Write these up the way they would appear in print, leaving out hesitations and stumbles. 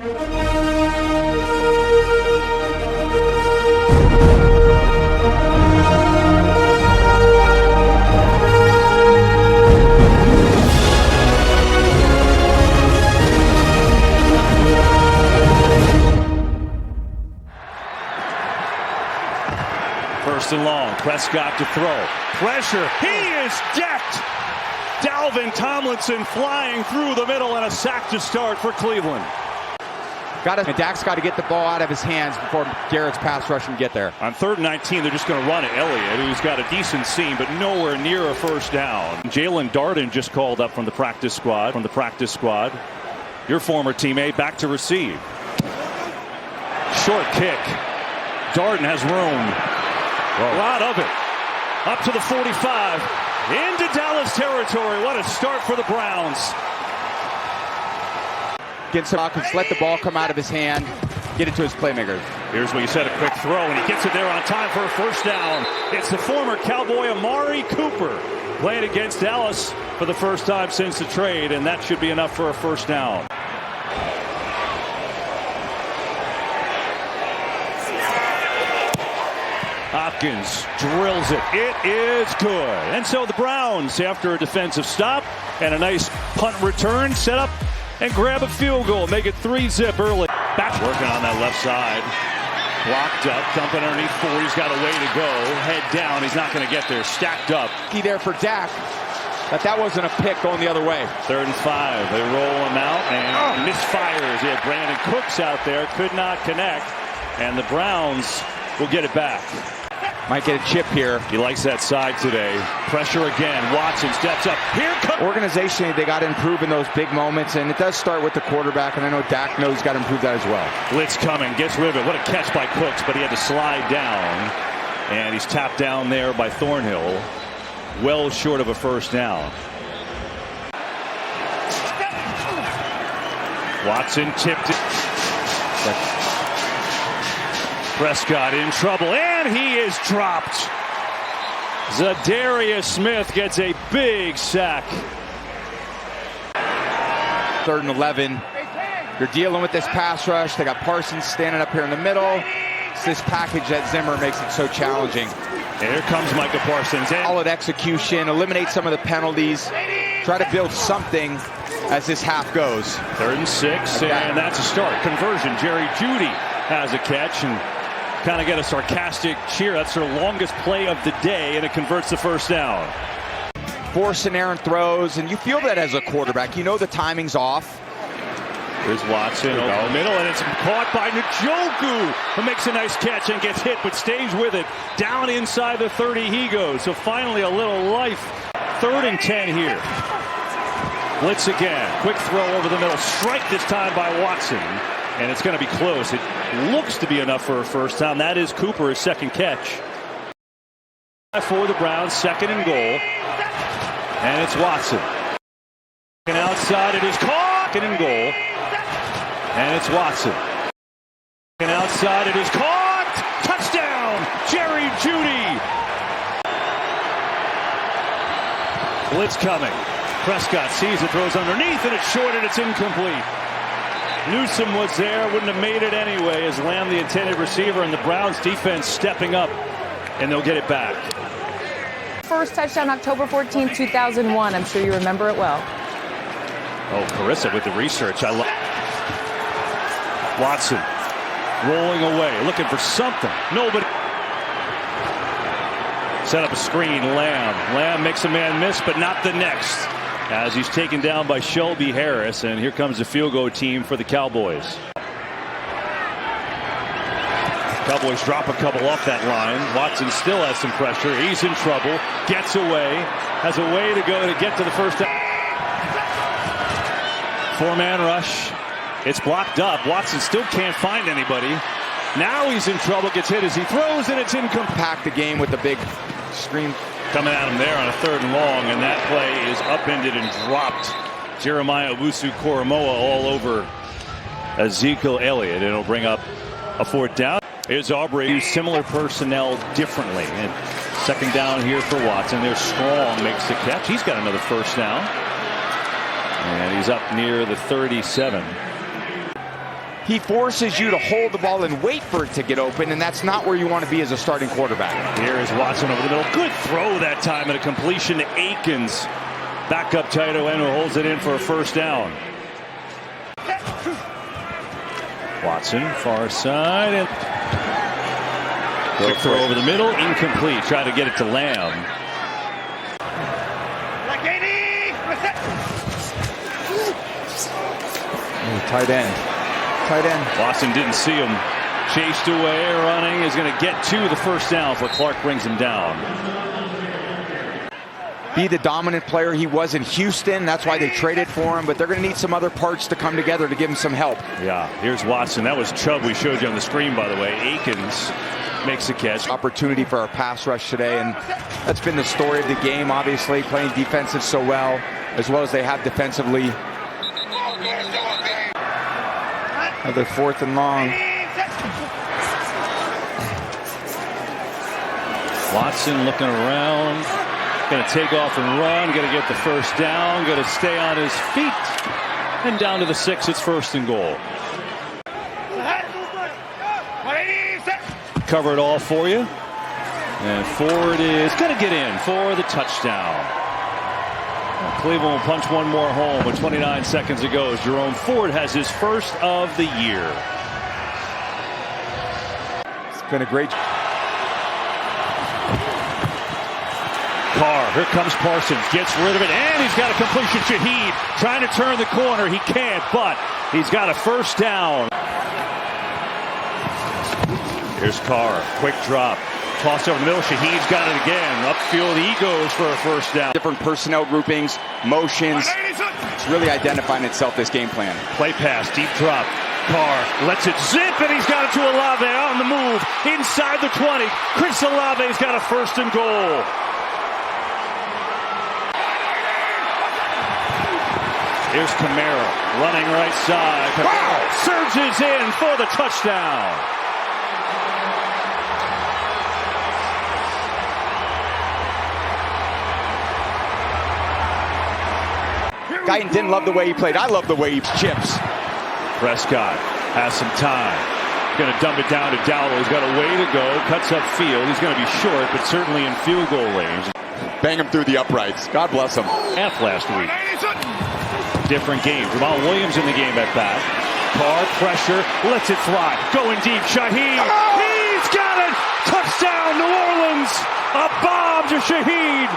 First and long, Prescott to throw. Pressure, he is decked! Dalvin Tomlinson flying through the middle and a sack to start for Cleveland. Dak's got to get the ball out of his hands before Garrett's pass rush can get there. On 3rd and 19, they're just going to run it. Elliott, who's got a decent seam, but nowhere near a first down. Jalen Darden just called up from the practice squad. Your former teammate back to receive. Short kick. Darden has room. A lot of it. Up to the 45. Into Dallas territory. What a start for the Browns. Get some offense, let the ball come out of his hand, get it to his playmakers. Here's what you said, a quick throw, and he gets it there on time for a first down. It's the former Cowboy Amari Cooper playing against Dallas for the first time since the trade, and that should be enough for a first down. Hopkins drills it. It is good. And so the Browns, after a defensive stop and a nice punt return, set up and grab a field goal. Make it 3-zip early. Back working on that left side. Blocked up, dumping underneath 4. He's got a way to go. Head down. He's not going to get there. Stacked up. Key there for Dak. But that wasn't a pick going the other way. 3rd and 5. They roll him out and misfires. He had Brandon Cooks out there. Could not connect. And the Browns will get it back. Might get a chip here. He likes that side today. Pressure again. Watson steps up. Here comes. Organizationally, they got to improve in those big moments, and it does start with the quarterback, and I know Dak knows he's got to improve that as well. Blitz coming. Gets rid of it. What a catch by Cooks, but he had to slide down. And he's tapped down there by Thornhill. Well short of a first down. Watson tipped it. Prescott in trouble, and he is dropped. Zadarius Smith gets a big sack. 3rd and 11. You're dealing with this pass rush. They got Parsons standing up here in the middle. It's this package that Zimmer makes it so challenging. And here comes Micah Parsons. Solid execution, eliminate some of the penalties, try to build something as this half goes. 3rd and 6, and that's a start. Conversion. Jerry Jeudy has a catch and kind of get a sarcastic cheer. That's their longest play of the day, and it converts the first down. Forcing errant throws, and you feel that as a quarterback. You know the timing's off. Here's Watson over the middle, and it's caught by Njoku, who makes a nice catch and gets hit, but stays with it. Down inside the 30 he goes. So finally a little life. 3rd and 10 here. Blitz again. Quick throw over the middle. Strike this time by Watson. And it's going to be close. It looks to be enough for a first down. That is Cooper's second catch. For the Browns, 2nd and goal. And it's Watson. And outside it is caught. 2nd and goal. And it's Watson. And outside it is caught. Touchdown, Jerry Jeudy. Blitz coming. Prescott sees it, throws underneath, and it's short, and it's incomplete. Newsome was there, wouldn't have made it anyway as Lamb, the intended receiver, and the Browns defense stepping up, and they'll get it back. First touchdown, October 14, 2001. I'm sure you remember it well. Oh, Carissa with the research. I love Watson rolling away, looking for something. Nobody. Set up a screen. Lamb makes a man miss, but not the next, as he's taken down by Shelby Harris, and here comes the field goal team for the Cowboys. Cowboys drop a couple off that line. Watson still has some pressure. He's in trouble. Gets away. Has a way to go to get to the first down. 4-man rush. It's blocked up. Watson still can't find anybody. Now he's in trouble. Gets hit as he throws, and it's incomplete. Pack the game with the big screen. Coming at him there on a 3rd and long, and that play is upended and dropped. Jeremiah Owusu-Koramoah all over Ezekiel Elliott, and it'll bring up a 4th down. Here's Aubrey, use similar personnel differently. And 2nd down here for Watson. There's Strong, makes the catch. He's got another first down. And he's up near the 37. he forces you to hold the ball and wait for it to get open, and that's not where you want to be as a starting quarterback. Here is Watson over the middle. Good throw that time, and a completion to Akins. Backup tight end who holds it in for a first down. Watson, far side, and quick throw over the middle, incomplete. Try to get it to Lamb. Tight end. Watson didn't see him. Chased away, running, is going to get to the first down for Clark, brings him down. Be the dominant player he was in Houston. That's why they traded for him, but they're going to need some other parts to come together to give him some help. Yeah, here's Watson. That was Chubb we showed you on the screen, by the way. Akins makes the catch. Opportunity for our pass rush today, and that's been the story of the game, obviously, playing defensive so well as they have defensively. Another 4th and long. Watson looking around. Going to take off and run. Going to get the first down. Going to stay on his feet. And down to the 6. It's 1st and goal. Cover it all for you. And Ford is going to get in for the touchdown. Cleveland will punch one more home with 29 seconds to go as Jerome Ford has his first of the year. It's been a great. Carr, here comes Parsons, gets rid of it, and he's got a completion. Shaheed trying to turn the corner. He can't, but he's got a first down. Here's Carr, quick drop. Toss over the middle. Shaheed's got it again. Upfield he goes for a first down. Different personnel groupings, motions. It's really identifying itself, this game plan. Play pass, deep drop. Carr lets it zip, and he's got it to Olave on the move. Inside the 20. Chris Olave's got a 1st and goal. Here's Kamara running right side. Kamara surges in for the touchdown. Guyton didn't love the way he played. I love the way he chips. Prescott has some time. Going to dump it down to Dowdle. He's got a way to go. Cuts up field. He's going to be short, but certainly in field goal range. Bang him through the uprights. God bless him. Half last week. Different game. Jamal Williams in the game at bat. Carr pressure. Lets it fly. Going deep. Shaheed. He's got it. Touchdown, New Orleans. A bomb to Shaheed.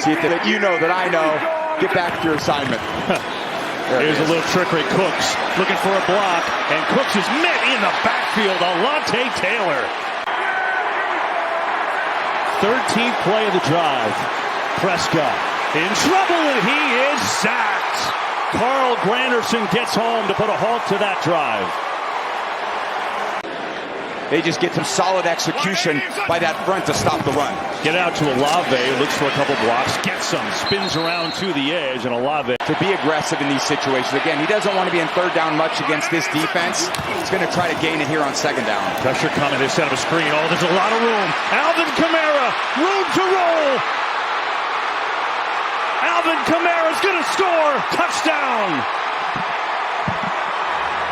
See it that you know that I know. Get back to your assignment. Here's a little trickery. Cooks looking for a block, and Cooks is met in the backfield. Alontae Taylor. 13th play of the drive. Prescott in trouble, and he is sacked. Carl Granderson gets home to put a halt to that drive. They just get some solid execution by that front to stop the run. Get out to Olave, looks for a couple blocks, gets some, spins around to the edge, and Olave. To be aggressive in these situations. Again, he doesn't want to be in 3rd down much against this defense. He's going to try to gain it here on 2nd down. Pressure coming, they set up a screen. Oh, there's a lot of room. Alvin Kamara, room to roll. Alvin Kamara's going to score. Touchdown.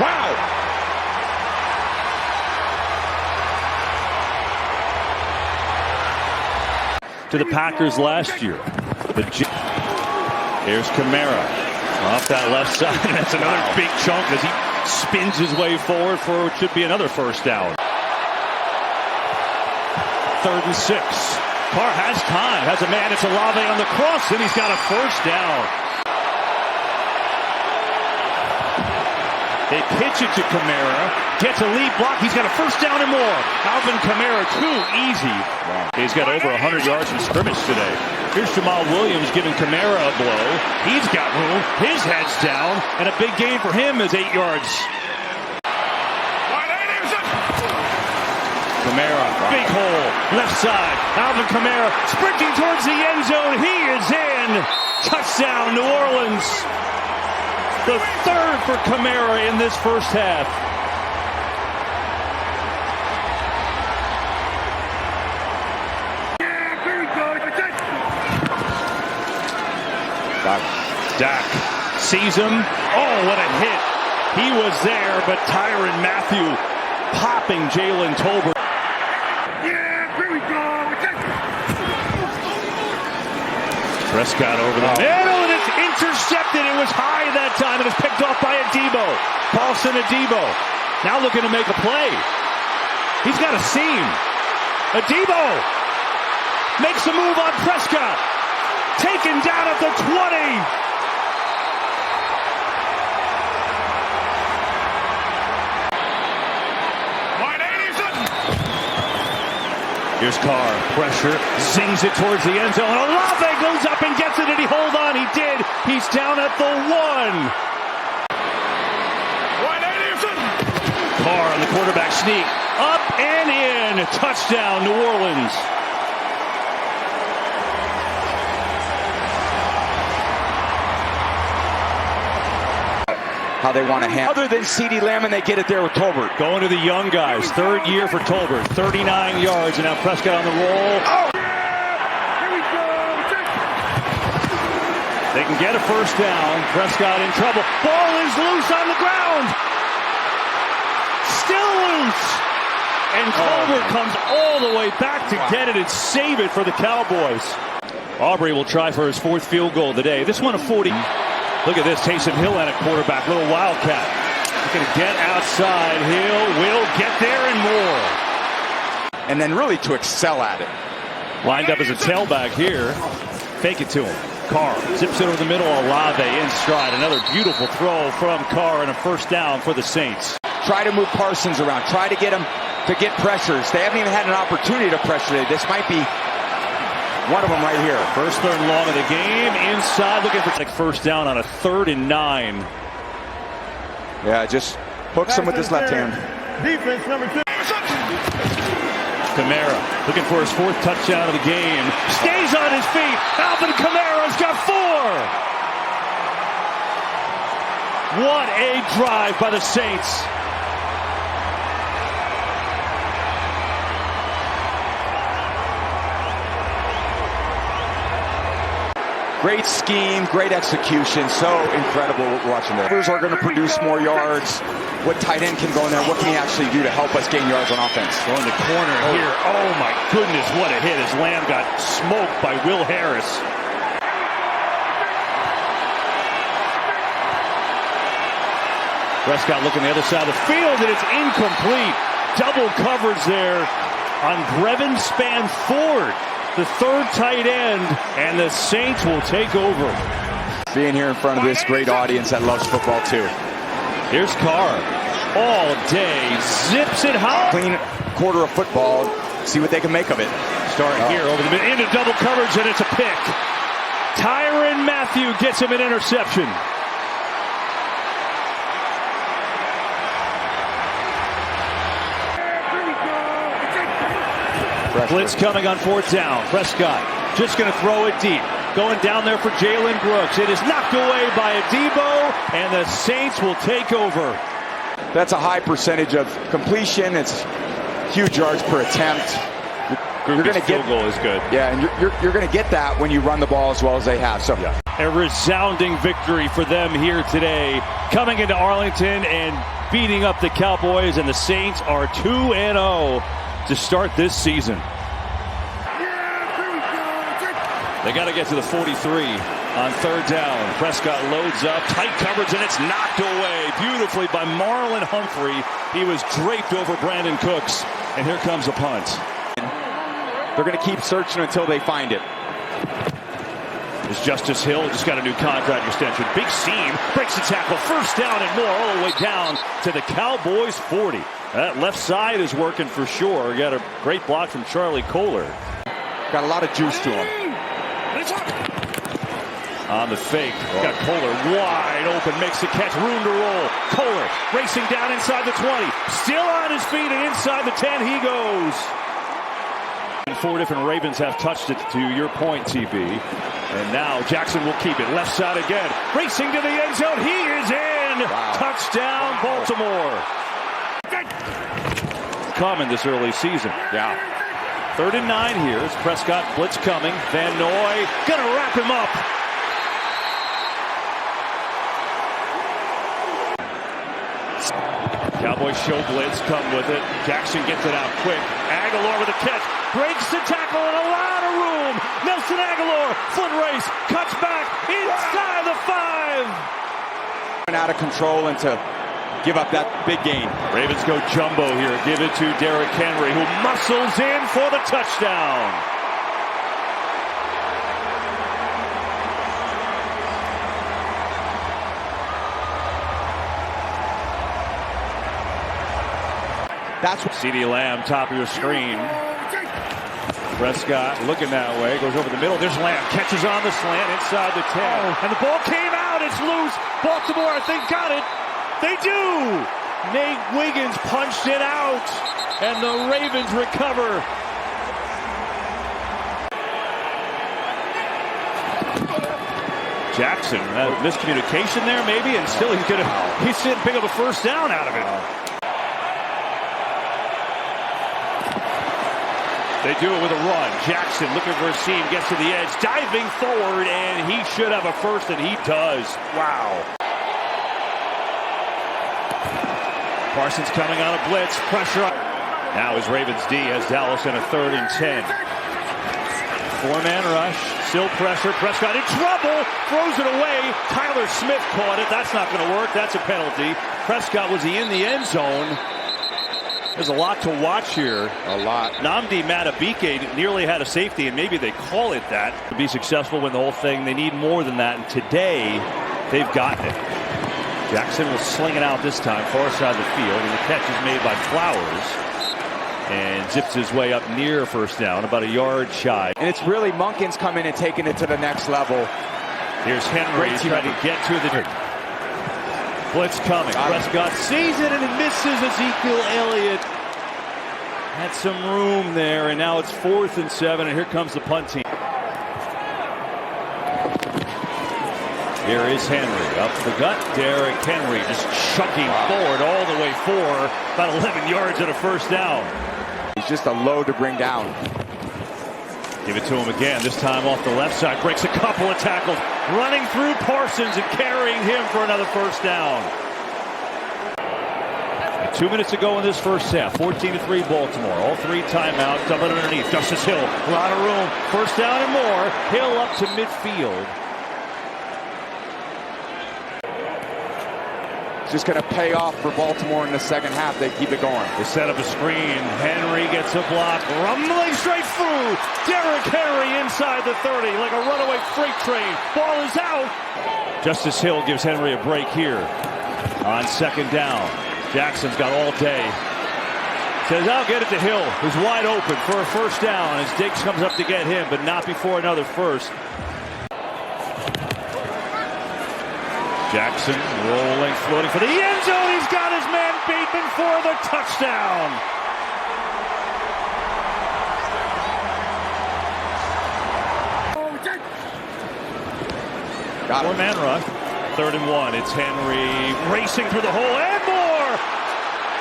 Wow. To the Packers last year. Here's Kamara off that left side. That's another big chunk as he spins his way forward for what should be another first down. 3rd and 6. Carr has time. Has a man. It's Olave on the cross, and he's got a first down. They pitch it to Kamara. Gets a lead block. He's got a first down and more. Alvin Kamara, too easy. He's got over 100 yards from scrimmage today. Here's Jamal Williams giving Kamara a blow. He's got room. His head's down. And a big gain for him is 8 yards. Kamara, big hole. Left side. Alvin Kamara sprinting towards the end zone. He is in. Touchdown, New Orleans. The 3rd for Kamara in this first half. Dak sees him. Oh, what a hit. He was there, but Tyrann Mathieu popping Jalen Tolbert. Yeah, here we go. Prescott over the middle, and it's intercepted. It was high that time, and it's picked off by Adebo. Paulson Adebo now looking to make a play. He's got a seam. Adebo makes a move on Prescott. Taken down at the 20. Here's Carr, pressure, zings it towards the end zone. Olave goes up and gets it. Did he hold on? He did. He's down at the 1. Carr on the quarterback sneak. Up and in. Touchdown, New Orleans. How they want to handle. Other than CeeDee Lamb, and they get it there with Tolbert. Going to the young guys. Third year for Tolbert. 39 yards, and now Prescott on the roll. Oh! Here we go. They can get a first down. Prescott in trouble. Ball is loose on the ground. Still loose. And Tolbert comes all the way back to get it and save it for the Cowboys. Aubrey will try for his 4th field goal of the day. This one a 40. Look at this, Taysom Hill and a quarterback, little wildcat. He's going to get outside. Hill will get there and more. And then really to excel at it. Lined up as a tailback here. Fake it to him. Carr zips it over the middle. Olave in stride. Another beautiful throw from Carr and a first down for the Saints. Try to move Parsons around. Try to get him to get pressures. They haven't even had an opportunity to pressure today. This might be one of them right here. First third and long of the game. Inside looking for first down on a 3rd and 9. Yeah, just hooks him with his left hand. Defense number 2. Kamara looking for his 4th touchdown of the game. Stays on his feet. Alvin Kamara's got 4. What a drive by the Saints. Great scheme, great execution. So incredible watching that. Are going to produce more yards. What tight end can go in there? What can he actually do to help us gain yards on offense? Going to corner here. Oh my goodness, what a hit as Lamb got smoked by Will Harris. Prescott looking the other side of the field, and it's incomplete. Double coverage there on Brevin Spanford, the 3rd tight end, and the Saints will take over. Being here in front of this great audience that loves football too. Here's Carr all day, zips it high. Clean quarter of football, see what they can make of it. Starting here over the middle, into double coverage, and it's a pick. Tyrann Mathieu gets him an interception. Blitz coming on 4th down. Prescott just going to throw it deep. Going down there for Jalen Brooks. It is knocked away by Adebo, and the Saints will take over. That's a high percentage of completion. It's huge yards per attempt. You're going to get goal is good. Yeah, and you're going to get that when you run the ball as well as they have. So yeah. A resounding victory for them here today, coming into Arlington and beating up the Cowboys, and the Saints are 2-0 to start this season. They got to get to the 43 on 3rd down. Prescott loads up, tight coverage, and it's knocked away beautifully by Marlon Humphrey. He was draped over Brandon Cooks, and here comes a punt. They're going to keep searching until they find it. Is Justice Hill just got a new contract extension. Big seam, breaks the tackle, first down and more, all the way down to the Cowboys 40. That left side is working for sure. Got a great block from Charlie Kohler. Got a lot of juice to him. On the fake, got Kohler wide open, makes the catch, room to roll. Kohler racing down inside the 20, still on his feet, and inside the 10 he goes. And 4 different Ravens have touched it, to your point, TB. And now Jackson will keep it, left side again, racing to the end zone, he is in! Wow. Touchdown, Baltimore. Common this early season. Yeah. 3rd and 9 here. It's Prescott, blitz coming. Van Noy gonna wrap him up. Cowboys show blitz, come with it. Jackson gets it out quick. Aguilar with a catch. Breaks the tackle in a lot of room. Nelson Aguilar, foot race, cuts back inside the 5. Out of control and to give up that big gain. Ravens go jumbo here. Give it to Derrick Henry, who muscles in for the touchdown. That's what CeeDee Lamb, top of your screen. Prescott looking that way, goes over the middle. There's Lamb, catches on the slant inside the 10. And the ball came out, it's loose. Baltimore, I think, got it. They do! Nate Wiggins punched it out, and the Ravens recover. Jackson, miscommunication there maybe, and still he's didn't pick up a first down out of it. They do it with a run. Jackson looking for a seam, gets to the edge, diving forward, and he should have a first, and he does. Wow. Parsons coming on a blitz, pressure up. Now his Ravens D has Dallas in a 3rd and 10. 4-man rush, still pressure. Prescott in trouble, throws it away. Tyler Smith caught it. That's not going to work. That's a penalty. Prescott, was he in the end zone? There's a lot to watch here. a lot. Nnamdi Madubuike nearly had a safety, and maybe they call it that. To be successful, win the whole thing, they need more than that, and today they've gotten it. Jackson will sling it out this time, far side of the field, and the catch is made by Flowers. And zips his way up near first down, about a yard shy. And it's really Munkins coming and taking it to the next level. Here's Henry trying to get to the blitz coming. Prescott sees it and it misses. Ezekiel Elliott had some room there, and now it's 4th and 7, and here comes the punt team. Here is Henry up the gut. Derrick Henry just chucking forward all the way 4, about 11 yards and a first down. He's just a load to bring down. Give it to him again, this time off the left side. Breaks a couple of tackles, running through Parsons and carrying him for another first down. 2 minutes to go in this first half. 14-3 Baltimore. All 3 timeouts. Double underneath. Justice Hill, a lot of room. First down and more. Hill up to midfield. Just going to pay off for Baltimore in the second half. They keep it going. They set up a screen. Henry gets a block. Rumbling straight through. Derrick Henry inside the 30 like a runaway freight train. Ball is out. Justice Hill gives Henry a break here on second down. Jackson's got all day. Says, I'll get it to Hill, who's wide open for a first down as Diggs comes up to get him, but not before another first. Jackson rolling, floating for the end zone. He's got his man Bateman for the touchdown. Got it. 4-man rush. 3rd and 1. It's Henry racing through the hole and more.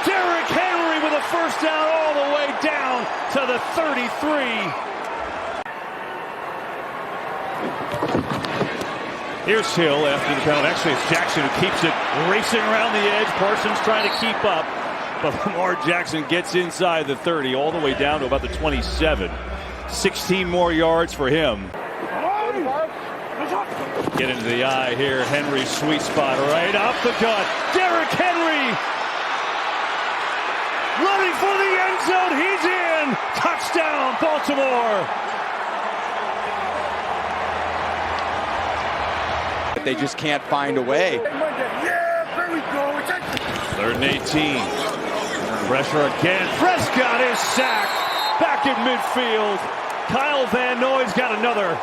Derrick Henry with a first down all the way down to the 33. Here's Hill after the penalty. Actually, it's Jackson who keeps it racing around the edge. Parsons trying to keep up. But Lamar Jackson gets inside the 30 all the way down to about the 27. 16 more yards for him. Get into the eye here. Henry's sweet spot right up the gut. Derrick Henry running for the end zone. He's in. Touchdown, Baltimore. They just can't find a way. Yeah, there we go. 3rd and 18. Pressure again. Prescott is sacked. Back in midfield. Kyle Van Noy's got another.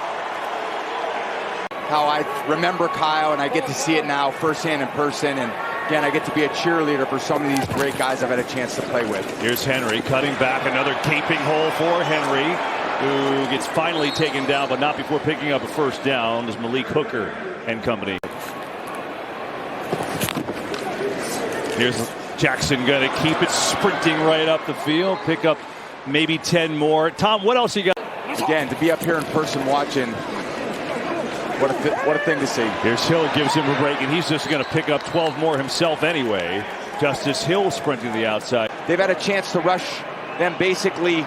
How I remember Kyle, and I get to see it now firsthand in person. And again, I get to be a cheerleader for some of these great guys I've had a chance to play with. Here's Henry cutting back. Another gaping hole for Henry, who gets finally taken down, but not before picking up a first down. Is Malik Hooker and company. Here's Jackson going to keep it sprinting right up the field. Pick up maybe 10 more. Tom, what else you got? Again, to be up here in person watching, what a thing to see. Here's Hill, gives him a break, and he's just going to pick up 12 more himself anyway. Justice Hill sprinting to the outside. They've had a chance to rush them basically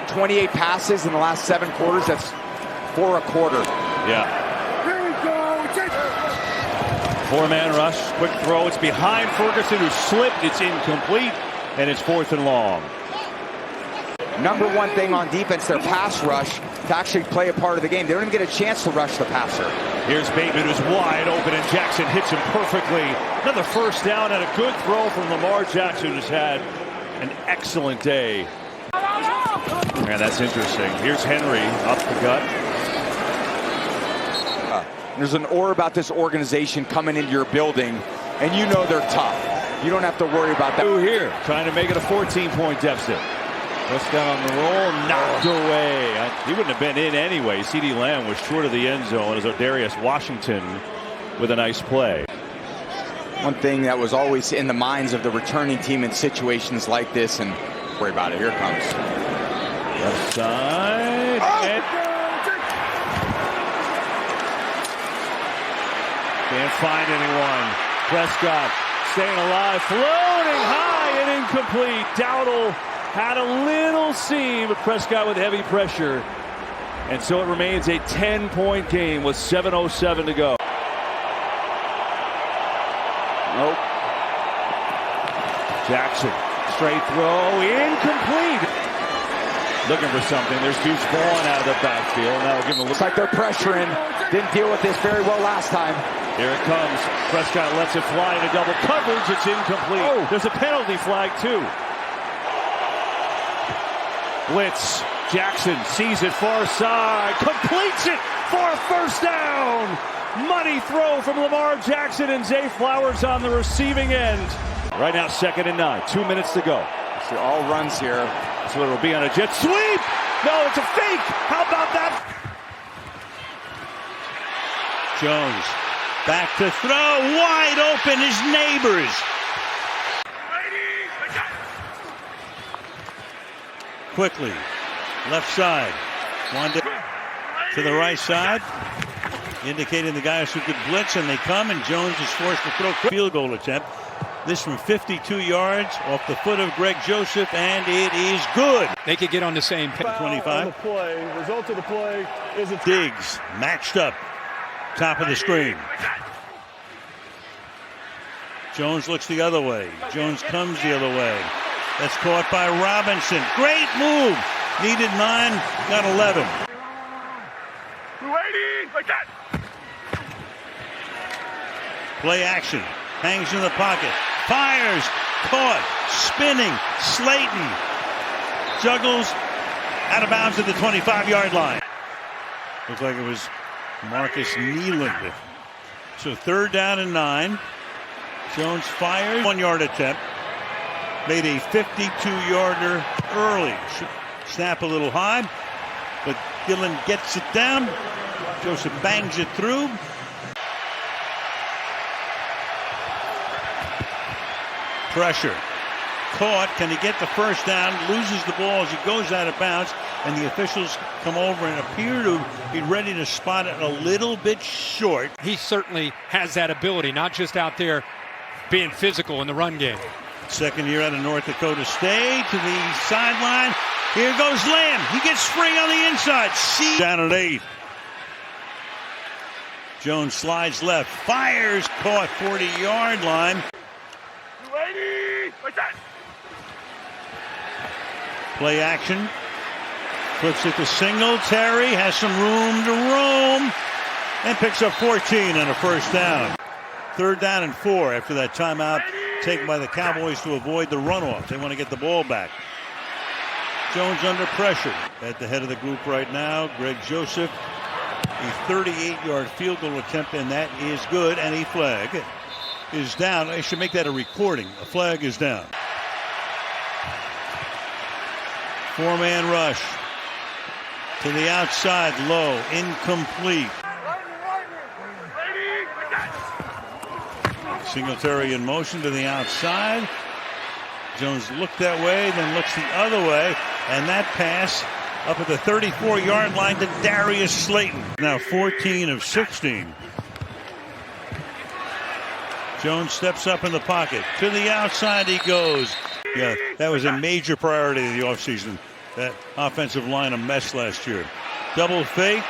28 passes in the last 7 quarters. That's 4 a quarter. Yeah. Here we go. Take it. 4-man rush. Quick throw. It's behind Ferguson, who slipped. It's incomplete. And it's 4th and long. Number one thing on defense, their pass rush, to actually play a part of the game. They don't even get a chance to rush the passer. Here's Bateman, who's wide open, and Jackson hits him perfectly. Another first down and a good throw from Lamar Jackson, who's had an excellent day. Man, that's interesting. Here's Henry up the gut. There's an aura about this organization coming into your building, and you know they're tough. You don't have to worry about that. Here, trying to make it a 14-point deficit. Prescott on the roll, knocked away. He wouldn't have been in anyway. CeeDee Lamb was short of the end zone as Darius Washington with a nice play. One thing that was always in the minds of the returning team in situations like this, and worry about it. Here it comes. Left side. Can't find anyone. Prescott staying alive, floating high and incomplete. Dowdle had a little seam, but Prescott with heavy pressure. And so it remains a 10-point game with 7:07 to go. Nope. Jackson, straight throw, incomplete. Looking for something. There's Deuce Vaughn out of the backfield. Now we'll give him a look. Looks like they're pressuring. Didn't deal with this very well last time. Here it comes. Prescott lets it fly into double coverage. It's incomplete. Oh. There's a penalty flag, too. Blitz. Jackson sees it far side. Completes it for a first down. Money throw from Lamar Jackson, and Zay Flowers on the receiving end. Right now, 2nd and 9. 2 minutes to go. See all runs here. So it'll be on a jet sweep. No, it's a fake. How about that? Jones back to throw. Wide open, his neighbors. Quickly, left side. Wanda to the right side, indicating the guys who could blitz, and they come, and Jones is forced to throw. Field goal attempt. This from 52 yards off the foot of Greg Joseph, and it is good. They could get on the same page. 25. The play. Result of the play is a Diggs matched up, top of the screen. Jones looks the other way. Jones comes the other way. That's caught by Robinson. Great move. Needed 9, got 11. 280, like that. Play action. Hangs in the pocket. Fires. Caught. Spinning. Slayton. Juggles. Out of bounds at the 25-yard line. Looks like it was Marcus Nealand. So 3rd down and 9. Jones fires. 1-yard attempt. Made a 52-yarder early. Snap a little high, but Gillen gets it down. Joseph bangs it through. Pressure. Caught. Can he get the first down? Loses the ball as he goes out of bounds, and the officials come over and appear to be ready to spot it a little bit short. He certainly has that ability, not just out there being physical in the run game. 2nd year out of North Dakota State to the sideline. Here goes Lamb. He gets free on the inside. Down at 8. Jones slides left. Fires. Caught 40-yard line. 280, like that. Play action. Flips it to Singletary. Has some room to roam. And picks up 14 and a first down. 3rd down and 4 after that timeout taken by the Cowboys to avoid the runoff. They want to get the ball back. Jones under pressure. At the head of the group right now, Greg Joseph. A 38-yard field goal attempt, and that is good. And a flag is down. I should make that a recording. A flag is down. 4-man rush. To the outside, low, incomplete. Singletary in motion to the outside. Jones looked that way, then looks the other way, and that pass up at the 34-yard line to Darius Slayton. Now 14 of 16. Jones steps up in the pocket. To the outside he goes. Yeah, that was a major priority of the offseason. That offensive line a mess last year. Double fake.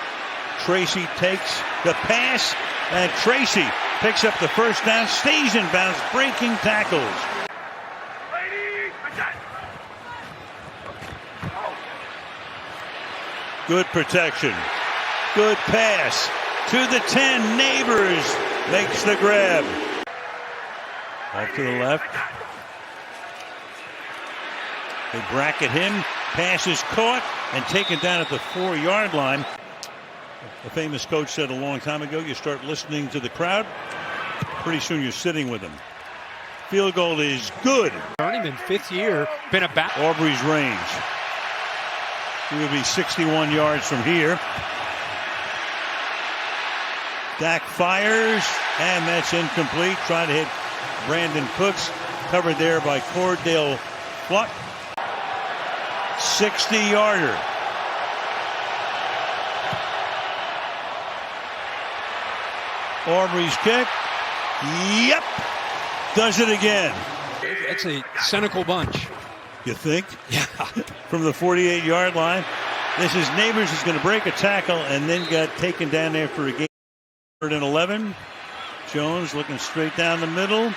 Tracy takes the pass, and Tracy picks up the first down, stays in bounds, breaking tackles. Good protection. Good pass. To the 10. Neighbors makes the grab. Off to the left. They bracket him. Pass is caught and taken down at the 4-yard line. A famous coach said a long time ago, you start listening to the crowd, pretty soon you're sitting with them. Field goal is good. Earning in 5th year, been a back. Aubrey's range. He would be 61 yards from here. Dak fires, and that's incomplete. Trying to hit Brandon Cooks. Covered there by Cordell Fluck. 60-yarder. Aubrey's kick. Yep. Does it again. That's a cynical bunch. You think? Yeah. From the 48-yard line. This is Neighbors is going to break a tackle and then got taken down after a game. 3rd and 11. Jones looking straight down the middle.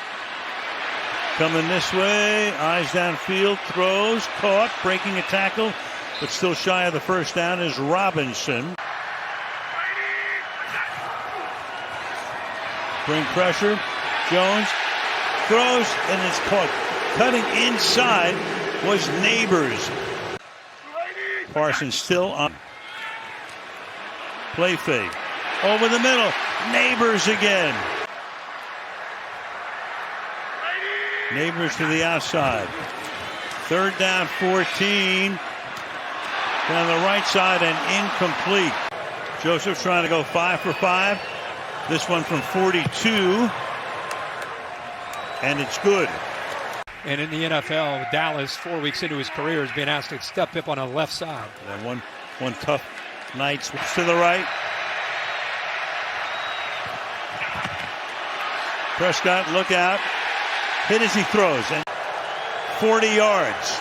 Coming this way. Eyes downfield. Throws. Caught. Breaking a tackle. But still shy of the first down is Robinson. Bring pressure. Jones throws and it's caught. Cutting inside was Neighbors. Parsons still on. Play fake. Over the middle. Neighbors again. Neighbors to the outside. 3rd down 14. Down the right side and incomplete. Joseph trying to go 5 for 5. This one from 42. And it's good. And in the NFL, Dallas, 4 weeks into his career, is being asked to step up on the left side. And one tough night. Switch to the right. Prescott, look out. Hit as he throws. And 40 yards.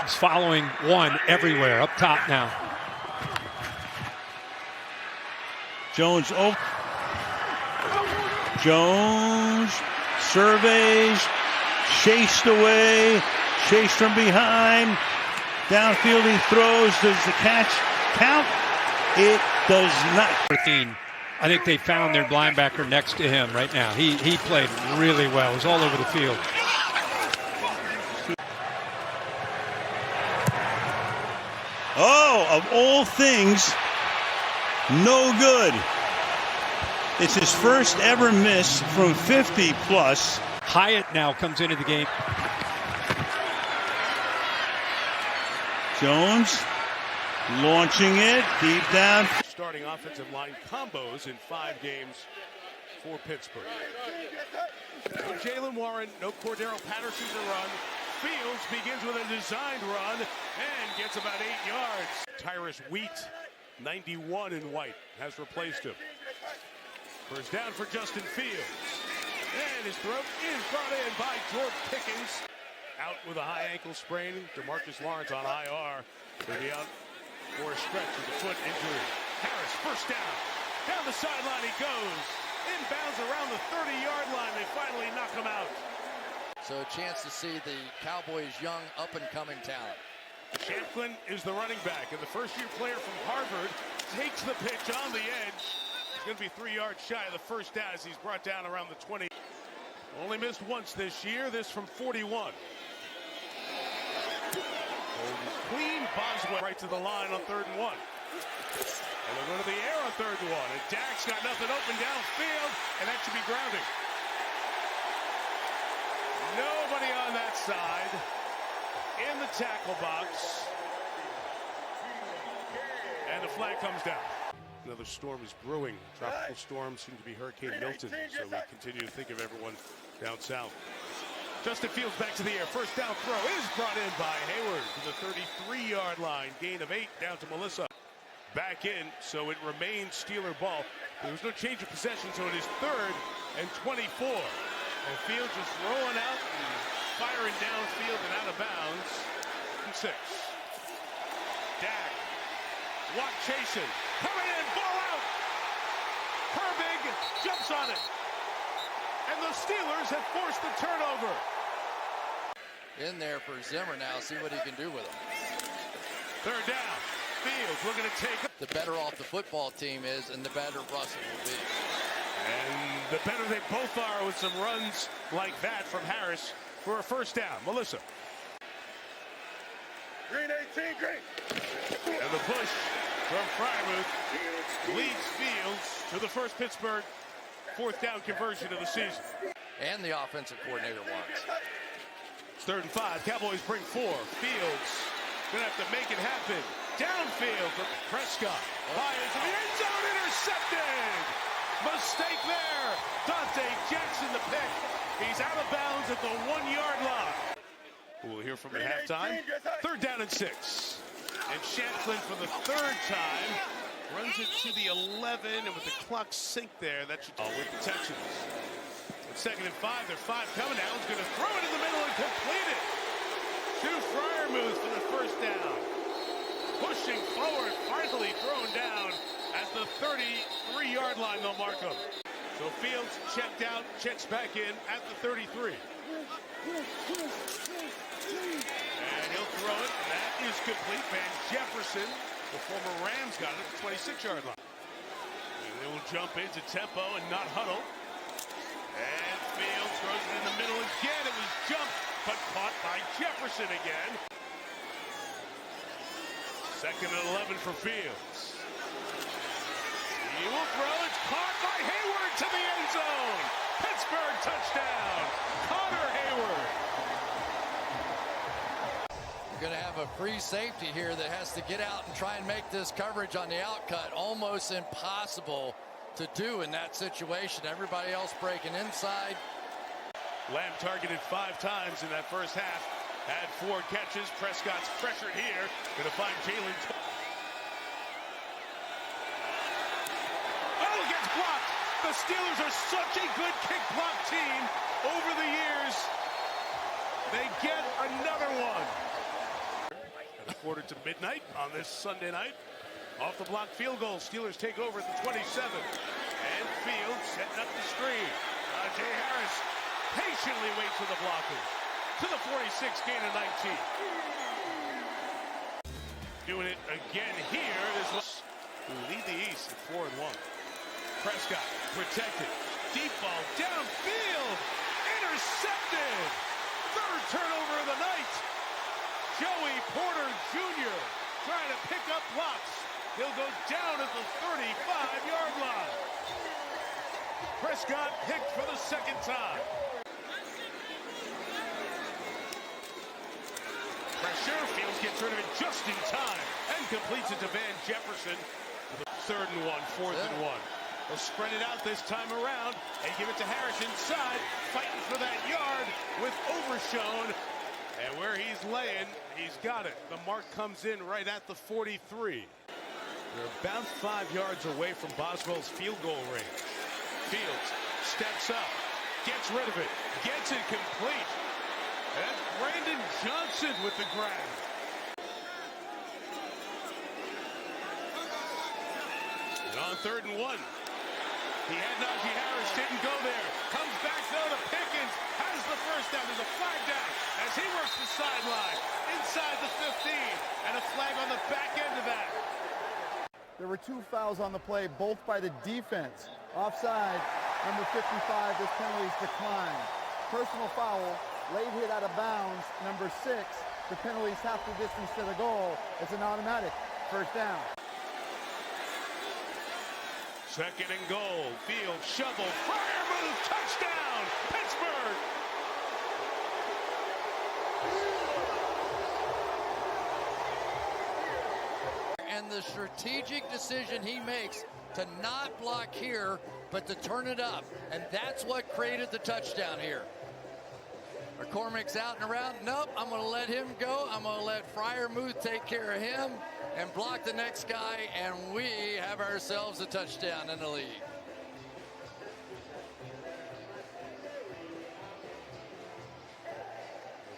He's following one everywhere. Up top now. Jones. Oh. Jones surveys. Chased away. Chased from behind. Downfield he throws. Does the catch count? It does not. I think they found their linebacker next to him right now. He played really well. He was all over the field. Oh, of all things, no good. It's his first ever miss from 50 plus. Hyatt now comes into the game. Jones launching it deep down. Starting offensive line combos in 5 games for Pittsburgh. No Jalen Warren, no Cordero Patterson to run. Fields begins with a designed run and gets about 8 yards. Tyrus Wheat, 91 in white, has replaced him. First down for Justin Fields. And his throw is brought in by George Pickens. Out with a high ankle sprain. DeMarcus Lawrence on IR. He'll be out for a stretch with a foot injury. Harris, first down. Down the sideline he goes. Inbounds around the 30-yard line. They finally knock him out. So a chance to see the Cowboys' young up-and-coming talent. Shanklin is the running back, and the first-year player from Harvard takes the pitch on the edge. He's going to be 3 yards shy of the first down as he's brought down around the 20. Only missed once this year, this from 41. Clean Boswell right to the line on 3rd and 1. And they'll go to the air on 3rd and 1. And Dak's got nothing open downfield, and that should be grounding. Nobody on that side in the tackle box. And the flag comes down. Another storm is brewing. Tropical storms seem to be Hurricane Milton. So we continue to think of everyone down south. Justin Fields back to the air. First down throw is brought in by Hayward to the 33-yard line. Gain of 8 down to Melissa. Back in, so it remains Steeler ball. There was no change of possession, so it is 3rd and 24. And Fields just rolling out and firing downfield and out of bounds. 6. Dak. Watt chasing. Coming in. Ball out. Herbig jumps on it. And the Steelers have forced the turnover. In there for Zimmer now. See what he can do with him. 3rd down. Fields looking to take it. The better off the football team is, and the better Russell will be. And the better they both are with some runs like that from Harris for a 1st down. Melissa. Green 18, green. And the push from Freiermuth leads Fields to the first Pittsburgh 4th down conversion of the season. And the offensive coordinator wants. It's 3rd and 5. Cowboys bring 4. Fields gonna have to make it happen. Downfield for Prescott. Fires in the end zone, intercepted. Mistake there. Dante Jackson the pick. He's out of bounds at the 1-yard line. We'll hear from him at halftime. 3rd down and 6. And Shanklin for the 3rd time runs it to the 11, and with the clock sync there, that should with the Texans. It's 2nd and 5. They're 5 coming. Allen's going to throw it in the middle and complete it to Freiermuth for the 1st down. Pushing forward, finally thrown down at the 33-yard line. They'll mark him. So Fields checked out, checks back in at the 33. And he'll throw it. That is complete. Van Jefferson, the former Rams, got it at the 26-yard line. And they will jump into tempo and not huddle. And Fields throws it in the middle again. It was jumped, but caught by Jefferson again. 2nd and 11 for Fields. He will throw. It's caught by Hayward to the end zone. Pittsburgh touchdown. Connor Hayward. You're going to have a free safety here that has to get out and try and make this coverage on the outcut almost impossible to do in that situation. Everybody else breaking inside. Lamb targeted 5 times in that first half. Had 4 catches. Prescott's pressured here. Going to find Jalen. Oh, gets blocked. The Steelers are such a good kick block team over the years. They get another one. At a quarter to midnight on this Sunday night. Off the block field goal. Steelers take over at the 27. And Fields setting up the screen. Jay Harris patiently waits for the blocker. To the 46, gain of 19. Doing it again here. This was who lead the East at 4-1. Prescott protected. Deep ball downfield. Intercepted. 3rd turnover of the night. Joey Porter Jr. trying to pick up blocks. He'll go down at the 35-yard line. Prescott picked for the 2nd time. Pressure. Fields gets rid of it just in time and completes it to Van Jefferson. 3rd and 1, 4th and 1. They'll spread it out this time around and give it to Harris inside, fighting for that yard with Overshown. And where he's laying, he's got it. The mark comes in right at the 43. They're about 5 yards away from Boswell's field goal range. Fields steps up, gets rid of it, gets it complete. And that's Brandon Johnson with the grab. And on 3rd and 1, he had Najee Harris, didn't go there. Comes back though to Pickens, has the 1st down. There's a flag down as he works the sideline inside the 15, and a flag on the back end of that. There were 2 fouls on the play, both by the defense. Offside, number 55, this penalty is declined. Personal foul, late hit out of bounds, number 6. The penalty is half the distance to the goal. It's an automatic 1st down. 2nd and goal. Field shovel. Freiermuth. Touchdown. Pittsburgh. And the strategic decision he makes to not block here, but to turn it up. And that's what created the touchdown here. McCormick's out and around. Nope, I'm going to let him go. I'm going to let Freiermuth take care of him and block the next guy, and we have ourselves a touchdown in the lead.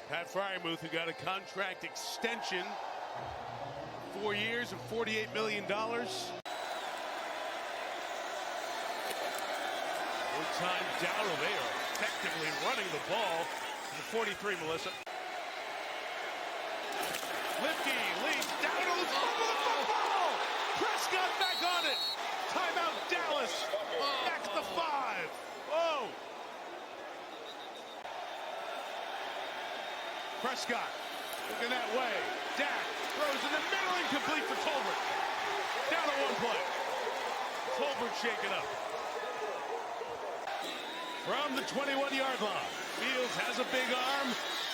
Pat Fryermuth, who got a contract extension, 4 years and $48 million. One time Dowdle, they are effectively running the ball to the 43, Melissa. Lipke leads, Dowdle's over the football! Prescott back on it! Timeout Dallas, back to the 5. Oh! Prescott looking that way. Dak throws in the middle, incomplete for Tolbert. Down to 1 play. Tolbert shaken up. From the 21-yard line, Fields has a big arm,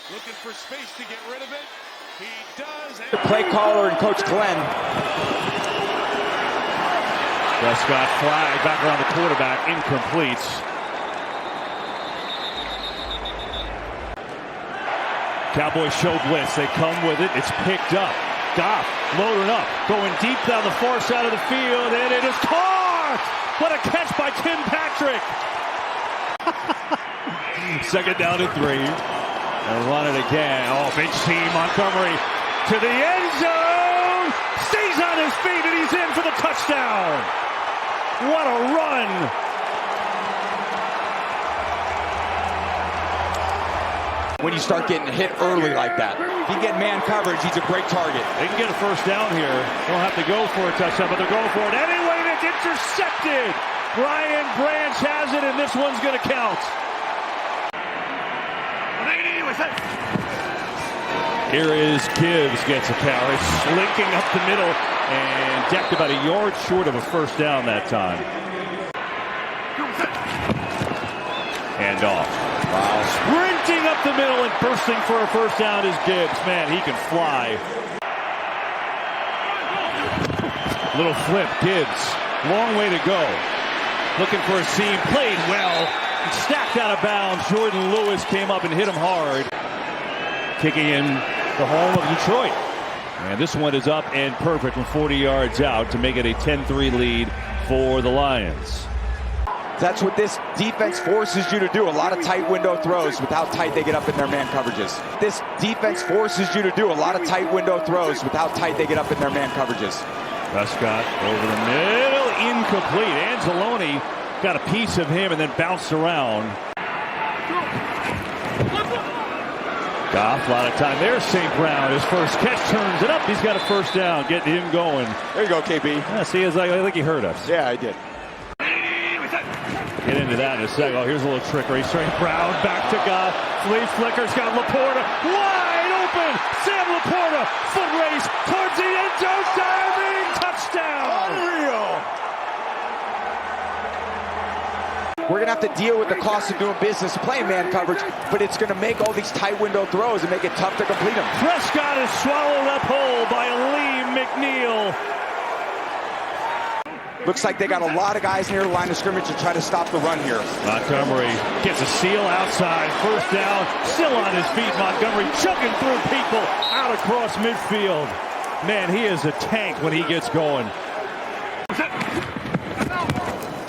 looking for space to get rid of it. He does. The play caller and Coach Glenn. Prescott flag back around the quarterback, incomplete. Cowboys show blitz. They come with it. It's picked up. Goff loading up, going deep down the far side of the field, and it is caught! What a catch by Tim Patrick! Second down and 3. They'll run it again. Oh, big team. Montgomery to the end zone. Stays on his feet, and he's in for the touchdown. What a run. When you start getting hit early like that, if you get man coverage, he's a great target. They can get a first down here. They'll have to go for a touchdown, but they're going for it anyway. It's intercepted. Brian Branch has it, and this one's going to count. Here is Gibbs, gets a carry, slinking up the middle, and decked about a yard short of a first down that time. Hand off. Wow. Sprinting up the middle and bursting for a first down is Gibbs. Man, he can fly. Little flip, Gibbs. Long way to go. Looking for a seam, played well. Stacked out of bounds. Jordan Lewis came up and hit him hard. Kicking in the home of Detroit. And this one is up and perfect from 40 yards out to make it a 10-3 lead for the Lions. That's what this defense forces you to do. A lot of tight window throws with how tight they get up in their man coverages. This defense forces you to do a lot of tight window throws with how tight they get up in their man coverages. Prescott over the middle, incomplete. Anzalone got a piece of him and then bounced around. Goff, a lot of time. There's St. Brown. His first catch, turns it up. He's got a first down, getting him going. There you go, KB. Yeah, see, I think he heard us. Yeah, I did. Get into that in a second. Oh, here's a little trickery. St. Brown back to Goff. Flea flickers, got Laporta wide open. Sam Laporta, foot race towards the end zone, diving, touchdown. Unreal. We're going to have to deal with the cost of doing business, playing man coverage, but it's going to make all these tight window throws and make it tough to complete them. Prescott is swallowed up whole by Lee McNeil. Looks like they got a lot of guys near the line of scrimmage to try to stop the run here. Montgomery gets a seal outside. First down, still on his feet. Montgomery chugging through people out across midfield. Man, he is a tank when he gets going.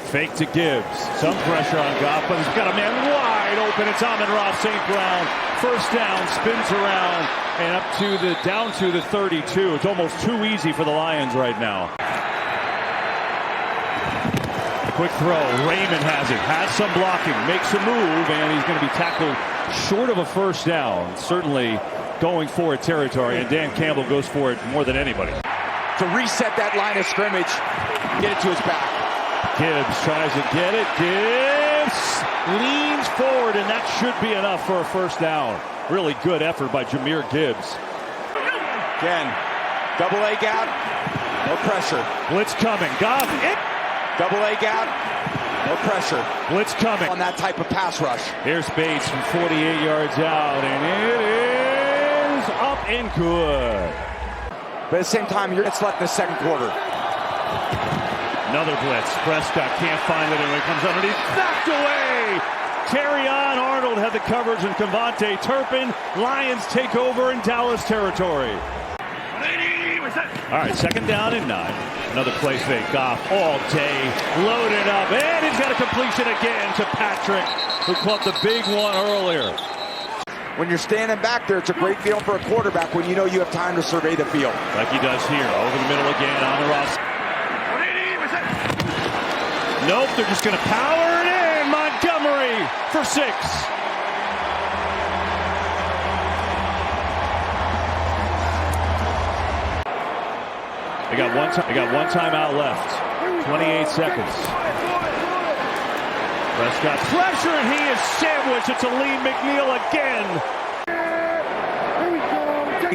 Fake to Gibbs. Some pressure on Goff, but he's got a man wide open. It's Amon-Ra St. Brown. First down, spins around, and up to down to the 32. It's almost too easy for the Lions right now. Quick throw. Raymond has it. Has some blocking. Makes a move, and he's going to be tackled short of a first down. Certainly going for it territory, and Dan Campbell goes for it more than anybody. To reset that line of scrimmage, get it to his back. Gibbs tries to get it. Gibbs leans forward, and that should be enough for a first down. Really good effort by Jahmyr Gibbs. Again, double A gap, no pressure. Blitz coming. Goff, double A gap, no pressure. Blitz coming. On that type of pass rush. Here's Bates from 48 yards out, and it is up and good. But at the same time, it's left in the second quarter. Another blitz. Prescott can't find it, and it comes underneath. Knocked away! Terrion Arnold had the coverage, and Cavante Turpin. Lions take over in Dallas territory. All right, second down and 9. Another play fake. Goff all day, loaded up, and he's got a completion again to Patrick, who caught the big one earlier. When you're standing back there, it's a great feeling for a quarterback when you know you have time to survey the field. Like he does here, over the middle again on the Ross. Nope, they're just going to power it in. Montgomery for 6. They got one timeout left. 28 seconds. Prescott pressure, and he is sandwiched. It's Aleem McNeil again.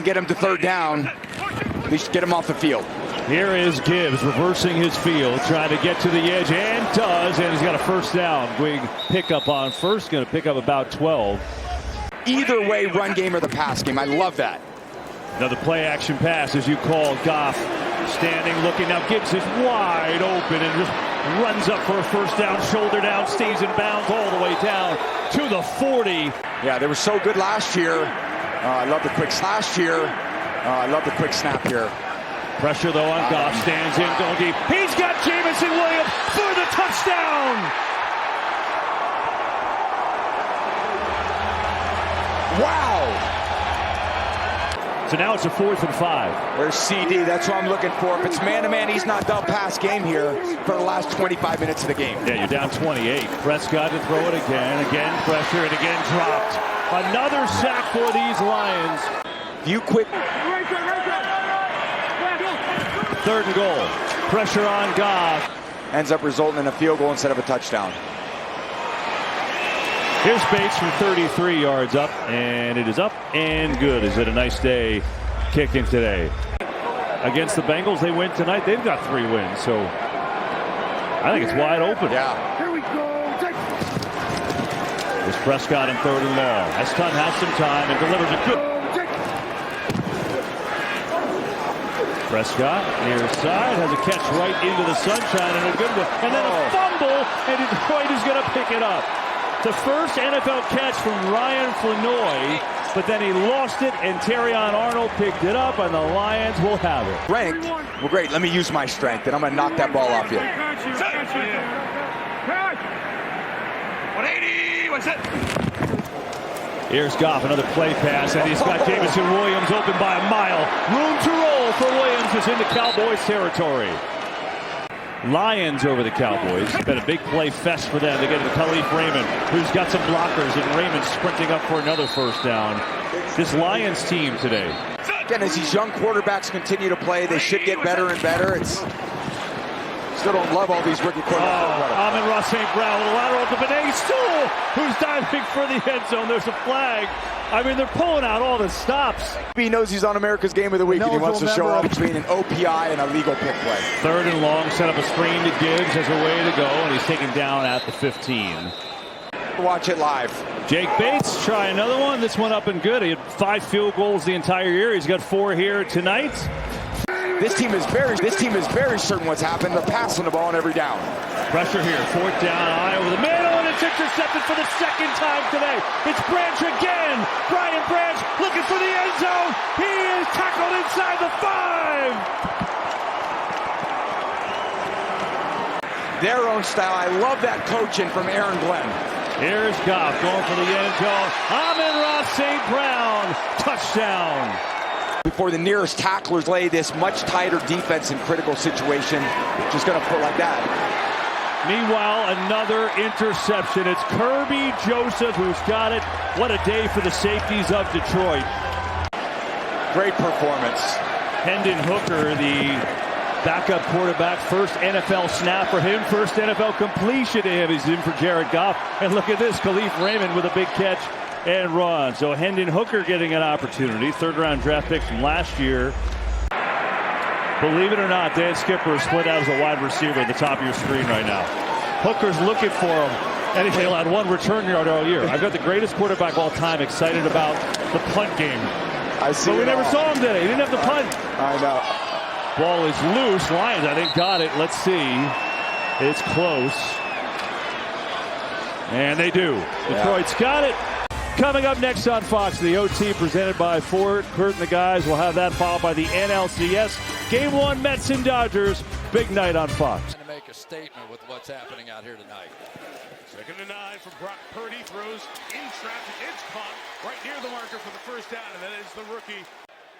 Get him to third down. At least get him off the field. Here is Gibbs reversing his field, trying to get to the edge, and does, and he's got a first down. Big pickup on first, going to pick up about 12. Either way, run game or the pass game. I love that. Another play action pass, as you called. Goff standing, looking. Now Gibbs is wide open and just runs up for a first down, shoulder down, stays in bounds all the way down to the 40. Yeah, they were so good last year. I love the quick last year. I love the quick snap here. Pressure though on Goff, stands in, going deep. He's got Jameson Williams for the touchdown. Wow. So now it's a 4th and 5. There's CD. That's what I'm looking for. If it's man-to-man, he's not done pass game here for the last 25 minutes of the game. Yeah, you're down 28. Prescott to throw it again. Again pressure, and again dropped. Another sack for these Lions. You quit. 3rd and goal. Pressure on Goff. Ends up resulting in a field goal instead of a touchdown. Here's Bates from 33 yards up, and it is up and good. Is it a nice day kicking today? Against the Bengals, they win tonight. They've got 3 wins, so I think it's wide open. Yeah. Here we go. It's Prescott in 3rd and long. Heston has some time and delivers a good. Prescott near side has a catch right into the sunshine and a good one. And then a fumble, and Detroit is going to pick it up. The first NFL catch from Ryan Flanoy, but then he lost it, and Terrion Arnold picked it up, and the Lions will have it. Strength? Well, great. Let me use my strength, and I'm going to knock that ball off you. 180. What's it? Here's Goff, another play pass, and he's got Jameson Williams open by a mile. Room to roll for Williams, is into Cowboys territory. Lions over the Cowboys. It's been a big play fest for them to get to Khalif Raymond, who's got some blockers, and Raymond sprinting up for another first down. This Lions team today. Again, as these young quarterbacks continue to play, they should get better and better. Still don't love all these rookie quarterbacks. Amon-Ra St. Brown with a lateral to Benet Stool, who's diving for the end zone. There's a flag. I mean, they're pulling out all the stops. He knows he's on America's Game of the Week, and he wants to show up between an OPI and a legal pick play. 3rd and long, set up a screen to Gibbs as a way to go, and he's taken down at the 15. Watch it live. Jake Bates, try another one. This one up and good. He had 5 field goals the entire year. He's got 4 here tonight. This team is very certain what's happened. They're passing the ball on every down. Pressure here, 4th down, eye over the middle, and it's intercepted for the 2nd time today. It's Branch again. Brian Branch looking for the end zone. He is tackled inside the 5. Their own style. I love that coaching from Aaron Glenn. Here's Goff going for the end zone. Amon-Ra St. Brown, touchdown. Before the nearest tacklers lay this much tighter defense in critical situation, just going to put like that. Meanwhile, another interception. It's Kirby Joseph who's got it. What a day for the safeties of Detroit. Great performance. Hendon Hooker, the backup quarterback, first NFL snap for him, first NFL completion to him. He's in for Jared Goff. And look at this, Khalif Raymond with a big catch and run. So Hendon Hooker getting an opportunity. 3rd-round draft pick from last year. Believe it or not, Dan Skipper is split out as a wide receiver at the top of your screen right now. Hooker's looking for him, and he'll add 1 return yard all year. I've got the greatest quarterback of all time excited about the punt game. I see. But we never saw him today. He didn't have the punt. I know. Ball is loose. Lions, I think, got it. Let's see. It's close. And they do. Detroit's got it. Coming up next on Fox, the OT presented by Ford. Kurt and the guys will have that followed by the NLCS. Game 1, Mets and Dodgers. Big night on Fox. To make a statement with what's happening out here tonight. 2nd and 9 for Brock Purdy. Throws in traffic. It's caught right near the marker for the first down, and that is the rookie.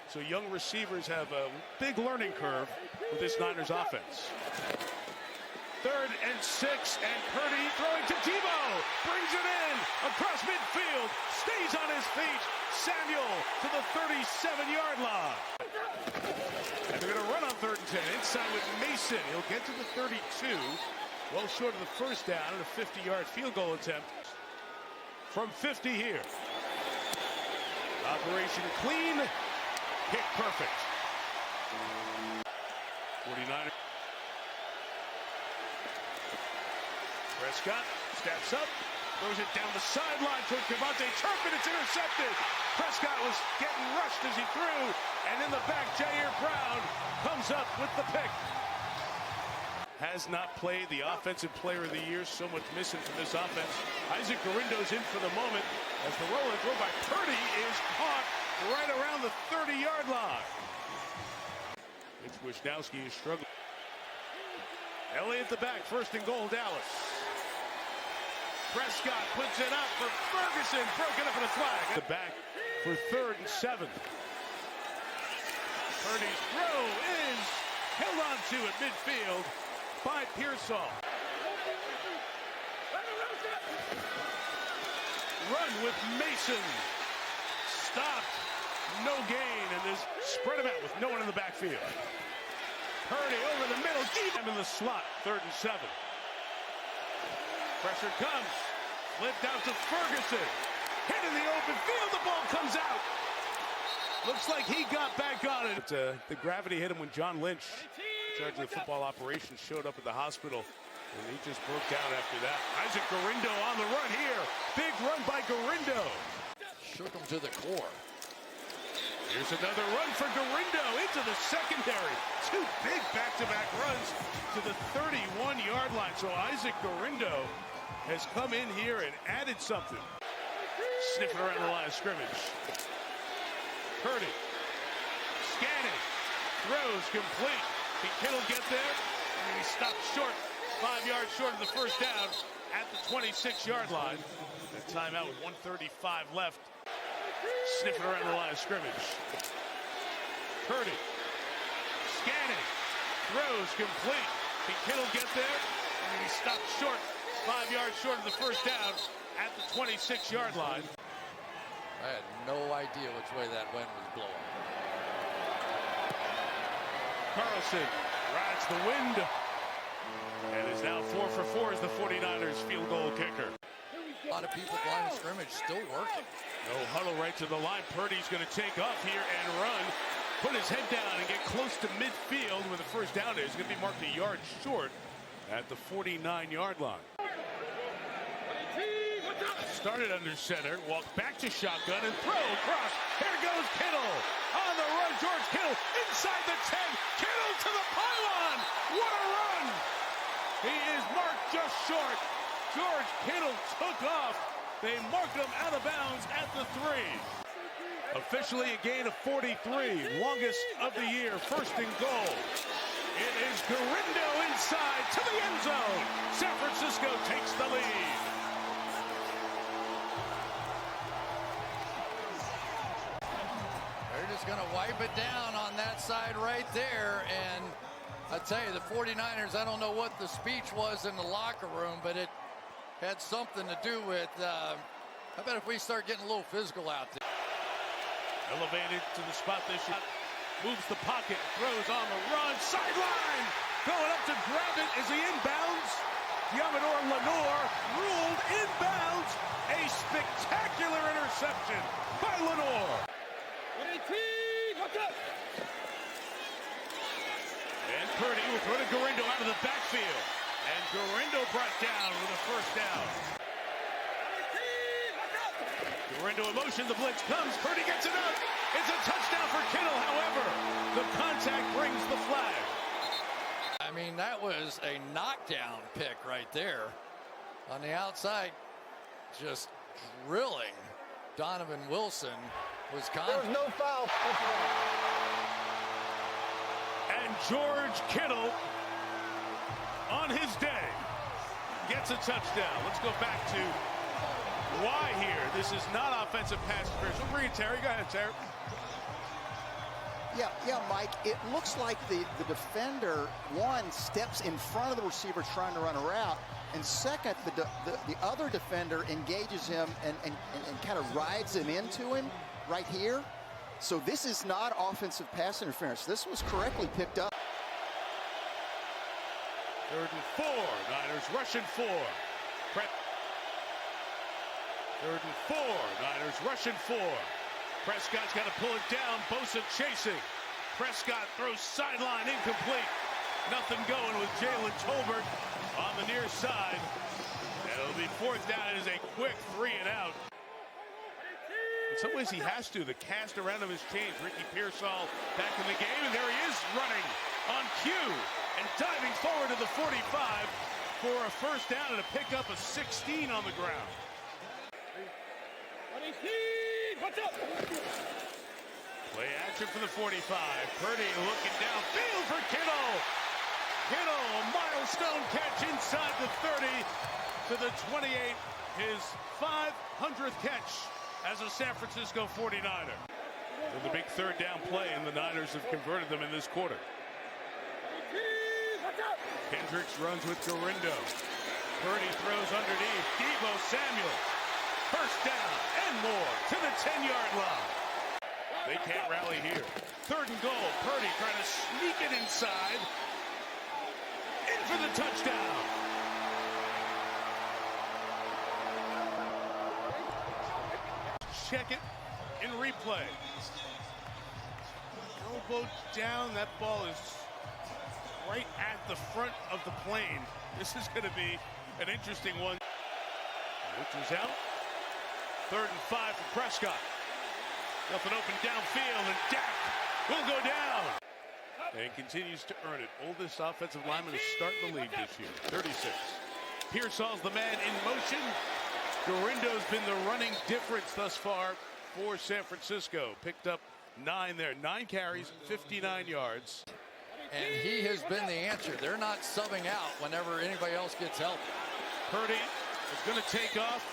So young receivers have a big learning curve with this Niners offense. 3rd and 6, and Purdy throwing to Tebow. Brings it in across midfield. Stays on his feet. Samuel to the 37-yard line. And they're going to run on 3rd and 10. Inside with Mason. He'll get to the 32. Well short of the first down and a 50-yard field goal attempt from 50 here. Operation clean. Kick perfect. 49. Prescott steps up, throws it down the sideline to Devontae Turpin. It's intercepted. Prescott was getting rushed as he threw, and in the back, Jair Brown comes up with the pick. Has not played the offensive player of the year. So much missing from this offense. Isaac Guerindo's in for the moment as the roll and throw by Purdy is caught right around the 30-yard line. Mitch Wisnowski is struggling. Elliott at the back, 1st and goal, Dallas. Prescott puts it up for Ferguson, broken up in a flag. The back for 3rd and 7. Purdy's throw is held on to at midfield by Pearsall. Run with Mason. Stopped. No gain, and there's spread him out with no one in the backfield. Purdy over the middle, deep in the slot, 3rd and 7. Pressure comes, flipped out to Ferguson. Hit in the open field, the ball comes out. Looks like he got back on it. The gravity hit him when John Lynch, in charge of the football operations, showed up at the hospital, and he just broke down after that. Isaac Guerindo on the run here. Big run by Guerindo. Shook him to the core. Here's another run for Guerindo into the secondary. 2 big back-to-back runs to the 31-yard line. So Isaac Guerindo has come in here and added something. Sniffing around the line of scrimmage. Purdy. Scanning. Throws complete. Can Kittle get there? And he stopped short. 5 yards short of the first down at the 26-yard line. A timeout with 1:35 left. Sniffing around the line of scrimmage. Purdy. Scanning. Throws complete. Can Kittle get there? And he stopped short. 5 yards short of the first down at the 26-yard line. I had no idea which way that wind was blowing. Carlson rides the wind and is now 4 for 4 as the 49ers field goal kicker. A lot of people line of scrimmage still working. No huddle right to the line. Purdy's going to take off here and run. Put his head down and get close to midfield where the first down is. It's going to be marked a yard short at the 49-yard line. Started under center, walked back to shotgun and throw across. Here goes Kittle. On the run, George Kittle inside the 10. Kittle to the pylon. What a run. He is marked just short. George Kittle took off. They marked him out of bounds at the 3. Officially a gain of 43. Longest of the year. 1st and goal. It is Guerindo inside to the end zone. San Francisco takes the lead. They're just going to wipe it down on that side right there. And I tell you, the 49ers, I don't know what the speech was in the locker room, but it had something to do with, I bet if we start getting a little physical out there. Elevated to the spot this shot. Moves the pocket, throws on the run. Sideline! Going up to grab it as he inbounds. Diamador Lenore ruled inbounds. A spectacular interception by Lenore. And Purdy will throw to Guerindo out of the backfield. And Guerindo brought down with a first down. Guerindo in motion, the blitz comes. Purdy gets it up. It's a touchdown for Kittle. However, the contact brings the flag. I mean, that was a knockdown pick right there. On the outside, just drilling Donovan Wilson. Wisconsin. There's no foul. And George Kittle on his day gets a touchdown. Let's go back to why here. This is not offensive pass interference. We'll bring it, Terry. Go ahead, Terry. Yeah, Mike, it looks like the defender, one, steps in front of the receiver trying to run a route, and second, the other defender engages him and kind of rides him into him right here. So this is not offensive pass interference. This was correctly picked up. 3rd and 4. Niners rushing 4. 3rd and 4. Niners rushing 4. Prescott's got to pull it down. Bosa chasing. Prescott throws sideline incomplete. Nothing going with Jalen Tolbert on the near side. And it'll be 4th down. It is a quick 3 and out. In some ways he has to. The cast around him has changed. Ricky Pearsall back in the game, and there he is running on cue and diving forward to the 45 for a 1st down and a pickup of 16 on the ground. Play action for the 45. Purdy looking downfield for Kittle. Kittle, a milestone catch inside the 30 to the 28. His 500th catch as a San Francisco 49er. So the big 3rd down play, and the Niners have converted them in this quarter. Kendricks runs with Garindo. Purdy throws underneath. Deebo Samuel. 1st down and more to the 10-yard line. They can't rally here. 3rd and goal. Purdy trying to sneak it inside. In for the touchdown. Check it in replay. Elbow down. That ball is right at the front of the plane. This is going to be an interesting one. Which is out. 3rd and 5 for Prescott. Nothing open downfield, and Dak will go down. And continues to earn it. Oldest offensive lineman to start in the league this year. 36. Pearsall's the man in motion. Garindo's been the running difference thus far for San Francisco. Picked up 9 there. 9 carries, 59 yards. And he has been the answer. They're not subbing out whenever anybody else gets help. Purdy is going to take off.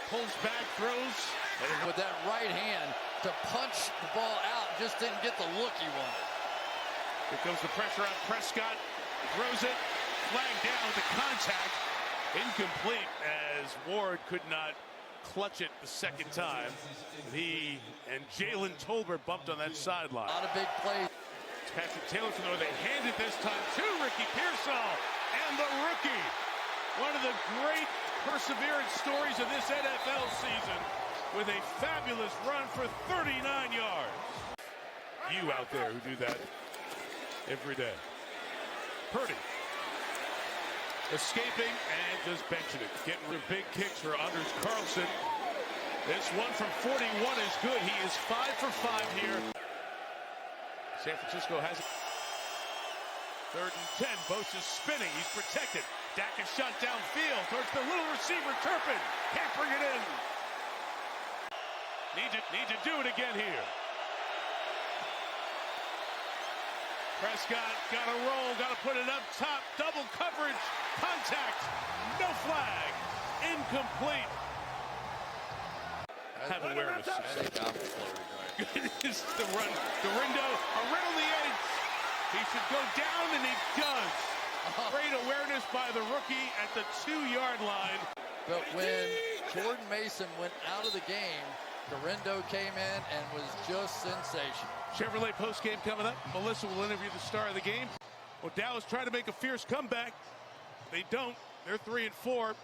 Pulls back, throws. And with that right hand to punch the ball out, just didn't get the look he wanted. Here comes the pressure on Prescott. Throws it. Flag down to contact. Incomplete as Ward could not clutch it the 2nd time. He and Jalen Tolbert bumped on that sideline. A lot of big plays. Patrick Taylor from there. They hand it this time to Ricky Pearsall and the rookie. One of the great perseverance stories of this NFL season with a fabulous run for 39 yards. You out there who do that every day. Purdy escaping and just benching it. Getting the big kicks for Anders Carlson. This one from 41 is good. He is 5 for 5 here. San Francisco has it. 3rd and 10. Bosa's spinning. He's protected. Dak is shot downfield towards the little receiver Turpin. Can't bring it in. Need to do it again here. Prescott got to roll. Got to put it up top. Double coverage. Contact. No flag. Incomplete. Have awareness. It's the run. Garindo around the edge. He should go down, and he does. Great awareness by the rookie at the 2-yard line. But when Jordan Mason went out of the game, Garindo came in and was just sensational. Chevrolet postgame coming up. Melissa will interview the star of the game. Well, Dallas trying to make a fierce comeback. They don't. They're 3 and 4.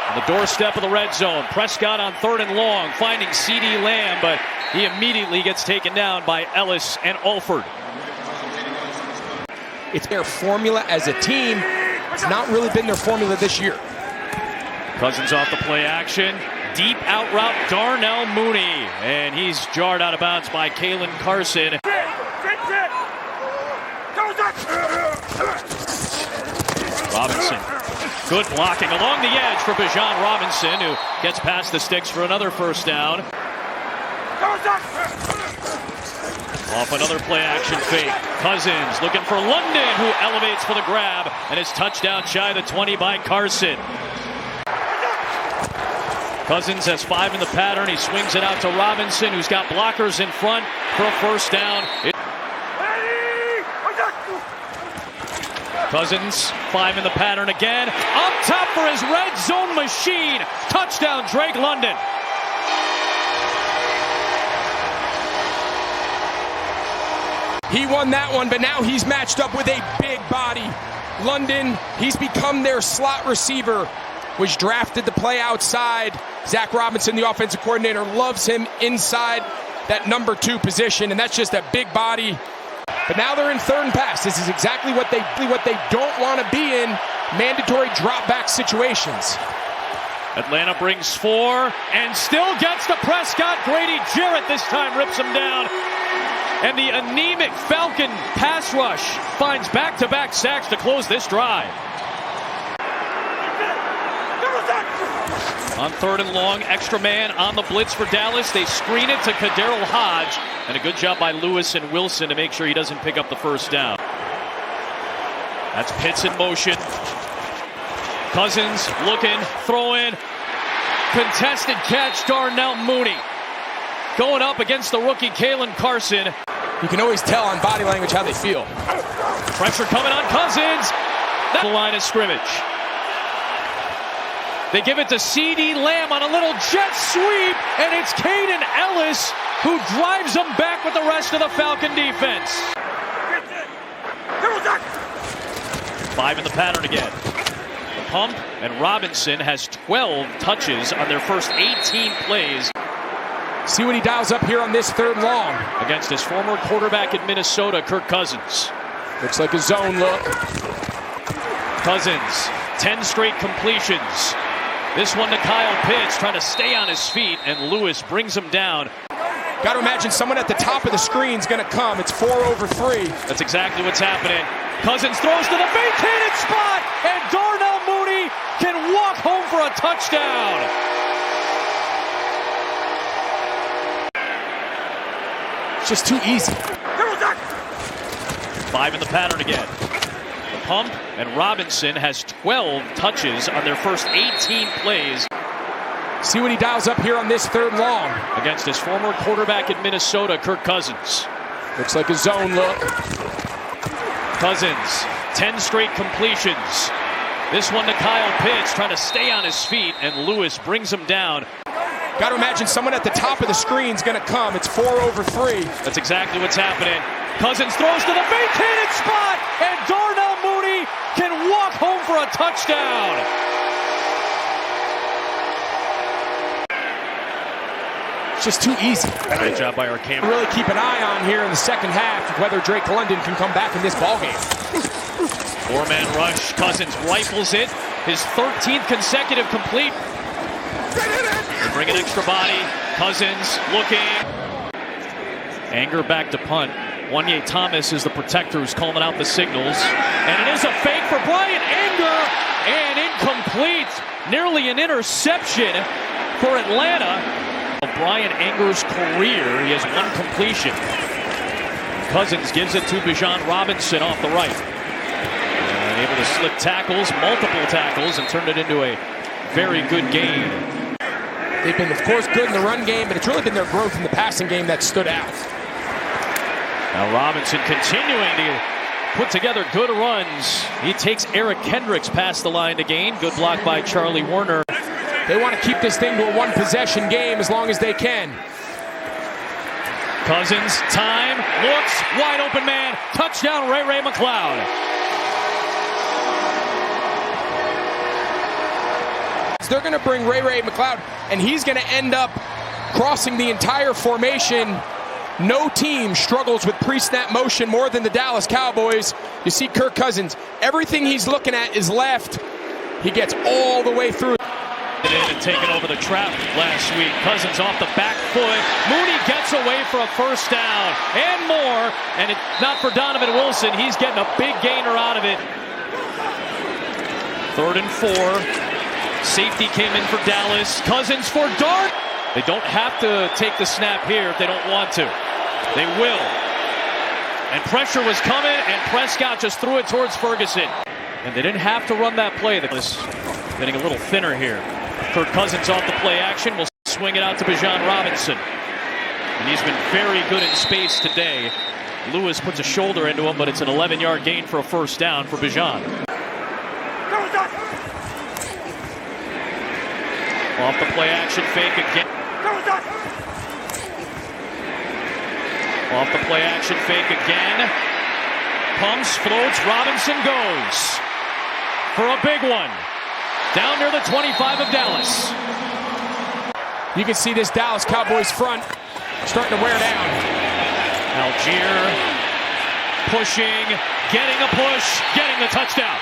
On the doorstep of the red zone, Prescott on 3rd and long, finding CeeDee Lamb, but he immediately gets taken down by Ellis and Alford. It's their formula as a team. It's not really been their formula this year. Cousins off the play action. Deep out route, Darnell Mooney. And he's jarred out of bounds by Kalen Carson. Robinson. Good blocking along the edge for Bijan Robinson, who gets past the sticks for another 1st down. Off another play action fake. Cousins looking for London, who elevates for the grab, and is touchdown shy of the 20 by Carson. Cousins has 5 in the pattern. He swings it out to Robinson, who's got blockers in front for a first down. Cousins, 5 in the pattern again. Up top for his red zone machine. Touchdown, Drake London. He won that one, but now he's matched up with a big body. London, he's become their slot receiver. Was drafted to play outside. Zach Robinson, the offensive coordinator, loves him inside that number 2 position, and that's just a big body. But now they're in 3rd and pass. This is exactly what they don't want to be in, mandatory drop back situations. Atlanta brings 4 and still gets to Prescott. Grady Jarrett this time rips him down. And the anemic Falcon pass rush finds back-to-back sacks to close this drive. On 3rd and long, extra man on the blitz for Dallas. They screen it to Kaderil Hodge. And a good job by Lewis and Wilson to make sure he doesn't pick up the first down. That's Pitts in motion. Cousins looking, throwing. Contested catch, Darnell Mooney. Going up against the rookie Kalen Carson. You can always tell on body language how they feel. Pressure coming on Cousins. That's the line of scrimmage. They give it to C.D. Lamb on a little jet sweep, and it's Caden Ellis who drives them back with the rest of the Falcon defense. 5 in the pattern again. The pump, and Robinson has 12 touches on their first 18 plays. See what he dials up here on this 3rd and long. Against his former quarterback in Minnesota, Kirk Cousins. Looks like a zone look. Cousins, 10 straight completions. This one to Kyle Pitts, trying to stay on his feet, and Lewis brings him down. Got to imagine someone at the top of the screen is going to come. It's 4 over 3. That's exactly what's happening. Cousins throws to the vacated spot, and Darnell Mooney can walk home for a touchdown. It's just too easy. 5 in the pattern again. The pump, and Robinson has 12 touches on their first 18 plays. See what he dials up here on this 3rd and long. Against his former quarterback in Minnesota, Kirk Cousins. Looks like a zone look. Cousins, 10 straight completions. This one to Kyle Pitts, trying to stay on his feet, and Lewis brings him down. Got to imagine someone at the top of the screen is going to come. It's 4 over 3. That's exactly what's happening. Cousins throws to the vacated spot, and Darnell Mooney can walk home for a touchdown. It's just too easy. Great job by our camera. Really keep an eye on here in the 2nd half of whether Drake London can come back in this ballgame. 4-man rush. Cousins rifles it. His 13th consecutive complete. They bring an extra body. Cousins looking. Anger back to punt. Wanye Thomas is the protector who's calling out the signals. And it is a fake for Brian Anger. And incomplete. Nearly an interception for Atlanta. Of Brian Anger's career, he has 1 completion. Cousins gives it to Bijan Robinson off the right. And able to slip tackles, multiple tackles, and turn it into a very good game. They've been, of course, good in the run game, but it's really been their growth in the passing game that stood out. Now Robinson continuing to put together good runs. He takes Eric Kendricks past the line to gain. Good block by Charlie Werner. They want to keep this thing to a 1-possession game as long as they can. Cousins, time, looks, wide open man, touchdown Ray McLeod. They're going to bring Ray McLeod, and he's going to end up crossing the entire formation. No team struggles with pre-snap motion more than the Dallas Cowboys. You see Kirk Cousins, everything he's looking at is left. He gets all the way through. And taken over the trap last week. Cousins off the back foot. Mooney gets away for a first down and more. And it's not for Donovan Wilson. He's getting a big gainer out of it. 3rd and 4. Safety came in for Dallas. Cousins for Dart. They don't have to take the snap here if they don't want to. They will. And pressure was coming, and Prescott just threw it towards Ferguson. And they didn't have to run that play. This getting a little thinner here. Kirk Cousins off the play action. Will swing it out to Bijan Robinson. And he's been very good in space today. Lewis puts a shoulder into him, but it's an 11-yard gain for a first down for Bijan. Off the play action fake again. Off the play action fake again. Pumps, floats, Robinson goes for a big one. Down near the 25 of Dallas. You can see this Dallas Cowboys front starting to wear down. Algier pushing, getting a push, getting the touchdown.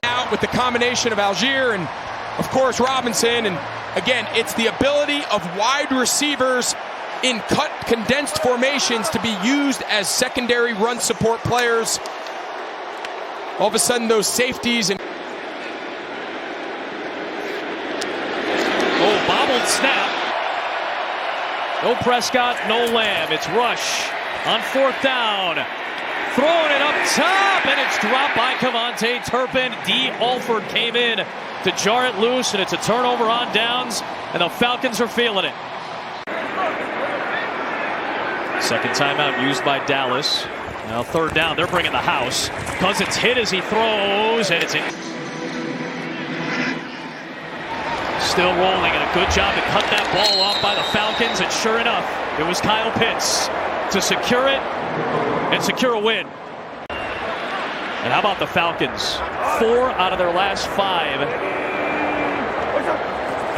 Out with the combination of Algier and, of course, Robinson. And again, it's the ability of wide receivers in condensed formations to be used as secondary run support players. All of a sudden, those safeties and bobbled snap. No Prescott, no Lamb. It's Rush on fourth down. Throwing it up top, and it's dropped by Cavonte Turpin. D. Alford came in to jar it loose, and it's a turnover on downs, and the Falcons are feeling it. Second timeout used by Dallas. Now third down, they're bringing the house. Cousins hit as he throws, and it's in. Still rolling, and a good job to cut that ball off by the Falcons, and sure enough, it was Kyle Pitts to secure it and secure a win. And how about the Falcons? 4 out of their last 5,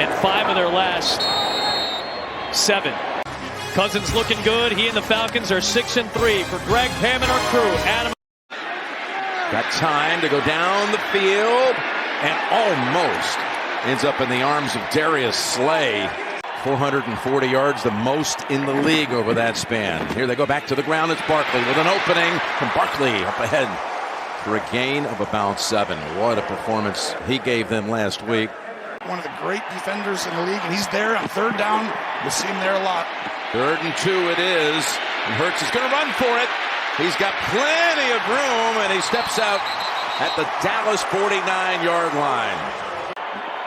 and 5 of their last 7. Cousins looking good. He and the Falcons are 6-3. For Greg, Pam, and our crew, Adam. Got time to go down the field and almost ends up in the arms of Darius Slay. 440 yards, the most in the league over that span. Here they go back to the ground. It's Barkley with an opening from Barkley up ahead for a gain of about 7. What a performance he gave them last week. One of the great defenders in the league, and he's there on third down. You'll see him there a lot. 3rd and 2 it is, and Hurts is going to run for it. He's got plenty of room, and he steps out at the Dallas 49-yard line.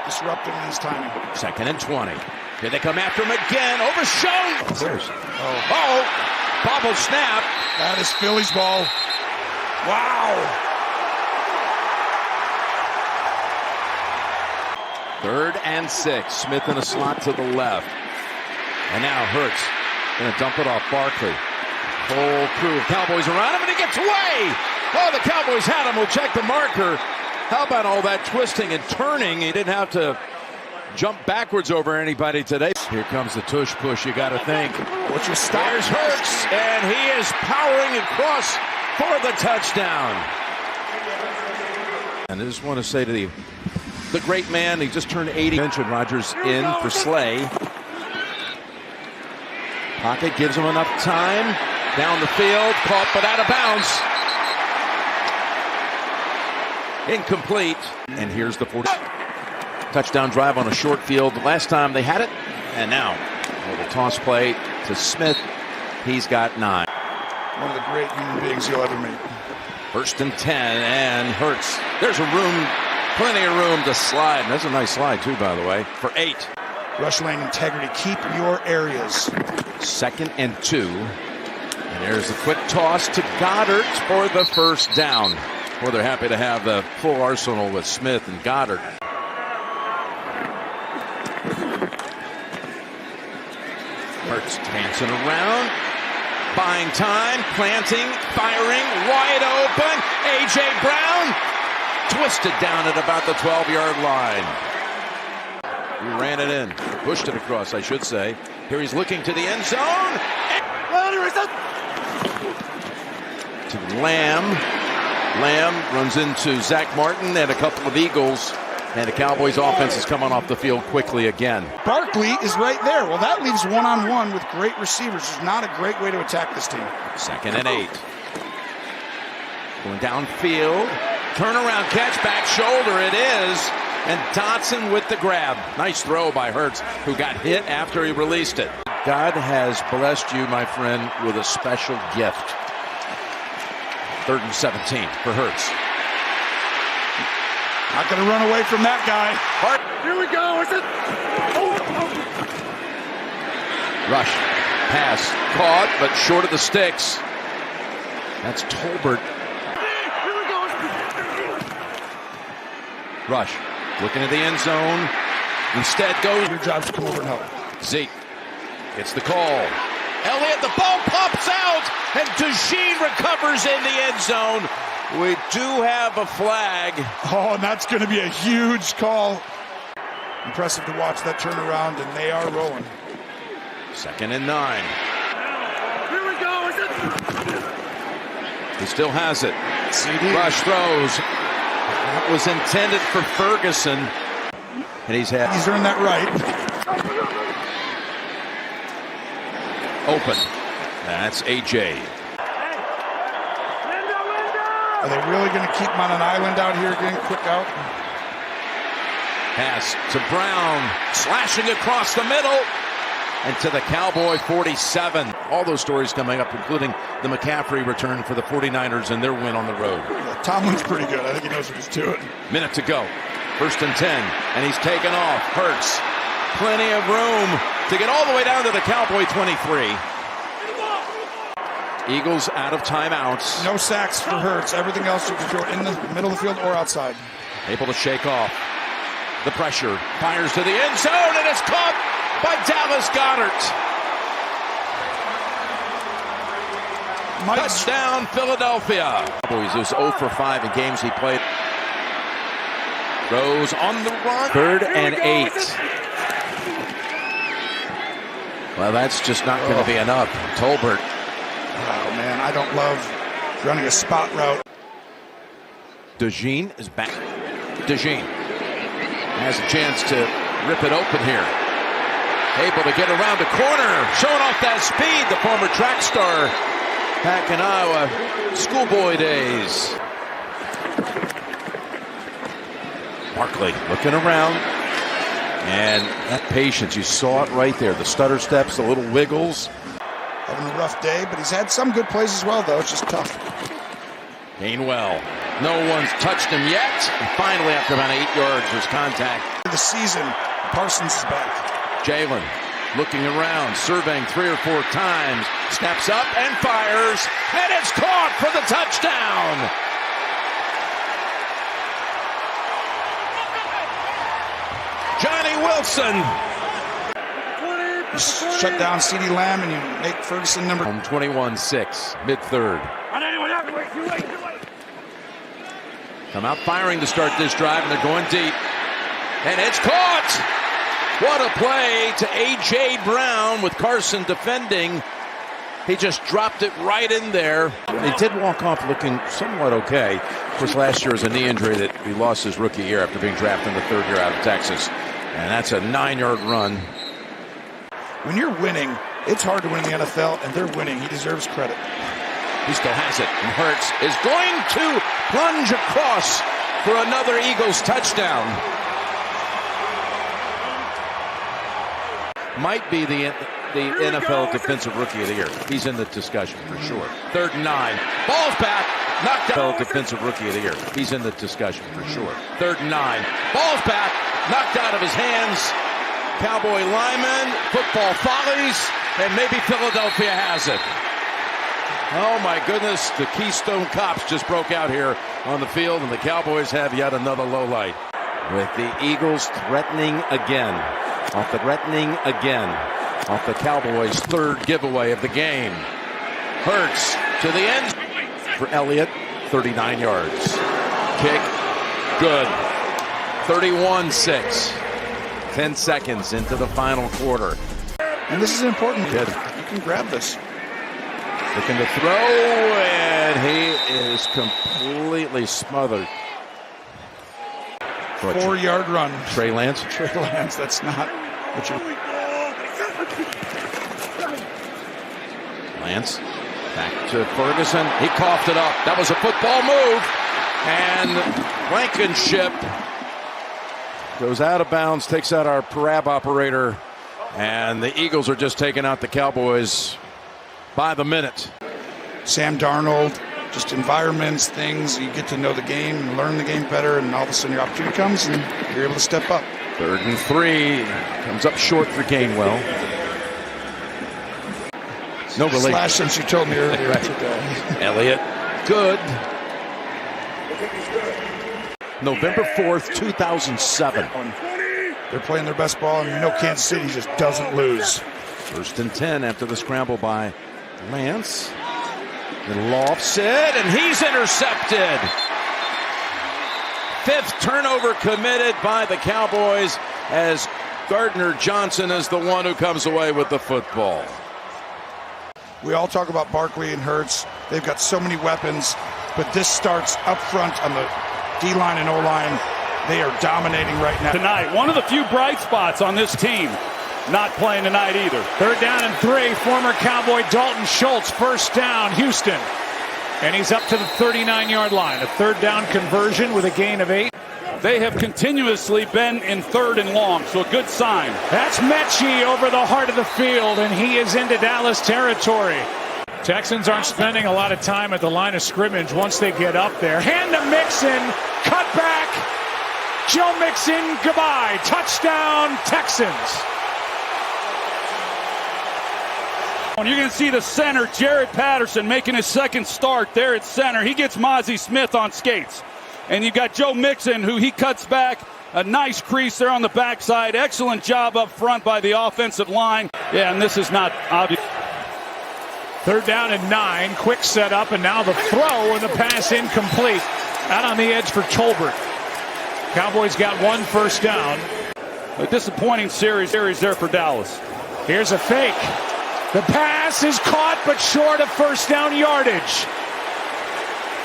Disrupting his timing. 2nd and 20. Here they come after him again. Overshown. Bobble snap. That is Philly's ball. Wow. 3rd and 6. Smith in a slot to the left. And now Hurts going to dump it off Barkley. Whole crew of Cowboys around him, and he gets away. Oh, the Cowboys had him. We'll check the marker. How about all that twisting and turning? He didn't have to jump backwards over anybody today. Here comes the tush push, you got to think. What's your stop? There's Hurts, and he is powering across for the touchdown. And I just want to say to the great man, he just turned 80. Mentioned Rodgers in for Slay. Pocket gives him enough time. Down the field, caught but out of bounds. Incomplete. And here's the 40. Touchdown drive on a short field. Last time they had it. And now, a little toss play to Smith. He's got 9. One of the great human beings you'll ever meet. 1st and 10, and Hurts. There's a room, plenty of room to slide. And that's a nice slide, too, by the way, for 8. Rush lane integrity. Keep your areas. 2nd and 2. And there's a quick toss to Goddard for the first down. Well, they're happy to have the full arsenal with Smith and Goddard. Hurts dancing around, buying time, planting, firing, wide open. A.J. Brown twisted down at about the 12-yard line. He ran it in, pushed it across, I should say. Here he's looking to the end zone. To Lamb. Lamb runs into Zach Martin and a couple of Eagles. And the Cowboys offense is coming off the field quickly again. Barkley is right there. Well, that leaves one-on-one with great receivers. It's not a great way to attack this team. 2nd and 8. Going downfield. Turnaround catch, back shoulder it is. And Dotson with the grab. Nice throw by Hurts, who got hit after he released it. God has blessed you, my friend, with a special gift. 3rd and 17 for Hurts. Not going to run away from that guy. Here we go. Is it? Rush. Pass. Caught, but short of the sticks. That's Tolbert. Rush. Looking at the end zone. Instead goes. Your job is to come over and help. Zeke gets the call. Elliott, the ball pops out, and DeJean recovers in the end zone. We do have a flag. Oh, and that's going to be a huge call. Impressive to watch that turnaround, and they are rolling. 2nd and 9. Here we go. Is it? He still has it. CD. Rush throws. That was intended for Ferguson. And he's earned that right. Open. That's AJ. Are they really going to keep him on an island out here getting quick out? Pass to Brown. Slashing across the middle. And to the Cowboy 47. All those stories coming up, including the McCaffrey return for the 49ers and their win on the road. Yeah, Tomlin's pretty good. I think he knows what he's doing. Minute to go. 1st and 10. And he's taken off. Hurts. Plenty of room to get all the way down to the Cowboy 23. Eagles out of timeouts. No sacks for Hurts. Everything else you can throw in the middle of the field or outside. Able to shake off the pressure. Fires to the end zone, and it's caught by Dallas Goedert. Touchdown, Philadelphia. Cowboys was 0 for 5 in games he played. Throws on the run. 3rd and 8. Well, that's just not going to be enough. Tolbert. Oh, man, I don't love running a spot route. DeJean is back. DeJean has a chance to rip it open here. Able to get around the corner. Showing off that speed, the former track star back in Iowa. Schoolboy days. Barkley looking around. And that patience, you saw it right there. The stutter steps, the little wiggles. Having a rough day, but he's had some good plays as well, though. It's just tough. Gainwell. No one's touched him yet. And finally, after about 8 yards, there's contact. The season, Parsons is back. Jalen looking around, surveying 3 or 4 times. Steps up and fires. And it's caught for the touchdown. Johnny Wilson. You shut down CeeDee Lamb and you make Ferguson number 21-6, mid-3rd. Come out firing to start this drive, and they're going deep. And it's caught! What a play to A.J. Brown with Carson defending. He just dropped it right in there. He did walk off looking somewhat okay. Of course, last year was a knee injury that he lost his rookie year after being drafted in the 3rd year out of Texas. And that's a 9-yard run. When you're winning, it's hard to win in the NFL, and they're winning. He deserves credit. He still has it, and Hurts is going to plunge across for another Eagles touchdown. Might be the NFL Defensive Rookie of the Year. He's in the discussion for sure. 3rd and 9. Ball's back. Knocked out. Defensive Rookie of the Year. He's in the discussion for sure. 3rd and 9. Ball's back. Knocked out of his hands. Cowboy lineman. Football follies. And maybe Philadelphia has it. Oh my goodness. The Keystone Cops just broke out here on the field, and the Cowboys have yet another low light. With the Eagles threatening again. Off the Cowboys' 3rd giveaway of the game. Hurts to the end for Elliott, 39 yards. Kick, good. 31-6. 10 seconds into the final quarter. And this is important. You can grab this. Looking to throw, and he is completely smothered. 4-yard run. Trey Lance? Trey Lance, that's not what you... Lance, back to Ferguson. He coughed it up. That was a football move. And Blankenship goes out of bounds, takes out our parab operator, and the Eagles are just taking out the Cowboys by the minute. Sam Darnold, just environments, things, you get to know the game and learn the game better, and all of a sudden your opportunity comes and you're able to step up. 3rd and 3, comes up short for Gainwell. No relation. Slash since you told me earlier today. Elliott, good. November 4th, 2007. They're playing their best ball, and you know Kansas City just doesn't lose. 1st and 10 after the scramble by Lance. And lofts it, and he's intercepted. 5th turnover committed by the Cowboys as Gardner Johnson is the one who comes away with the football. We all talk about Barkley and Hurts. They've got so many weapons, but this starts up front on the D-line and O-line. They are dominating right now. Tonight, one of the few bright spots on this team. Not playing tonight either. 3rd down and 3. Former Cowboy Dalton Schultz, 1st down, Houston. And he's up to the 39-yard line. A 3rd down conversion with a gain of 8. They have continuously been in 3rd and long, so a good sign. That's Mechie over the heart of the field, and he is into Dallas territory. Texans aren't spending a lot of time at the line of scrimmage once they get up there. Hand to Mixon, cut back. Joe Mixon, goodbye. Touchdown, Texans. You're going to see the center, Jared Patterson, making his 2nd start there at center. He gets Mozzie Smith on skates. And you've got Joe Mixon, who he cuts back. A nice crease there on the backside. Excellent job up front by the offensive line. Yeah, and this is not obvious. 3rd down and 9. Quick setup, and now the throw and the pass incomplete. Out on the edge for Tolbert. Cowboys got 1 first down. A disappointing series there for Dallas. Here's a fake. The pass is caught, but short of first down yardage.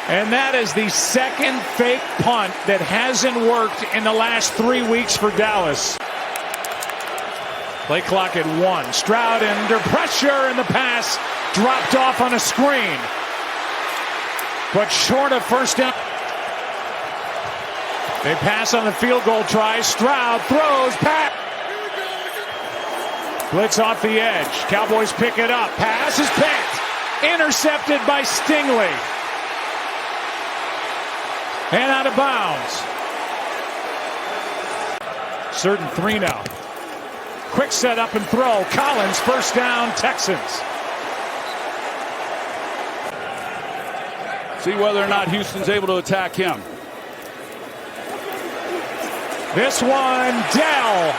And that is the 2nd fake punt that hasn't worked in the last 3 weeks for Dallas. Play clock at 1. Stroud under pressure, and the pass dropped off on a screen. But short of first down. They pass on the field goal try. Stroud throws, pass. Blitz off the edge. Cowboys pick it up. Pass is picked. Intercepted by Stingley. And out of bounds. 3rd and 3 now. Quick set up and throw. Collins, 1st down, Texans. See whether or not Houston's able to attack him. This one, Dell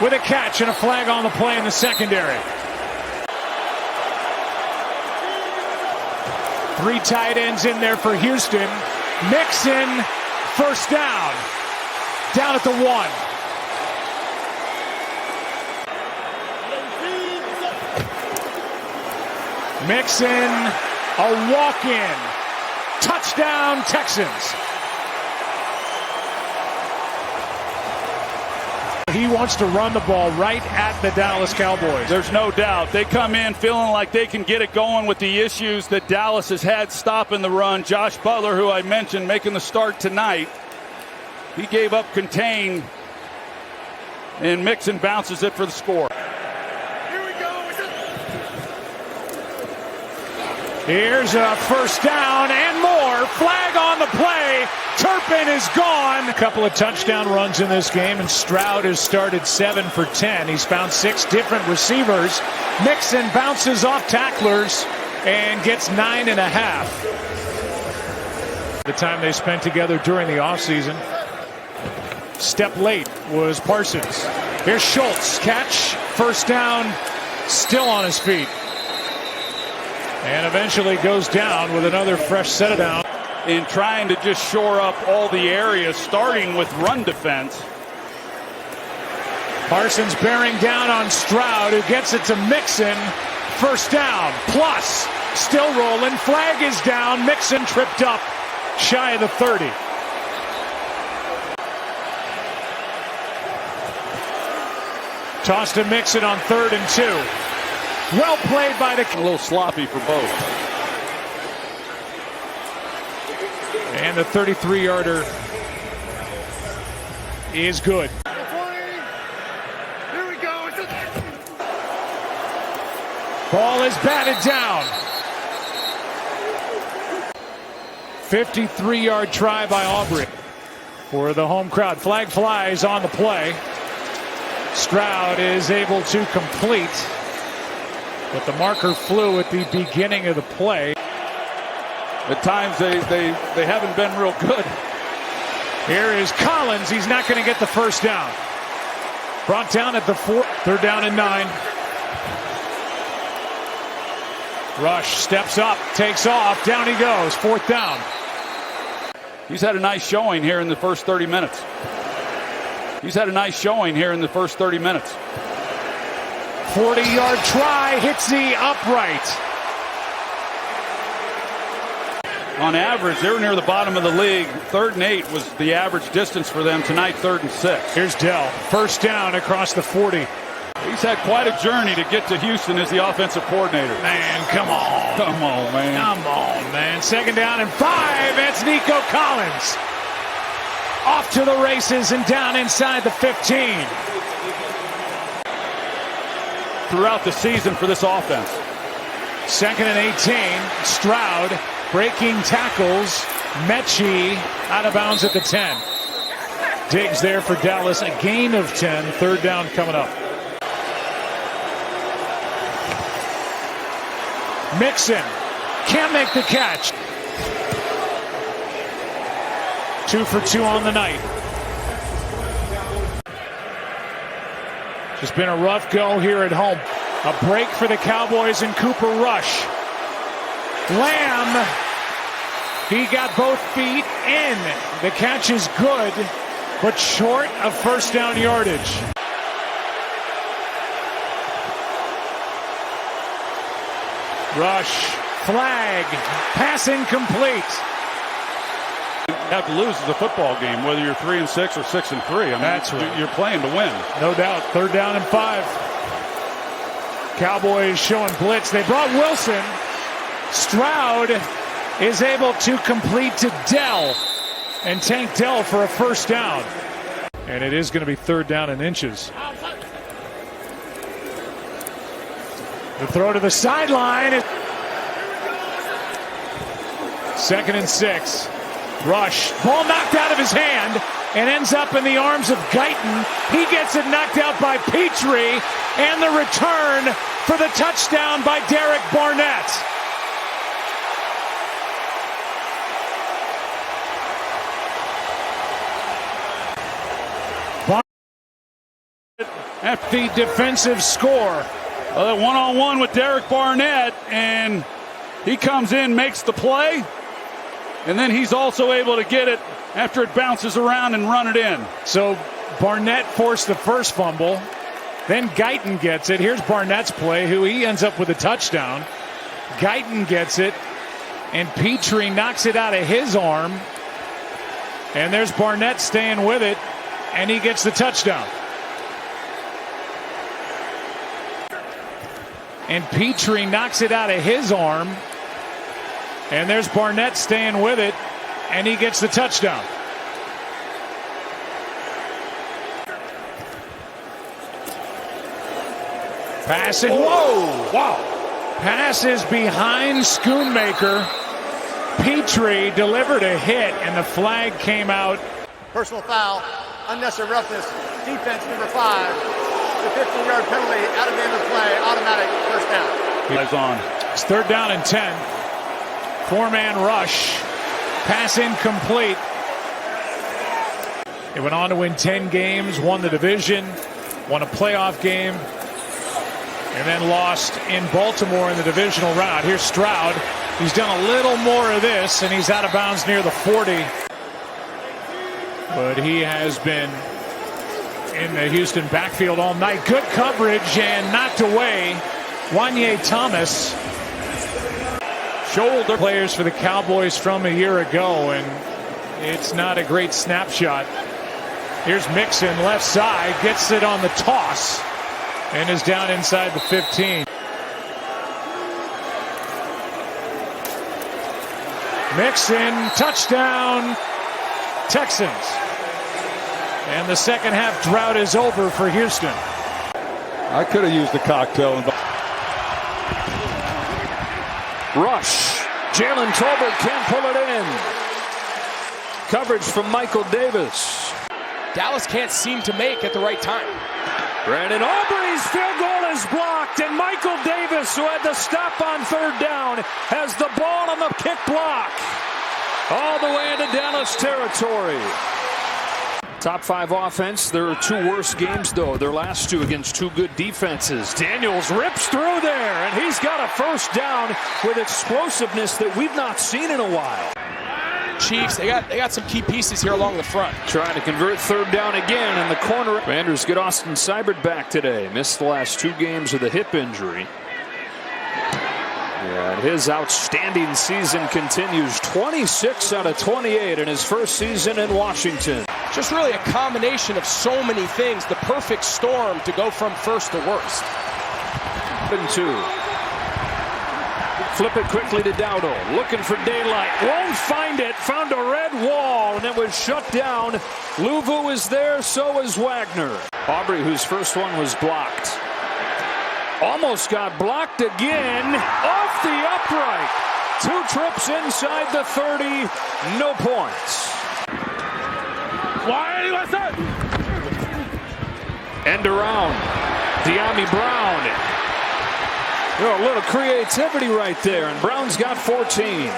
with a catch and a flag on the play in the secondary. 3 tight ends in there for Houston. Mixon, 1st down. Down at the 1. Mixon, a walk-in. Touchdown, Texans. He wants to run the ball right at the Dallas Cowboys. There's no doubt. They come in feeling like they can get it going with the issues that Dallas has had stopping the run. Josh Butler, who I mentioned, making the start tonight. He gave up contain, and Mixon bounces it for the score. Here's a 1st down and more. Flag on the play. Turpin is gone. A couple of touchdown runs in this game, and Stroud has started 7 for 10. He's found 6 different receivers. Mixon bounces off tacklers and gets 9.5. The time they spent together during the offseason. Step late was Parsons. Here's Schultz. Catch. 1st down. Still on his feet. And eventually goes down with another fresh set of down. In trying to just shore up all the areas, starting with run defense. Parsons bearing down on Stroud, who gets it to Mixon. 1st down. Plus, still rolling. Flag is down. Mixon tripped up shy of the 30. Toss to Mixon on 3rd and 2. Well played by the... A little sloppy for both. And the 33-yarder is good. Ball is batted down. 53-yard try by Aubrey for the home crowd. Flag flies on the play. Stroud is able to complete, but the marker flew at the beginning of the play. At times they haven't been real good. Here is Collins. He's not going to get the first down. Brought down at the 4. 3rd down and 9. Rush steps up, takes off, down he goes. 4th down. He's had a nice showing here in the first 30 minutes. 40-yard try hits the upright. On average, they were near the bottom of the league. 3rd and 8 was the average distance for them tonight. 3rd and 6. Here's Dell. 1st down across the 40. He's had quite a journey to get to Houston as the offensive coordinator. Man, come on. Come on, man. Come on, man. 2nd down and 5. It's Nico Collins. Off to the races and down inside the 15. Throughout the season for this offense. 2nd and 18. Stroud breaking tackles. Mechie out of bounds at the 10. Diggs there for Dallas. A gain of 10. 3rd down coming up. Mixon can't make the catch. 2 for 2 on the night. Just been a rough go here at home. A break for the Cowboys and Cooper Rush. Lamb, he got both feet in. The catch is good, but short of 1st down yardage. Rush, flag, pass incomplete. You have to lose as a football game, whether you're 3-6 or 6-3. I mean, that's right. You're playing to win. No doubt. 3rd down and 5. Cowboys showing blitz. They brought Wilson. Stroud is able to complete to Dell. And Tank Dell for a 1st down. And it is going to be 3rd down and inches. The throw to the sideline. 2nd and 6. Rush. Ball knocked out of his hand and ends up in the arms of Guyton. He gets it knocked out by Petrie. And the return for the touchdown by Derek Barnett. At the defensive score. One-on-one with Derek Barnett, and he comes in, makes the play, and then he's also able to get it after it bounces around and run it in. So Barnett forced the first fumble, then Guyton gets it. Here's Barnett's play, who he ends up with a touchdown. Guyton gets it, and Petrie knocks it out of his arm, and there's Barnett staying with it, and he gets the touchdown. And Petrie knocks it out of his arm. And there's Barnett staying with it. And he gets the touchdown. Passing. Whoa! Wow. Passes behind Schoonmaker. Petrie delivered a hit. And the flag came out. Personal foul. Unnecessary roughness. Defense number 5. The 15-yard penalty out of the end of the play, automatic 1st down. He's on. It's 3rd down and 10. 4-man rush. Pass incomplete. They went on to win 10 games, won the division, won a playoff game, and then lost in Baltimore in the divisional round. Here's Stroud. He's done a little more of this, and he's out of bounds near the 40. But he has been in the Houston backfield all night. Good coverage and knocked away. Wanye Thomas. Shoulder players for the Cowboys from a year ago, and it's not a great snapshot. Here's Mixon, left side, gets it on the toss, and is down inside the 15. Mixon, touchdown, Texans. And the 2nd half drought is over for Houston. I could have used the cocktail. Rush. Jalen Tolbert can't pull it in. Coverage from Michael Davis. Dallas can't seem to make at the right time. Brandon Aubrey's field goal is blocked, and Michael Davis, who had the stop on third down, has the ball on the kick block. All the way into Dallas territory. Top 5 offense. Their 2 worst games, though. Their last 2 against 2 good defenses. Daniels rips through there, and he's got a first down with explosiveness that we've not seen in a while. Chiefs, they got some key pieces here along the front. Trying to convert third down again in the corner. Commanders get Austin Seibert back today. Missed the last 2 games with a hip injury. And his outstanding season continues. 26 out of 28 in his first season in Washington. Just really a combination of so many things. The perfect storm to go from first to worst. 2. Flip it quickly to Dowdle. Looking for daylight. Won't find it. Found a red wall, and it was shut down. Louvu is there, so is Wagner. Aubrey, whose first one was blocked. Almost got blocked again. Off the upright. 2 trips inside the 30. No points. End around. De'Ami Brown. A little creativity right there, and Brown's got 14.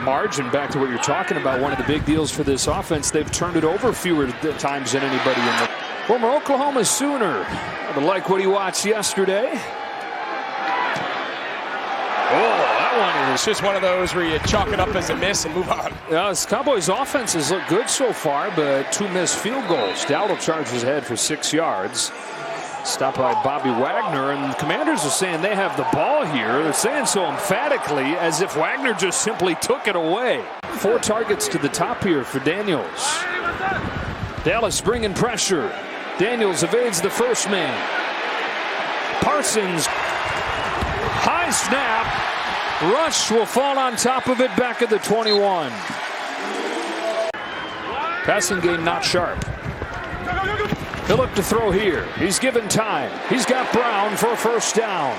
Margin, back to what you're talking about, one of the big deals for this offense. They've turned it over fewer times than anybody in the former Oklahoma Sooner. I like what he watched yesterday. That one is just one of those where you chalk it up as a miss and move on. Yeah, this Cowboys offense has looked good so far, but 2 missed field goals. Dowdle charges ahead for 6 yards. Stopped by Bobby Wagner, and the Commanders are saying they have the ball here. They're saying so emphatically as if Wagner just simply took it away. 4 targets to the top here for Daniels. Dallas bringing pressure. Daniels evades the first man. Parsons. High snap. Rush will fall on top of it back at the 21. Passing game not sharp. He'll look to throw here. He's given time. He's got Brown for a first down.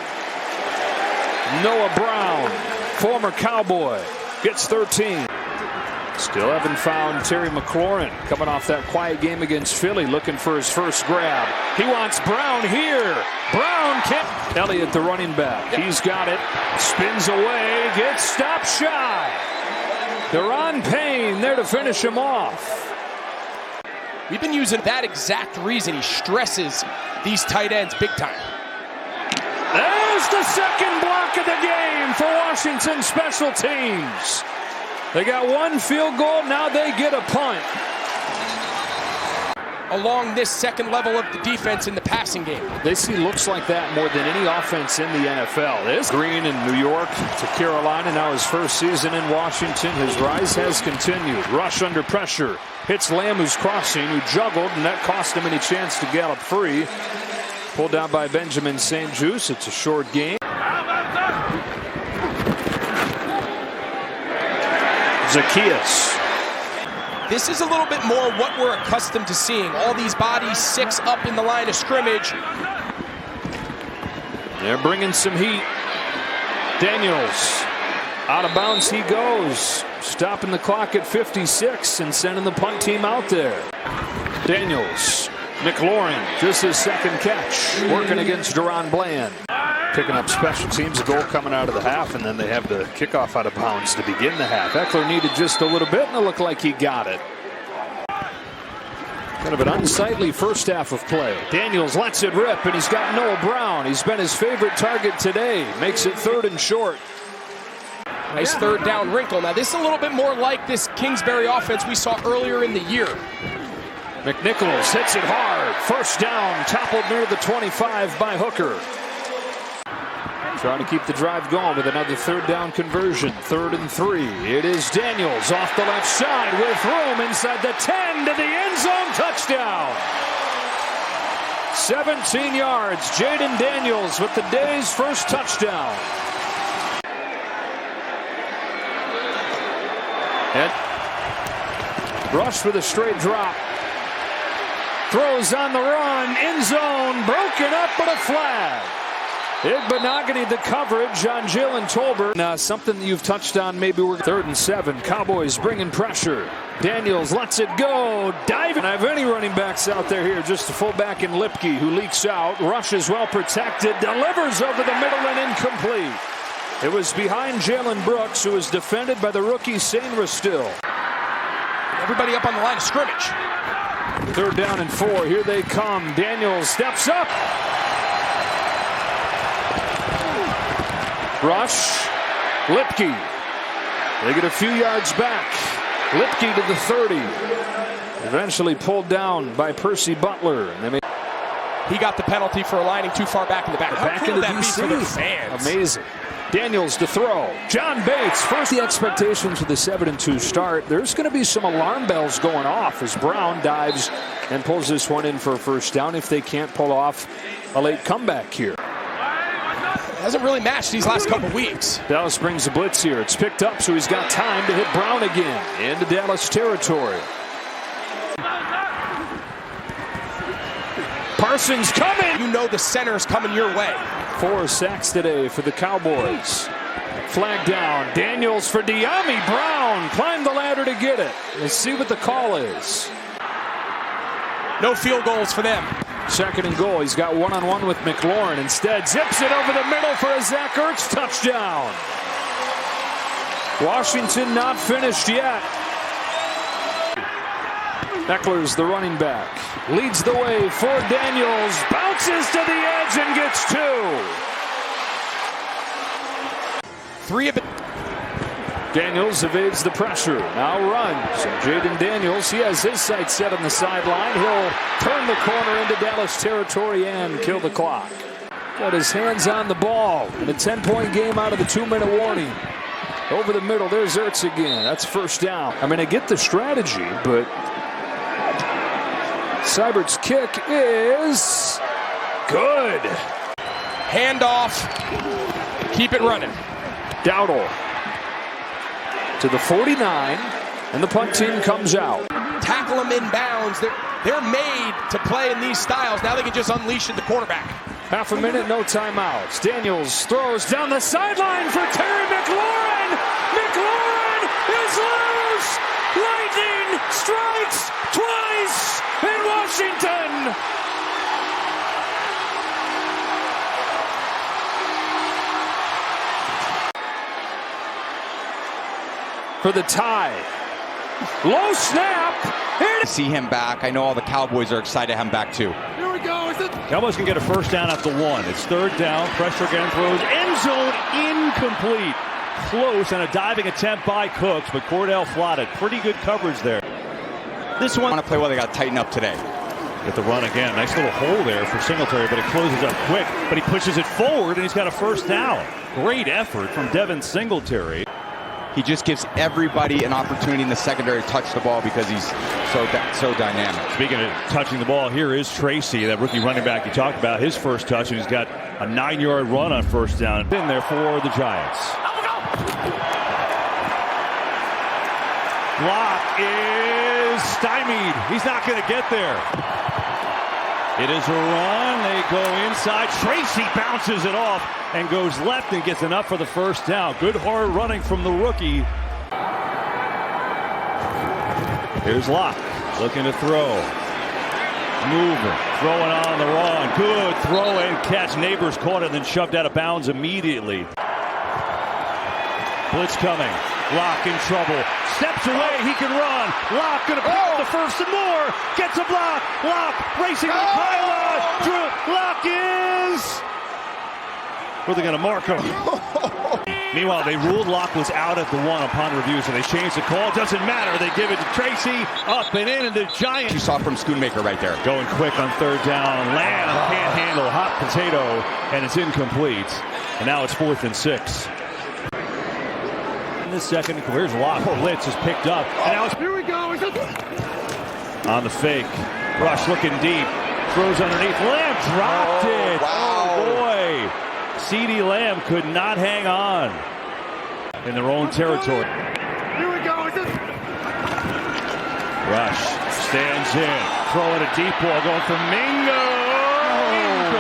Noah Brown, former Cowboy, gets 13. Still haven't found Terry McLaurin, coming off that quiet game against Philly, looking for his first grab. He wants Brown here. Brown can't. Elliott, the running back. He's got it. Spins away. Gets stopped shy. Deron Payne there to finish him off. We've been using that exact reason. He stresses these tight ends big time. There's the second block of the game for Washington special teams. They got 1 field goal. Now they get a punt. Along this second level of the defense in the passing game. They see looks like that more than any offense in the NFL. This Green in New York to Carolina. Now his first season in Washington. His rise has continued. Rush under pressure. Hits Lamb, who's crossing, who juggled, and that cost him any chance to gallop free. Pulled down by Benjamin St-Juste. It's a short game. Zacchaeus. This is a little bit more what we're accustomed to seeing. All these bodies, 6 up in the line of scrimmage. They're bringing some heat. Daniels. Out of bounds he goes. Stopping the clock at 56 and sending the punt team out there. Daniels. McLaurin, just his second catch. Working against Deron Bland. Picking up special teams, a goal coming out of the half, and then they have the kickoff out of bounds to begin the half. Eckler needed just a little bit, and it looked like he got it. Kind of an unsightly first half of play. Daniels lets it rip, and he's got Noah Brown. He's been his favorite target today. Makes it 3rd and short. Nice third down wrinkle. Now this is a little bit more like this Kingsbury offense we saw earlier in the year. McNichols hits it hard. First down, toppled near the 25 by Hooker. Trying to keep the drive going with another 3rd down conversion. 3rd and 3. It is Daniels off the left side with room inside the 10 to the end zone. Touchdown. 17 yards. Jaden Daniels with the day's first touchdown. And Rush with a straight drop. Throws on the run. End zone. Broken up, but a flag. Igbenogany the coverage on Jalen Tolbert. Something that you've touched on, maybe we're 3rd and 7. Cowboys bringing pressure. Daniels lets it go. Diving. I have any running backs out there here. Just a fullback in Lipke who leaks out. Rush is well protected. Delivers over the middle and incomplete. It was behind Jalen Brooks, who was defended by the rookie Sainra still. Everybody up on the line of scrimmage. 3rd down and 4. Here they come. Daniels steps up. Rush. Lipke. They get a few yards back. Lipke to the 30. Eventually pulled down by Percy Butler. And he got the penalty for aligning too far back in the back. Back into the DC. Amazing. Daniels to throw. John Bates. First, the expectations for the 7-2 start. There's going to be some alarm bells going off as Brown dives and pulls this one in for a first down if they can't pull off a late comeback here. Hasn't really matched these last couple weeks. Dallas brings a blitz here. It's picked up, so he's got time to hit Brown again into Dallas territory. Parsons coming. You know the center's coming your way. 4 sacks today for the Cowboys. Flag down. Daniels for De'Ami Brown. Climbed the ladder to get it. Let's see what the call is. No field goals for them. 2nd and goal. He's got one-on-one with McLaurin. Instead, zips it over the middle for a Zach Ertz touchdown. Washington not finished yet. Eckler's the running back. Leads the way for Daniels. Bounces to the edge and gets 2. 3 of it. Daniels evades the pressure. Now runs. And Jaden Daniels, he has his sights set on the sideline. He'll turn the corner into Dallas territory and kill the clock. Got his hands on the ball. And a 10-point game out of the 2-minute warning. Over the middle, there's Ertz again. That's first down. I mean, I get the strategy, but Seibert's kick is good. Handoff. Keep it running. Dowdle to the 49, and the punt team comes out. Tackle them in bounds. They're made to play in these styles. Now they can just unleash the quarterback. Half a minute, no timeouts. Daniels throws down the sideline for Terry McLaurin. McLaurin is loose. Lightning strikes twice in Washington. For the tie. Low snap. See him back. I know all the Cowboys are excited to have him back too. Here we go. Cowboys can get a first down at the 1. It's 3rd down. Pressure again. Throws. End zone incomplete. Close and a diving attempt by Cooks, but Cordell Flotted. Pretty good coverage there. This one. Want to play well. They got to tighten up today. Get the run again. Nice little hole there for Singletary, but it closes up quick. But he pushes it forward and he's got a first down. Great effort from Devin Singletary. He just gives everybody an opportunity in the secondary to touch the ball because he's so dynamic. Speaking of touching the ball, here is Tracy, that rookie running back you talked about, his first touch, and he's got a 9-yard run on first down. In there for the Giants. Block is stymied. He's not going to get there. It is a run. They go inside. Tracy bounces it off and goes left and gets enough for the first down. Good hard running from the rookie. Here's Locke looking to throw. Moving. Throwing on the run. Good throw and catch. Neighbors caught it and then shoved out of bounds immediately. Blitz coming. Locke in trouble. Steps away. He can run. Locke going to pick up the first and more. Gets a block. Locke racing to the pylon. Drew. Locke is. Where are they going to mark him? Meanwhile, they ruled Locke was out at the 1 upon review, so they changed the call. Doesn't matter. They give it to Tracy. Up and in, and the Giants. You saw from Schoonmaker right there. Going quick on 3rd down. Lamb can't handle. Hot potato, and it's incomplete. And now it's 4th and 6. In the second, here's Locke. Blitz is picked up. And now it's here we go. On the fake. Rush looking deep. Throws underneath. Lamb dropped it. Wow. Oh, boy. CeeDee Lamb could not hang on in their own territory. Here we go. Rush stands in. Throwing a deep ball. Going for Mingo.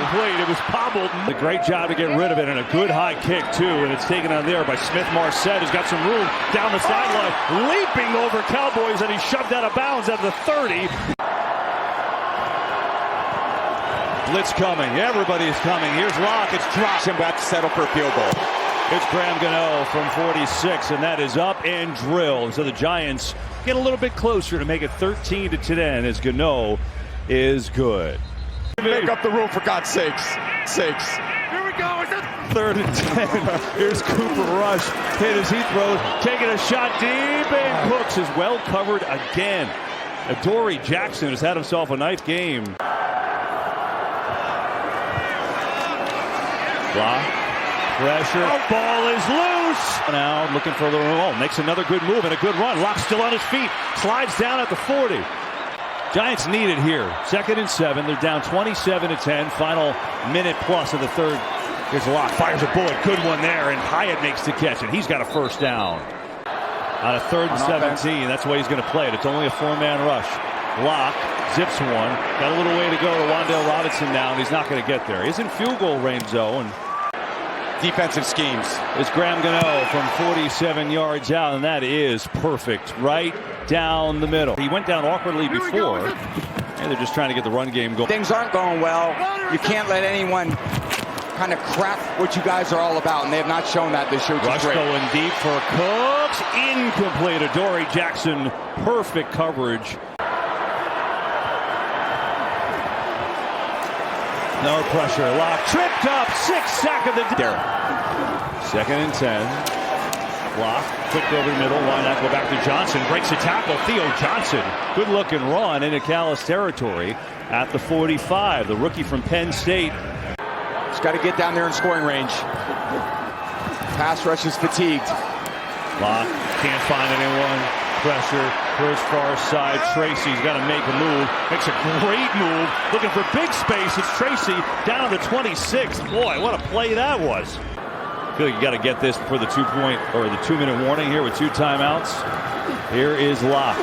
incomplete. It was bobbled. A great job to get rid of it, and a good high kick, too. And it's taken on there by Smith-Marset, who's got some room down the sideline. Leaping over Cowboys, and he's shoved out of bounds at the 30. Blitz coming. Everybody's coming. Here's Locke. It's dropped. Him back to settle for a field goal. It's Graham Gano from 46, and that is up and drilled. So the Giants get a little bit closer to make it 13-10 as Gano is good. Make up the rule, for God's sakes. Here we go. Is it 3rd and 10. Here's Cooper Rush. Hit as he throws. Taking a shot deep, and Cooks is well covered again. Adoree Jackson has had himself a nice game. Block. Pressure. Ball is loose. Now looking for a little room. Makes another good move and a good run. Locke still on his feet. Slides down at the 40. Giants need it here. 2nd and 7. They're down 27-10. Final minute plus of the 3rd. Here's Locke. Fires a bullet. Good one there. And Hyatt makes the catch. And he's got a first down. On a 3rd and 17. That's the way he's going to play it. It's only a 4-man rush. Locke zips one. Got a little way to go to Wan'Dale Robinson now. And he's not going to get there. He's in field goal range, though. And defensive schemes. It's Graham Gano from 47 yards out, and that is perfect. Right down the middle. He went down awkwardly before, and they're just trying to get the run game going. Things aren't going well. You can't let anyone kind of crack what you guys are all about, and they have not shown that this year. Rush going deep for Cooks. Incomplete. Adoree Jackson, perfect coverage. No pressure. Locke tripped up. 6th sack of the day. 2nd and 10. Locke flipped over the middle. Why not go back to Johnson? Breaks a tackle. Theo Johnson. Good looking run into Callis territory at the 45. The rookie from Penn State. He's got to get down there in scoring range. Pass rush is fatigued. Locke can't find anyone. Pressure for his far side. Tracy's got to make a move. Makes a great move. Looking for big space. It's Tracy down to the 26th. Boy, what a play that was. I feel like you got to get this before the 2-minute warning here with 2 timeouts. Here is Locke.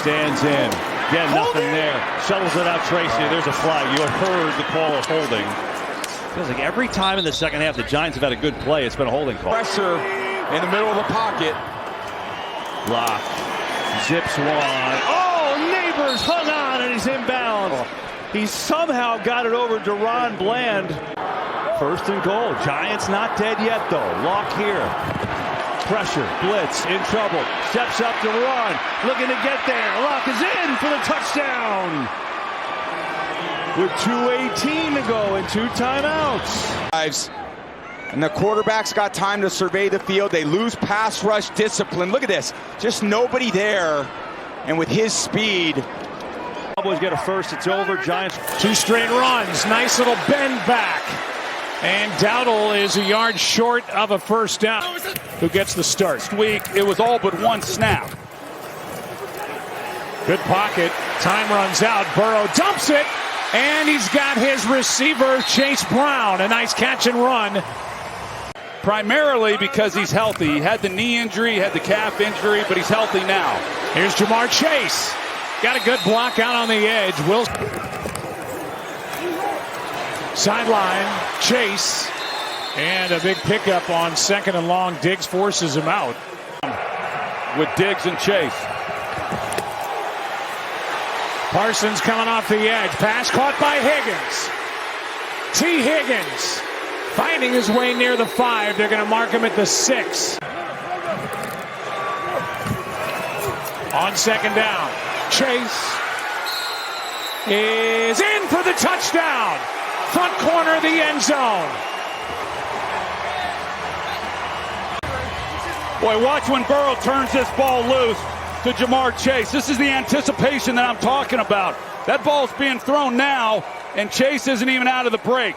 Stands in. Again, nothing there. Shuttles it out Tracy. There's a flag. You heard the call of holding. Feels like every time in the second half the Giants have had a good play, it's been a holding call. Pressure in the middle of the pocket. Locke zips one. Oh, Neighbors hung on and he's inbound. He somehow got it over Deron Bland. 1st and goal. Giants not dead yet, though. Locke here. Pressure. Blitz. In trouble. Steps up to run. Looking to get there. Locke is in for the touchdown. With 2:18 to go and 2 timeouts. And the quarterback's got time to survey the field. They lose pass rush discipline. Look at this. Just nobody there. And with his speed. Cowboys get a first. It's over. Giants. 2 straight runs. Nice little bend back. And Dowdle is a yard short of a first down. Who gets the start? Last week, it was all but 1 snap. Good pocket. Time runs out. Burrow dumps it. And he's got his receiver, Chase Brown. A nice catch and run. Primarily because he's healthy. He had the knee injury, he had the calf injury, but he's healthy now. Here's Jamar Chase. Got a good block out on the edge. Sideline, Chase. And a big pickup on 2nd and long. Diggs forces him out. With Diggs and Chase. Parsons coming off the edge. Pass caught by Higgins. T. Higgins finding his way near the 5. They're going to mark him at the 6. On 2nd down. Chase is in for the touchdown. Front corner of the end zone. Boy, watch when Burrow turns this ball loose to Jamar Chase. This is the anticipation that I'm talking about. That ball's being thrown now, and Chase isn't even out of the break.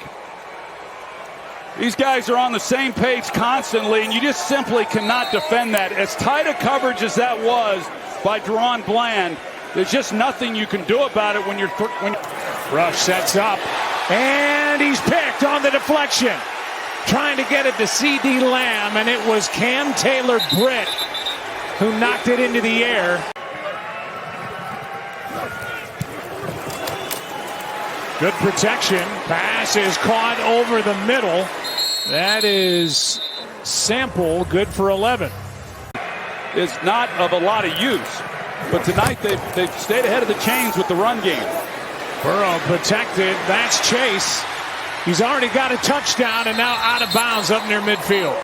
These guys are on the same page constantly, and you just simply cannot defend that. As tight a coverage as that was by Deron Bland, there's just nothing you can do about it when you're... Rush sets up, and he's picked on the deflection. Trying to get it to C.D. Lamb, and it was Cam Taylor-Britt who knocked it into the air. Good protection. Pass is caught over the middle. That is Sample, good for 11. It's not of a lot of use, but tonight they've stayed ahead of the chains with the run game. Burrow protected. That's Chase. He's already got a touchdown and now out of bounds up near midfield.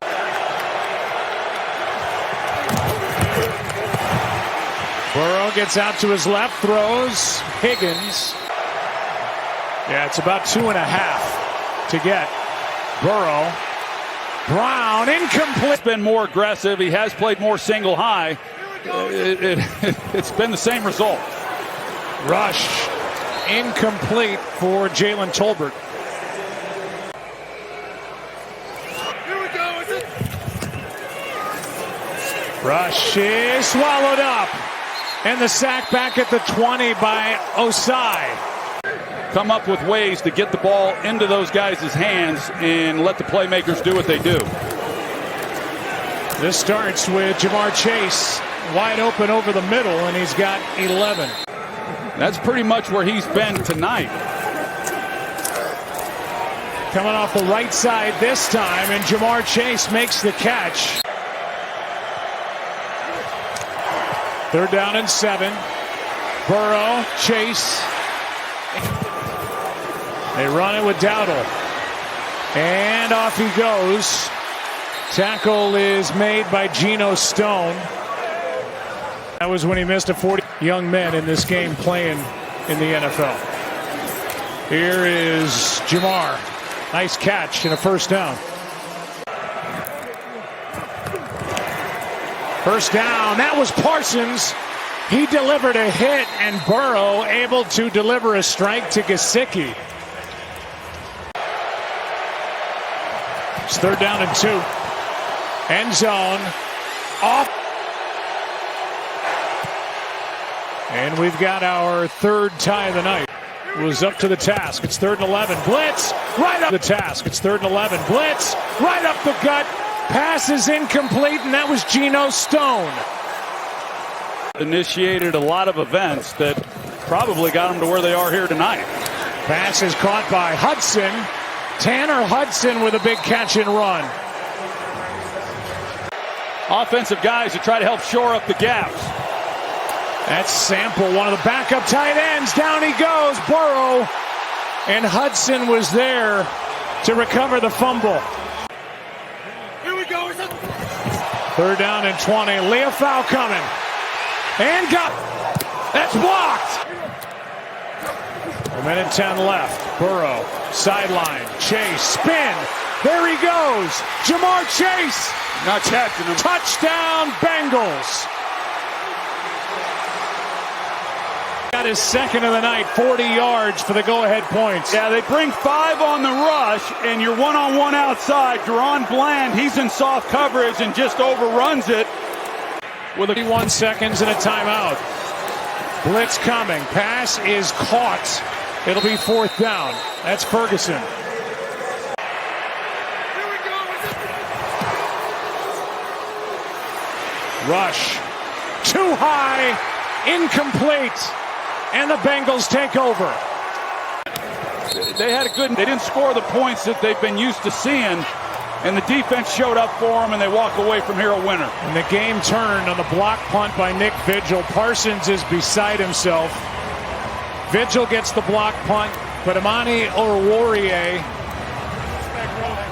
Burrow gets out to his left, throws. Higgins. Yeah, it's about 2.5 to get. Burrow. Brown, incomplete. Been more aggressive. He has played more single high. It's been the same result. Rush, incomplete for Jalen Tolbert. Rush is swallowed up. And the sack back at the 20 by Osai. Come up with ways to get the ball into those guys' hands and let the playmakers do what they do. This starts with Jamar Chase wide open over the middle, and he's got 11. That's pretty much where he's been tonight. Coming off the right side this time, and Jamar Chase makes the catch. 3rd down and 7. Burrow, Chase. They run it with Dowdle. And off he goes. Tackle is made by Geno Stone. That was when he missed a 40. Young men in this game playing in the NFL. Here is Jamar. Nice catch and a 1st down. 1st down. That was Parsons. He delivered a hit, and Burrow able to deliver a strike to Gesicki. It's 3rd down and 2. End zone. Off. And we've got our 3rd tie of the night. It was up to the task. It's 3rd and 11. Blitz. Right up the task. It's 3rd and 11. Blitz. Right up the gut. Pass is incomplete, and that was Geno Stone. Initiated a lot of events that probably got them to where they are here tonight. Pass is caught by Hudson. Tanner Hudson with a big catch and run. Offensive guys to try to help shore up the gaps. That's Sample, one of the backup tight ends. Down he goes, Burrow. And Hudson was there to recover the fumble. Here we go. 3rd down and 20. Leofau coming. And got. That's blocked. 1:10 left. Burrow, sideline. Chase, spin. There he goes. Jamar Chase. Not catching him. Touchdown, Bengals. Got his 2nd of the night, 40 yards for the go-ahead points. Yeah, they bring 5 on the rush, and you're one-on-one outside. Deron Bland, he's in soft coverage and just overruns it. With 31 seconds and a timeout. Blitz coming. Pass is caught. It'll be 4th down. That's Ferguson. Rush. Too high. Incomplete. And the Bengals take over. They had a good. They didn't score the points that they've been used to seeing. And the defense showed up for them, and they walk away from here a winner. And the game turned on the block punt by Nick Vigil. Parsons is beside himself. Vigil gets the block punt, but Amani Oruwariye.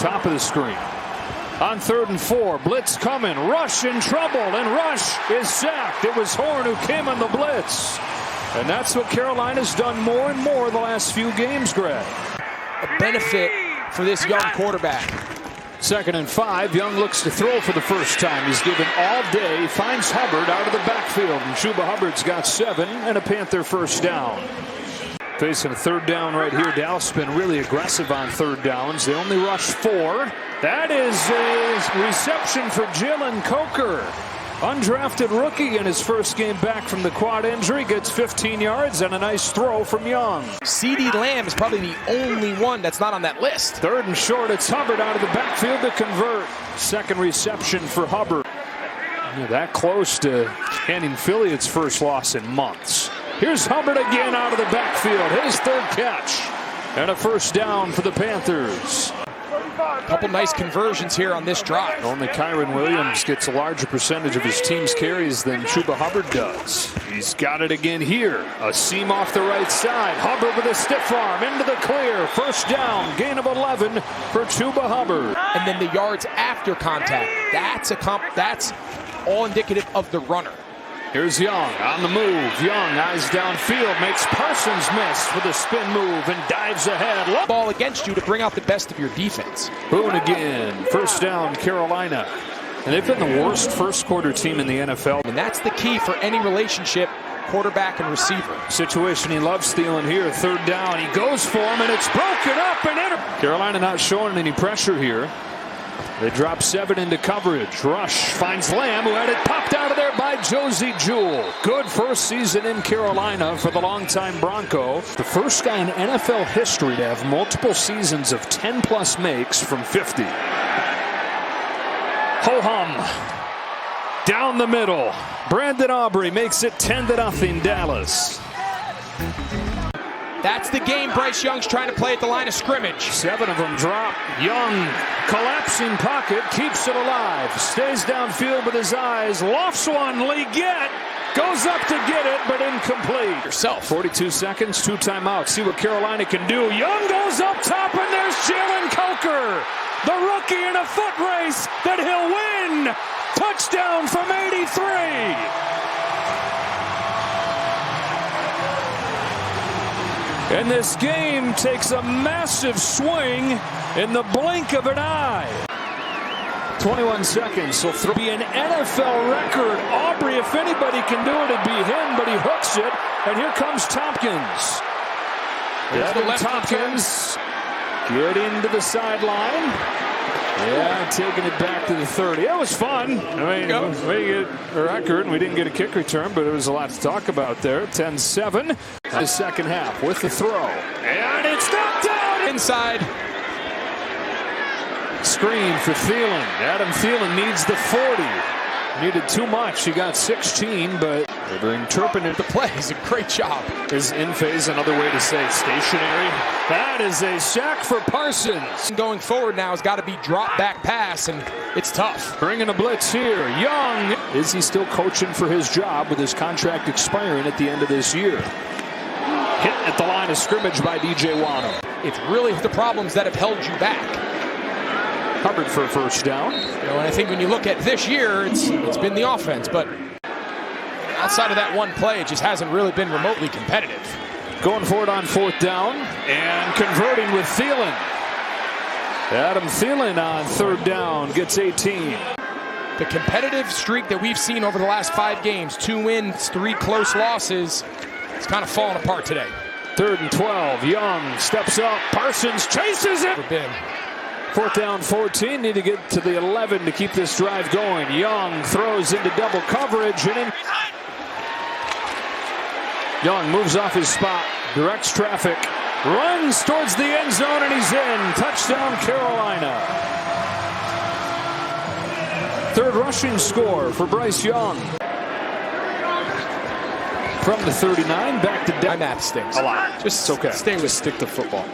Top of the screen. On 3rd and 4, blitz coming. Rush in trouble, and Rush is sacked. It was Horn who came on the blitz. And that's what Carolina's done more and more the last few games, Greg. A benefit for this young quarterback. 2nd and 5. Young looks to throw for the first time. He's given all day. Finds Hubbard out of the backfield. And Chuba Hubbard's got 7 and a Panther 1st down. Facing a 3rd down right here. Dallas been really aggressive on 3rd downs. They only rush 4. That is a reception for Jalen Coker. Undrafted rookie in his first game back from the quad injury. Gets 15 yards and a nice throw from Young. CeeDee Lamb is probably the only one that's not on that list. 3rd and short. It's Hubbard out of the backfield to convert. 2nd reception for Hubbard. Yeah, that close to handing Philly its first loss in months. Here's Hubbard again out of the backfield. His 3rd catch. And a first down for the Panthers. A couple nice conversions here on this drive. Only Kyron Williams gets a larger percentage of his team's carries than Chuba Hubbard does. He's got it again here. A seam off the right side. Hubbard with a stiff arm into the clear. First down, gain of 11 for Chuba Hubbard. And then the yards after contact. That's all indicative of the runner. Here's Young on the move. Young eyes downfield, makes Parsons miss with a spin move and dives ahead. Ball against you to bring out the best of your defense. Boone again. First down, Carolina. And they've been the worst first quarter team in the NFL. And that's the key for any relationship, quarterback and receiver. Situation he loves stealing here. Third down. He goes for him, and it's broken up and Carolina not showing any pressure here. They drop 7 into coverage. Rush finds Lamb, who had it popped out of there by Josie Jewell. Good first season in Carolina for the longtime Bronco. The first guy in NFL history to have multiple seasons of 10-plus makes from 50. Ho-hum. Down the middle. Brandon Aubrey makes it 10-0 Dallas. That's the game Bryce Young's trying to play at the line of scrimmage. 7 of them drop. Young, collapsing pocket, keeps it alive. Stays downfield with his eyes. Lofts one, Leggett. Goes up to get it, but incomplete. Yourself. 42 seconds, 2 timeouts. See what Carolina can do. Young goes up top, and there's Jalen Coker. The rookie in a foot race that he'll win. Touchdown from 83. And this game takes a massive swing in the blink of an eye. 21 seconds, so be an NFL record. Aubrey, if anybody can do it, it'd be him, but he hooks it. And here comes Tompkins. Evan Tompkins getting to the sideline. Yeah, taking it back to the 30. It was fun. I mean, we get a record, and we didn't get a kick return, but it was a lot to talk about there. 10-7. The second half with the throw. And it's knocked down inside. Screen for Thielen. Adam Thielen needs the 40. Needed too much. He got 16, but they bring Turpin into play. He's a great job. Is in phase another way to say stationary? That is a sack for Parsons. Going forward now has got to be drop back pass, and it's tough. Bringing a blitz here. Young. Is he still coaching for his job with his contract expiring at the end of this year? Hit at the line of scrimmage by DJ Wano. It's really the problems that have held you back. Hubbard for a first down. And I think when you look at this year, it's been the offense, but outside of that one play, it just hasn't really been remotely competitive. Going for it on 4th down and converting with Thielen. Adam Thielen on 3rd down gets 18. The competitive streak that we've seen over the last 5 games, 2 wins, 3 close losses, it's kind of falling apart today. 3rd and 12. Young steps up. Parsons chases it. 4th down, 14. Need to get to the 11 to keep this drive going. Young throws into double coverage. And Young moves off his spot, directs traffic, runs towards the end zone, and he's in. Touchdown, Carolina. 3rd rushing score for Bryce Young. From the 39, back to my math stinks. A lot. Just okay. Stick to football.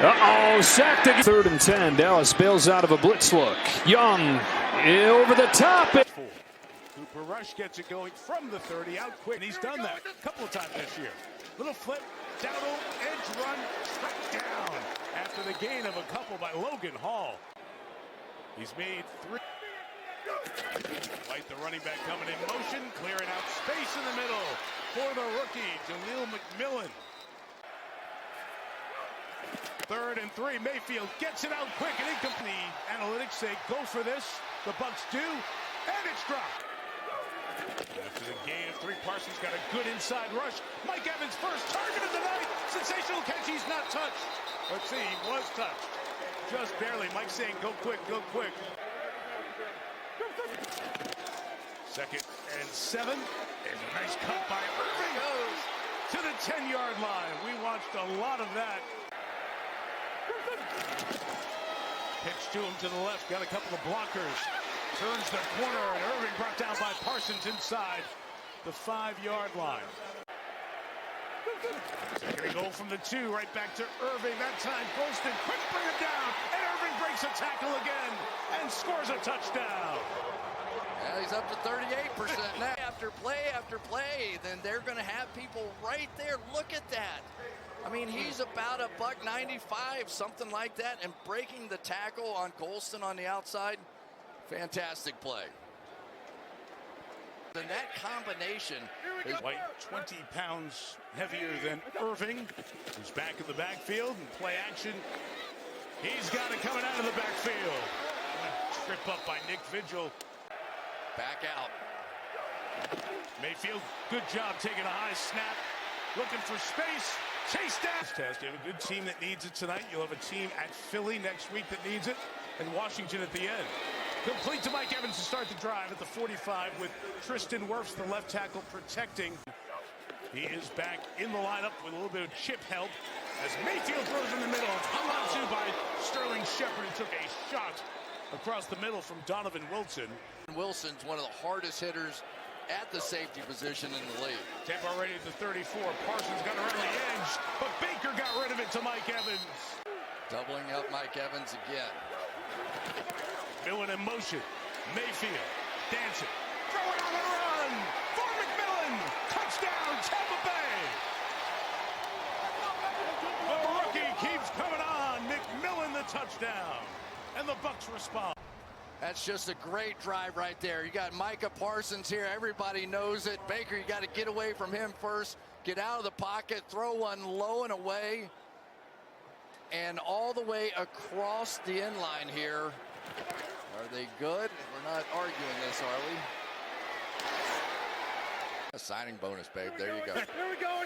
Uh-oh, sacked again. 3rd and 10. Dallas bails out of a blitz look. Young over the top. Cooper Rush gets it going from the 30 out quick. And he's done that a couple of times this year. Little flip, down edge run, tracked down after the gain of a couple by Logan Hall. He's made 3. White, the running back, coming in motion, clearing out space in the middle for the rookie, Jaleel McMillan. 3rd and 3. Mayfield gets it out quick and incomplete. Analytics say go for this. The Bucs do, and it's dropped. After the gain of 3, Parsons got a good inside rush. Mike Evans first target of the night. Sensational catch. He's not touched. Let's see, he was touched. Just barely. Mike saying go quick, go quick. 2nd and 7. There's a nice cut by Irving. Goes to the 10-yard line. We watched a lot of that. Pitch to him to the left. Got a couple of blockers. Turns the corner, and Irving brought down by Parsons inside the 5-yard line. Second and goal from the 2, right back to Irving. That time, Golston, quick, bring it down. And Irving breaks a tackle again and scores a touchdown. Yeah, he's up to 38% now. After play, then they're going to have people right there. Look at that. I mean, he's about $195, something like that, and breaking the tackle on Golston on the outside. Fantastic play. And that combination is White 20 pounds heavier than Irving, who's back in the backfield and play action. He's got it coming out of the backfield. Trip up by Nick Vigil. Back out. Mayfield, good job taking a high snap. Looking for space. Chase down. Test. You have a good team that needs it tonight. You'll have a team at Philly next week that needs it. And Washington at the end. Complete to Mike Evans to start the drive at the 45 with Tristan Wirfs, the left tackle, protecting. He is back in the lineup with a little bit of chip help as Mayfield throws in the middle. It's hung on to by Sterling Shepard, who took a shot across the middle from Donovan Wilson. Wilson's one of the hardest hitters at the safety position in the league. Tampa already at the 34. Parsons got around the edge, but Baker got rid of it to Mike Evans. Doubling up Mike Evans again. Millen in motion. Mayfield dancing. Throw it on the run for McMillan. Touchdown, Tampa Bay. The rookie keeps coming on. McMillan the touchdown. And the Bucs respond. That's just a great drive right there. You got Micah Parsons here. Everybody knows it. Baker, you got to get away from him first. Get out of the pocket. Throw one low and away. And all the way across the end line here. Are they good? We're not arguing this, are we? A signing bonus, babe. There you go. Here we go.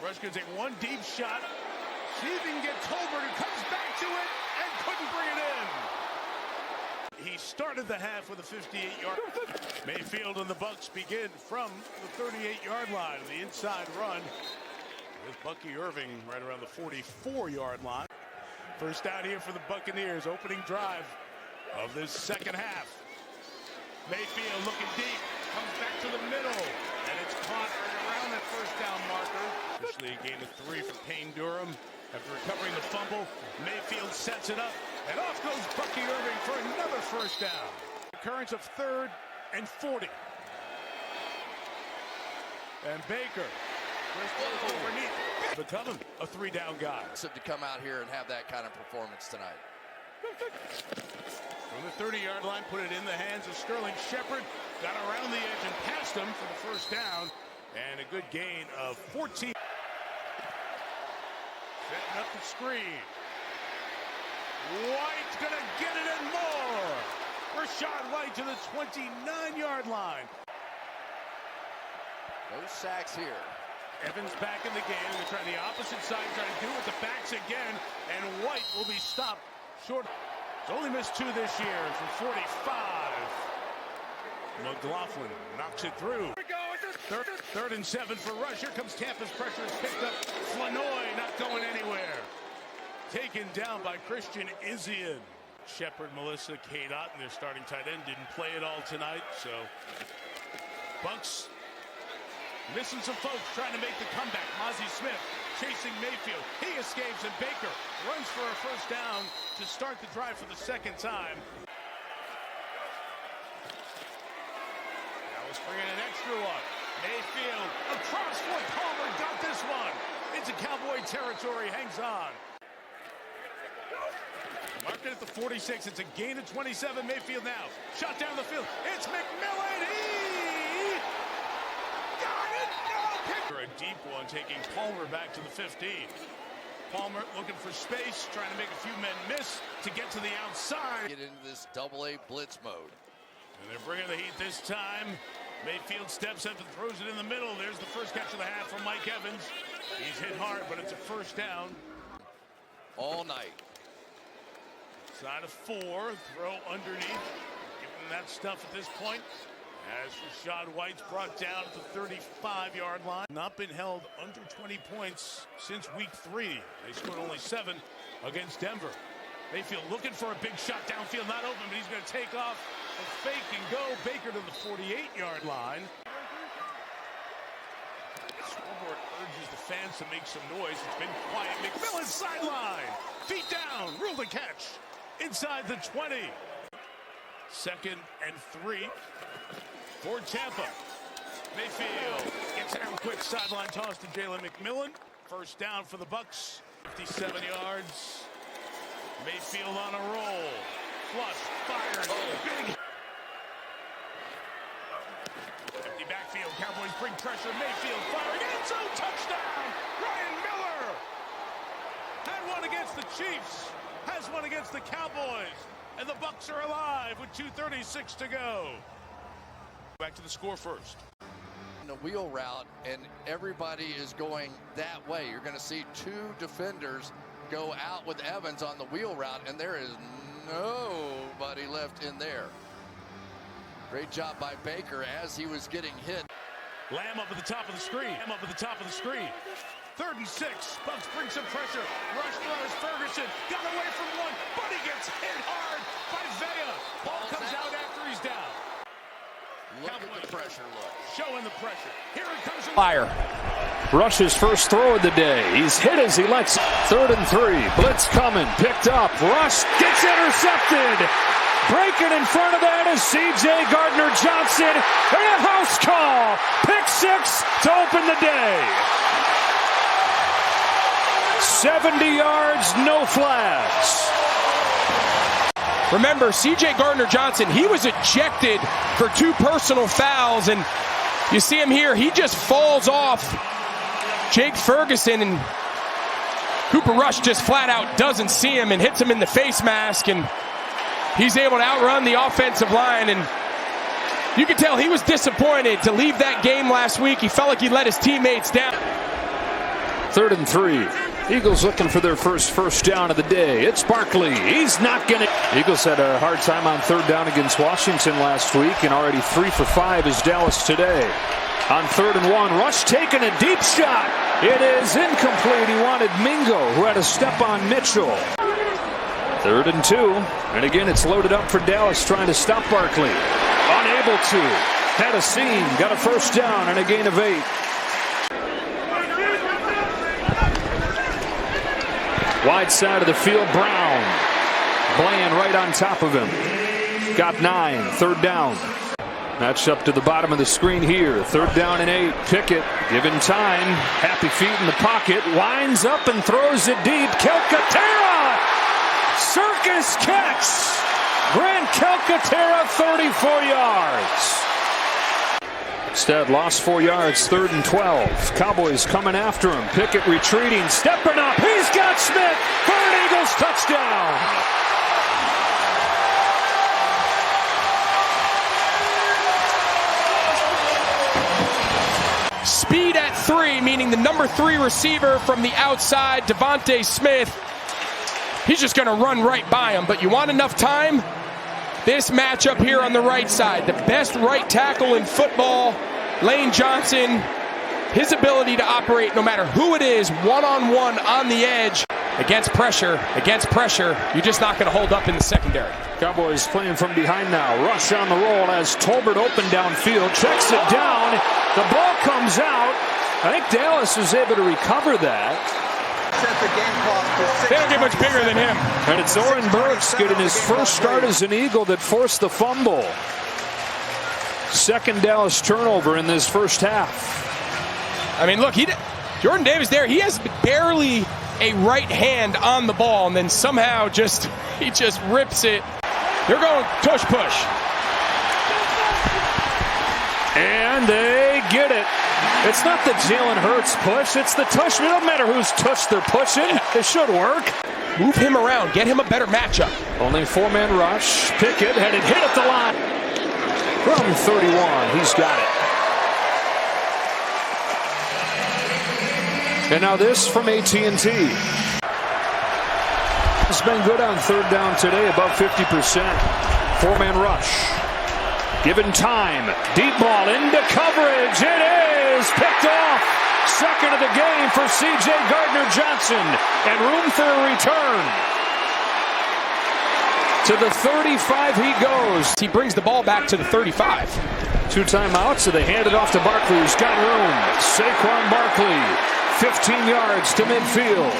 Rush can take one deep shot. See if he can get Tolbert, who comes back to it and couldn't bring it in. He started the half with a 58-yard. Mayfield and the Bucs begin from the 38-yard line. The inside run with Bucky Irving right around the 44-yard line. First down here for the Buccaneers. Opening drive of this second half. Mayfield looking deep. Comes back to the middle. And it's caught right around that first down marker. Officially a gain of 3 for Payne Durham. After recovering the fumble, Mayfield sets it up. And off goes Bucky Irving for another first down. Occurrence of 3rd and 40. And Baker. Becoming a 3-down guy. To come out here and have that kind of performance tonight. From the 30-yard line, put it in the hands of Sterling Shepard. Got around the edge and passed him for the first down. And a good gain of 14. Setting up the screen. White's going to get it and more. Rachaad White to the 29-yard line. No sacks here. Evans back in the game. They're trying the opposite side, trying to do it with the backs again. And White will be stopped short. He's only missed 2 this year from 45. McLaughlin knocks it through. Third and 7 for Rush. Here comes Tampa's pressure. It's picked up. Flanoy not going anywhere. Taken down by Christian Izzian. Shepard, Melissa, Kate Otten, their starting tight end, didn't play it all tonight. So Bucs missing some folks trying to make the comeback. Mozzie Smith chasing Mayfield. He escapes, and Baker runs for a first down to start the drive for the second time. Now let's bring in an extra one. Mayfield across for Palmer. Got this one. Into Cowboy territory. Hangs on. Marked it at the 46. It's a gain of 27. Mayfield now. Shot down the field. It's McMillan. He got it. No. A deep one, taking Palmer back to the 15. Palmer looking for space, trying to make a few men miss to get to the outside. Get into this double-A blitz mode. And they're bringing the heat this time. Mayfield steps up and throws it in the middle. There's the first catch of the half from Mike Evans. He's hit hard, but it's a first down. All night. Side of 4, throw underneath. Giving that stuff at this point. As Rachaad White's brought down at the 35-yard line. Not been held under 20 points since week 3. They scored only 7 against Denver. Mayfield looking for a big shot downfield, not open, but he's going to take off and fake and go. Baker to the 48-yard line. fans to make some noise. It's been quiet. McMillan sideline. Feet down. Rule the catch. Inside the 20. 2nd and 3 for Tampa. Mayfield gets it out quick. Sideline toss to Jalen McMillan. First down for the Bucs. 57 yards. Mayfield on a roll. Flush. Fires. Big. Empty backfield. Cowboys bring pressure. Mayfield firing. End zone touchdown. Ryan Miller had one against the Chiefs. Has one against the Cowboys. And the Bucs are alive with 2:36 to go. Back to the score first. The wheel route, and everybody is going that way. You're going to see 2 defenders go out with Evans on the wheel route, and there is nobody left in there. Great job by Baker as he was getting hit. Lamb up at the top of the screen. 3rd and 6. Bucs bring some pressure. Rush throws. Ferguson got away from one, but he gets hit hard by Vea. Ball comes out after he's down. Look at the pressure, look. Showing the pressure. Here it comes. Fire. Rush's first throw of the day. He's hit as he lets. 3rd and 3. Blitz coming. Picked up. Rush gets intercepted. Breaking in front of that is C.J. Gardner-Johnson. And a house call. Pick 6 to open the day. 70 yards, no flags. Remember, C.J. Gardner-Johnson, he was ejected for 2 personal fouls, and you see him here, he just falls off Jake Ferguson, and Cooper Rush just flat out doesn't see him and hits him in the face mask, and he's able to outrun the offensive line, and you can tell he was disappointed to leave that game last week. He felt like he let his teammates down. 3rd and 3. Eagles looking for their first down of the day. It's Barkley. He's not going to. Eagles had a hard time on 3rd down against Washington last week, and already 3 for 5 is Dallas today. On 3rd and 1, Rush taking a deep shot. It is incomplete. He wanted Mingo, who had to step on Mitchell. 3rd and 2, and again it's loaded up for Dallas trying to stop Barkley. Unable to. Had a seam, got a first down and a gain of 8. Wide side of the field, Brown. Bland right on top of him. Got 9, 3rd down. Match up to the bottom of the screen here. 3rd down and 8. Pickett given time. Happy feet in the pocket. Winds up and throws it deep. Calcaterra! Circus catch! Grant Calcaterra, 34 yards. Instead, lost 4 yards, 3rd and 12. Cowboys coming after him. Pickett retreating, stepping up. He's got Smith for an Eagles touchdown. Speed at 3, meaning the number 3 receiver from the outside, Devontae Smith. He's just going to run right by him, but you want enough time? This matchup here on the right side, the best right tackle in football, Lane Johnson, his ability to operate no matter who it is, one-on-one on the edge, against pressure, you're just not going to hold up in the secondary. Cowboys playing from behind now. Rush on the roll as Tolbert open downfield, checks it down. The ball comes out. I think Dallas is able to recover that. They don't get much bigger than him. And it's Oren Burks getting his first start as an Eagle that forced the fumble. 2nd Dallas turnover in this first half. I mean, look, Jordan Davis there, he has barely a right hand on the ball, and then somehow he just rips it. They're going tush push. And they get it. It's not the Jalen Hurts push, it's the tush. It doesn't matter whose tush they're pushing. It should work. Move him around, get him a better matchup. Only 4-man rush. Pickett had it hit at the line. From 31, he's got it. And now this from AT&T. It's been good on 3rd down today, above 50%. 4-man rush. Given time, deep ball into coverage. It is picked off. 2nd of the game for C.J. Gardner-Johnson, and room for a return. To the 35 he goes. He brings the ball back to the 35. 2 timeouts, so they hand it off to Barkley, who's got room. Saquon Barkley 15 yards to midfield.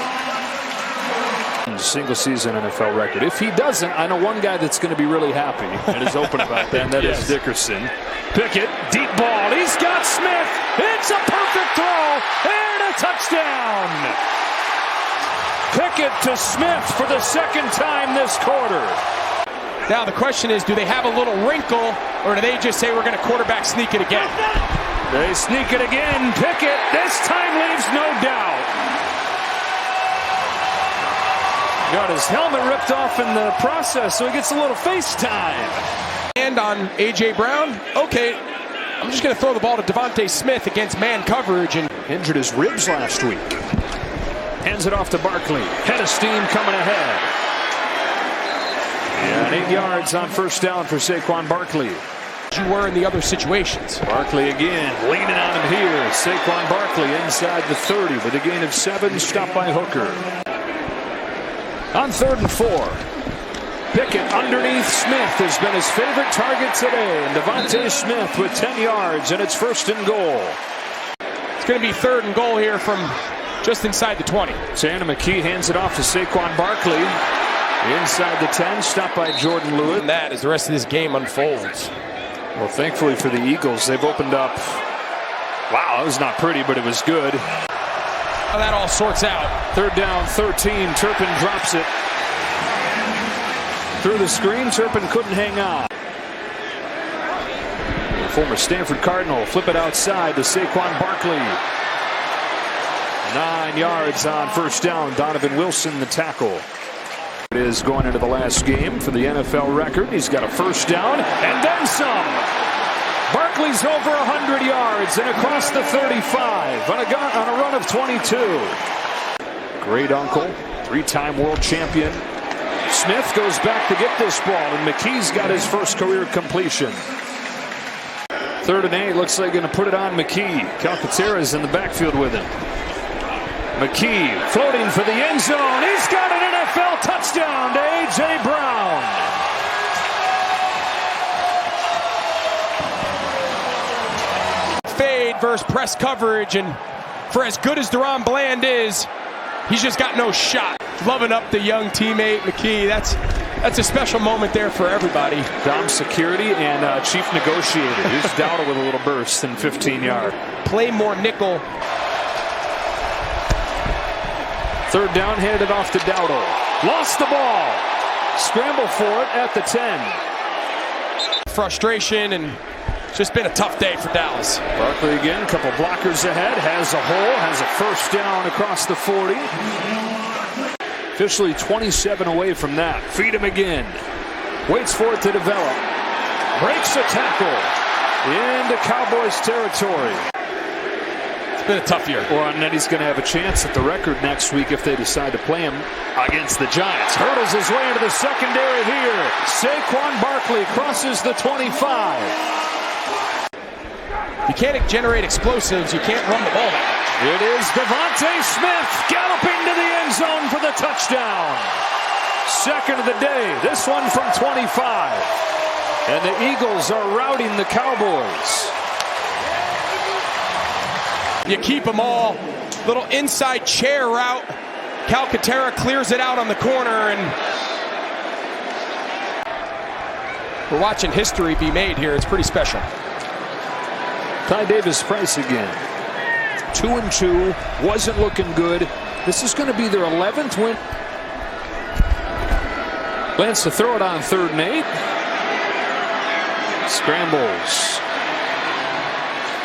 Single season NFL record. If he doesn't, I know one guy that's going to be really happy and is open about that, and that is Dickerson. Pickett, deep ball. He's got Smith. It's a perfect throw and a touchdown. Pickett to Smith for the second time this quarter. Now the question is, do they have a little wrinkle, or do they just say we're going to quarterback sneak it again? They sneak it again. Pickett this time leaves no doubt. Got his helmet ripped off in the process, so he gets a little face time. And on A.J. Brown, okay, I'm just going to throw the ball to Devontae Smith against man coverage. And injured his ribs last week. Hands it off to Barkley. Head of steam coming ahead. And 8 yards on first down for Saquon Barkley. You were in the other situations. Barkley again, leaning on him here. Saquon Barkley inside the 30 with a gain of 7, stopped by Hooker. On 3rd and 4. Pickett underneath Smith has been his favorite target today. And Devontae Smith with 10 yards, and it's 1st and goal. It's going to be 3rd and goal here from just inside the 20. Santa McKee hands it off to Saquon Barkley. Inside the 10, stopped by Jordan Lewis. And that as the rest of this game unfolds. Well, thankfully for the Eagles, they've opened up. Wow, that was not pretty, but it was good. How that all sorts out. 3rd down, 13. Turpin drops it. Through the screen, Turpin couldn't hang on. The former Stanford Cardinal flip it outside to Saquon Barkley. 9 yards on first down. Donovan Wilson, the tackle. It is going into the last game for the NFL record. He's got a first down and then some. Barkley's over 100 yards and across the 35 on a run of 22. Great uncle, 3-time world champion. Smith goes back to get this ball, and McKee's got his first career completion. 3rd and 8, looks like going to put it on McKee. Calcaterra's in the backfield with him. McKee floating for the end zone. He's got an NFL touchdown to A.J. Brown. Fade versus press coverage, and for as good as Deron Bland is, he's just got no shot. Loving up the young teammate McKee. That's a special moment there for everybody. Dom security and chief negotiator. Here's Dowdle with a little burst in 15 yards. Play more nickel. 3rd down, handed off to Dowdle. Lost the ball. Scramble for it at the 10. Frustration, and it's just been a tough day for Dallas. Barkley again, a couple blockers ahead, has a hole, has a first down across the 40. Officially 27 away from that. Feed him again. Waits for it to develop. Breaks a tackle into Cowboys territory. Been a tough year. Well, and then he's going to have a chance at the record next week if they decide to play him against the Giants. Hurdles his way into the secondary here. Saquon Barkley crosses the 25. You can't generate explosives. You can't run the ball that much. It is Devontae Smith galloping to the end zone for the touchdown. 2nd of the day. This one from 25. And the Eagles are routing the Cowboys. You keep them all. Little inside chair route. Calcaterra clears it out on the corner, and we're watching history be made here. It's pretty special. Ty Davis-Price again. 2-2. Wasn't looking good. This is going to be their 11th win. Plans to throw it on 3rd and 8. Scrambles.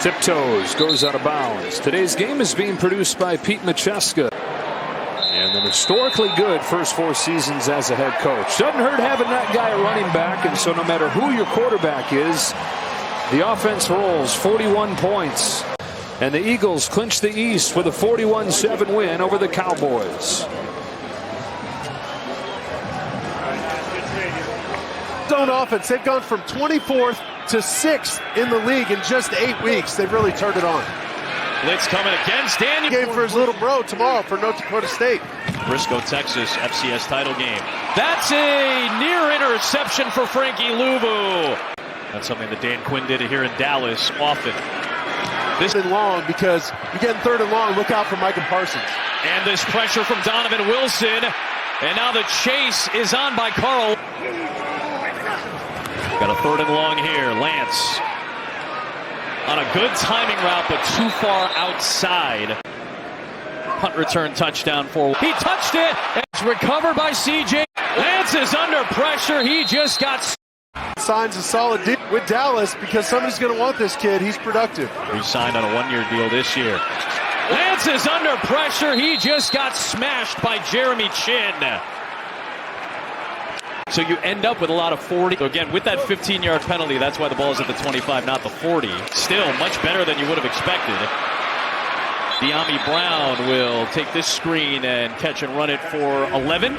Tiptoes, goes out of bounds. Today's game is being produced by Pete Macheska. And an historically good first 4 seasons as a head coach. Doesn't hurt having that guy at running back, and so no matter who your quarterback is, the offense rolls. 41 points. And the Eagles clinch the East with a 41-7 win over the Cowboys. Zone offense, they've gone from 24th to 6th in the league in just 8 weeks. They've really turned it on. Blitz coming against Daniel. Game for his little bro tomorrow for North Dakota State. Briscoe, Texas, FCS title game. That's a near interception for Frankie Louvu. That's something that Dan Quinn did here in Dallas often. This is long because you're getting 3rd and long. Look out for Micah Parsons. And this pressure from Donovan Wilson. And now the chase is on by Carl. Got a 3rd and long here. Lance on a good timing route, but too far outside. Punt return touchdown for. He touched it. It's recovered by CJ. Lance is under pressure. He just got. Signs a solid deal with Dallas because somebody's going to want this kid. He's productive. He signed on a 1-year deal this year. Lance is under pressure. He just got smashed by Jeremy Chin. So you end up with a lot of 40. So again, with that 15-yard penalty, that's why the ball is at the 25, not the 40. Still much better than you would have expected. Dyami Brown will take this screen and catch and run it for 11.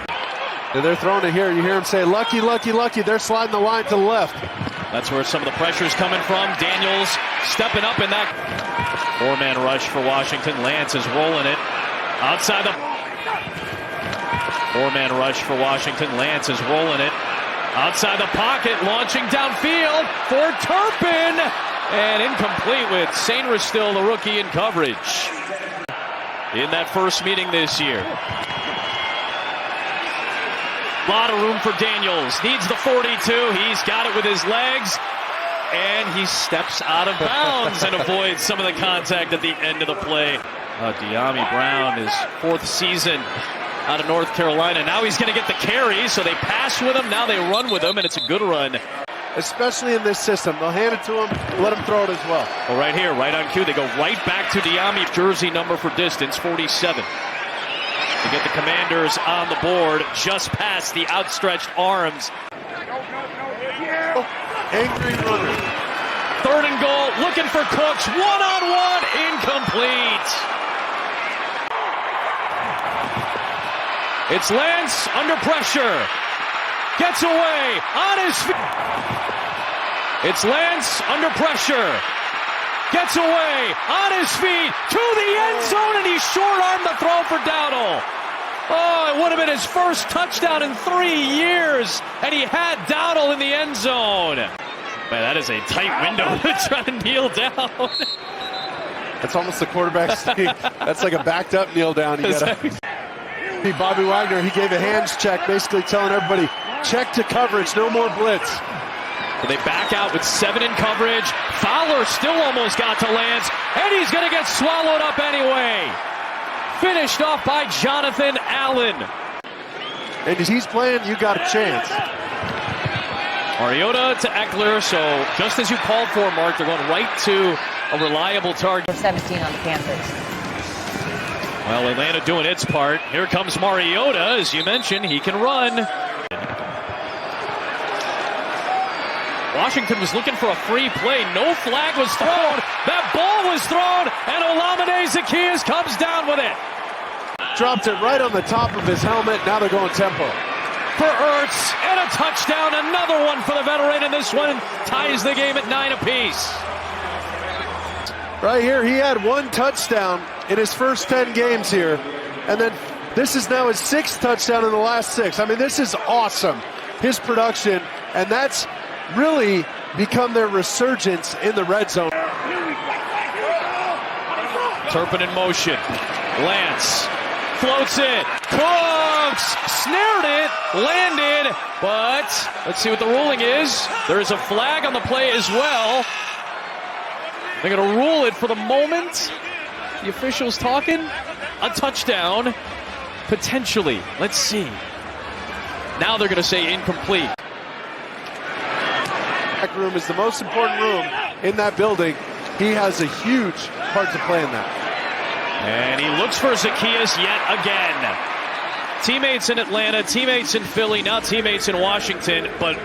And they're throwing it here. You hear him say, lucky, lucky, lucky. They're sliding the line to the left. That's where some of the pressure is coming from. Daniels stepping up in that 4-man rush for Washington. Lance is rolling it outside the 4-man rush for Washington. Lance is rolling it outside the pocket, launching downfield for Turpin, and incomplete with Sainristil, still the rookie, in coverage in that first meeting this year. A lot of room for Daniels. Needs the 42. He's got it with his legs. And he steps out of bounds and avoids some of the contact at the end of the play. Dyami Brown, his 4th season out of North Carolina. Now he's going to get the carry, so they pass with him. Now they run with him, and it's a good run. Especially in this system. They'll hand it to him, let him throw it as well. Well, right here, right on cue, they go right back to Dyami. Jersey number for distance, 47. To get the Commanders on the board, just past the outstretched arms. Angry runner. 3rd and goal, looking for Cooks. One-on-one, incomplete. It's Lance under pressure. Gets away on his feet. It's Lance under pressure. Gets away on his feet to the end zone, and he short-armed the throw for Dowdle. Oh, it would have been his first touchdown in 3 years, and he had Dowdle in the end zone. Man, that is a tight window to try to kneel down. That's almost the quarterback sneak. That's like a backed up kneel down. You gotta... Bobby Wagner, he gave a hands check, basically telling everybody, check to coverage, no more blitz. So they back out with 7 in coverage. Fowler still almost got to Lance, and he's going to get swallowed up anyway. Finished off by Jonathan Allen. And as he's playing, you got a chance. Mariota to Eckler, so just as you called for, Mark, they're going right to a reliable target. 17 on the Panthers. Well, Atlanta doing its part. Here comes Mariota. As you mentioned, he can run. Washington was looking for a free play. No flag was thrown. That ball was thrown, and Olamide Zaccheaus comes down with it. Dropped it right on the top of his helmet. Now they're going tempo. For Ertz, and a touchdown. Another one for the veteran, and this one ties the game at 9 apiece. Right here, he had 1 touchdown in his first 10 games here. And then this is now his 6th touchdown in the last 6. I mean, this is awesome, his production. And that's really become their resurgence in the red zone. Turpin in motion. Lance floats it. Cooks snared it, landed, but let's see what the ruling is. There is a flag on the play as well. They're going to rule it for the moment. The officials talking. A touchdown, potentially. Let's see. Now they're going to say incomplete. Back room is the most important room in that building. He has a huge part to play in that. And he looks for Zaccheaus yet again. Teammates in Atlanta, teammates in Philly, now teammates in Washington, but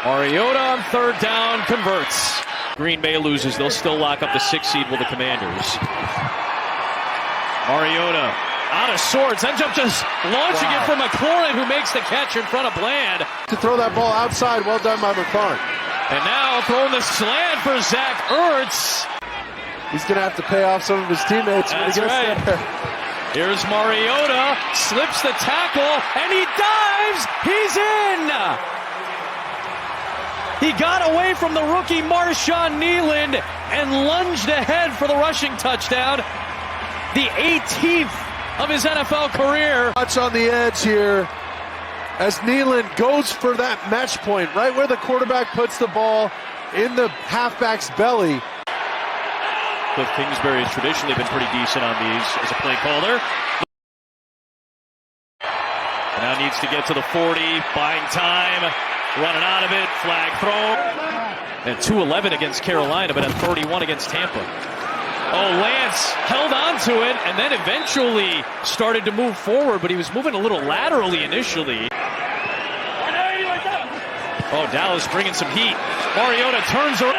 Mariota on 3rd down converts. Green Bay loses. They'll still lock up the 6th seed with the Commanders. Mariota out of sorts, ends up just launching it for McLaurin, who makes the catch in front of Bland. To throw that ball outside, well done by McLaurin. And now throwing the slant for Zach Ertz. He's going to have to pay off some of his teammates when he gets there. Here's Mariota, slips the tackle, and he dives. He's in. He got away from the rookie Marshawn Kneeland and lunged ahead for the rushing touchdown. The 18th of his NFL career. Touch on the edge here as Kneeland goes for that match point, right where the quarterback puts the ball in the halfback's belly. Cliff Kingsbury has traditionally been pretty decent on these as a play caller. And now needs to get to the 40, buying time, running out of it, flag throw. And 2-11 against Carolina, but at 31 against Tampa. Oh, Lance held on to it and then eventually started to move forward, but he was moving a little laterally initially. Oh, Dallas bringing some heat. Mariota turns around.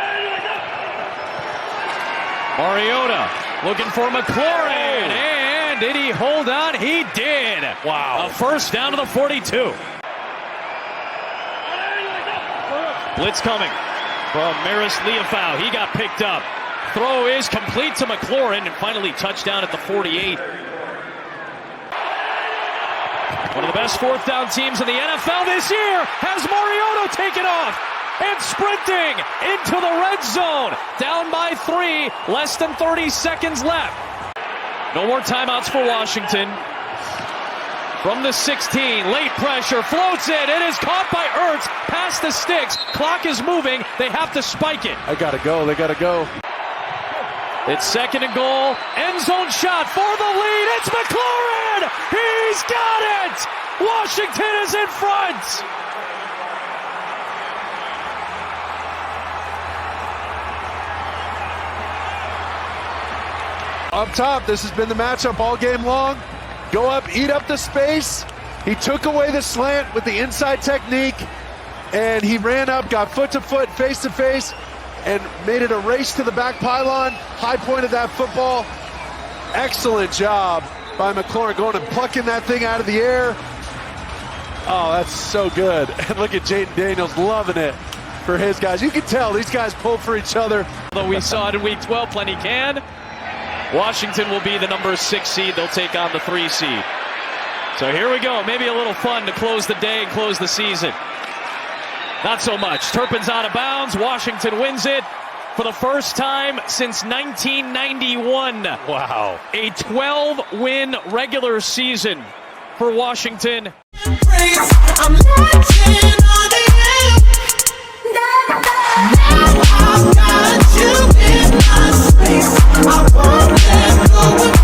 Mariota looking for McLaurin. And did he hold on? He did. Wow. A first down to the 42. Blitz coming from Maris Leofau. He got picked up. Throw is complete to McLaurin and finally touchdown at the 48. One of the best fourth down teams in the NFL this year has Mariota taken off and sprinting into the red zone. Down by 3, less than 30 seconds left. No more timeouts for Washington. From the 16, late pressure, floats it. It is caught by Ertz, past the sticks. Clock is moving. They have to spike it. They gotta go. It's second and goal. End zone shot for the lead. It's McLaurin. He's got it. Washington is in front. Up top, this has been the matchup all game long. Go up, eat up the space. He took away the slant with the inside technique, and he ran up, got foot to foot, face to face, and made it a race to the back pylon. High point of that football. Excellent job by McLaurin going and plucking that thing out of the air. Oh, that's so good. And look at Jaden Daniels loving it for his guys. You can tell these guys pull for each other. Although we saw it in week 12, plenty can. Washington will be the number 6 seed. They'll take on the 3 seed. So here we go. Maybe a little fun to close the day and close the season. Not so much. Turpin's out of bounds. Washington wins it for the first time since 1991. Wow. A 12-win regular season for Washington. I'm watching on the Now I've got you in my space. I won't let go.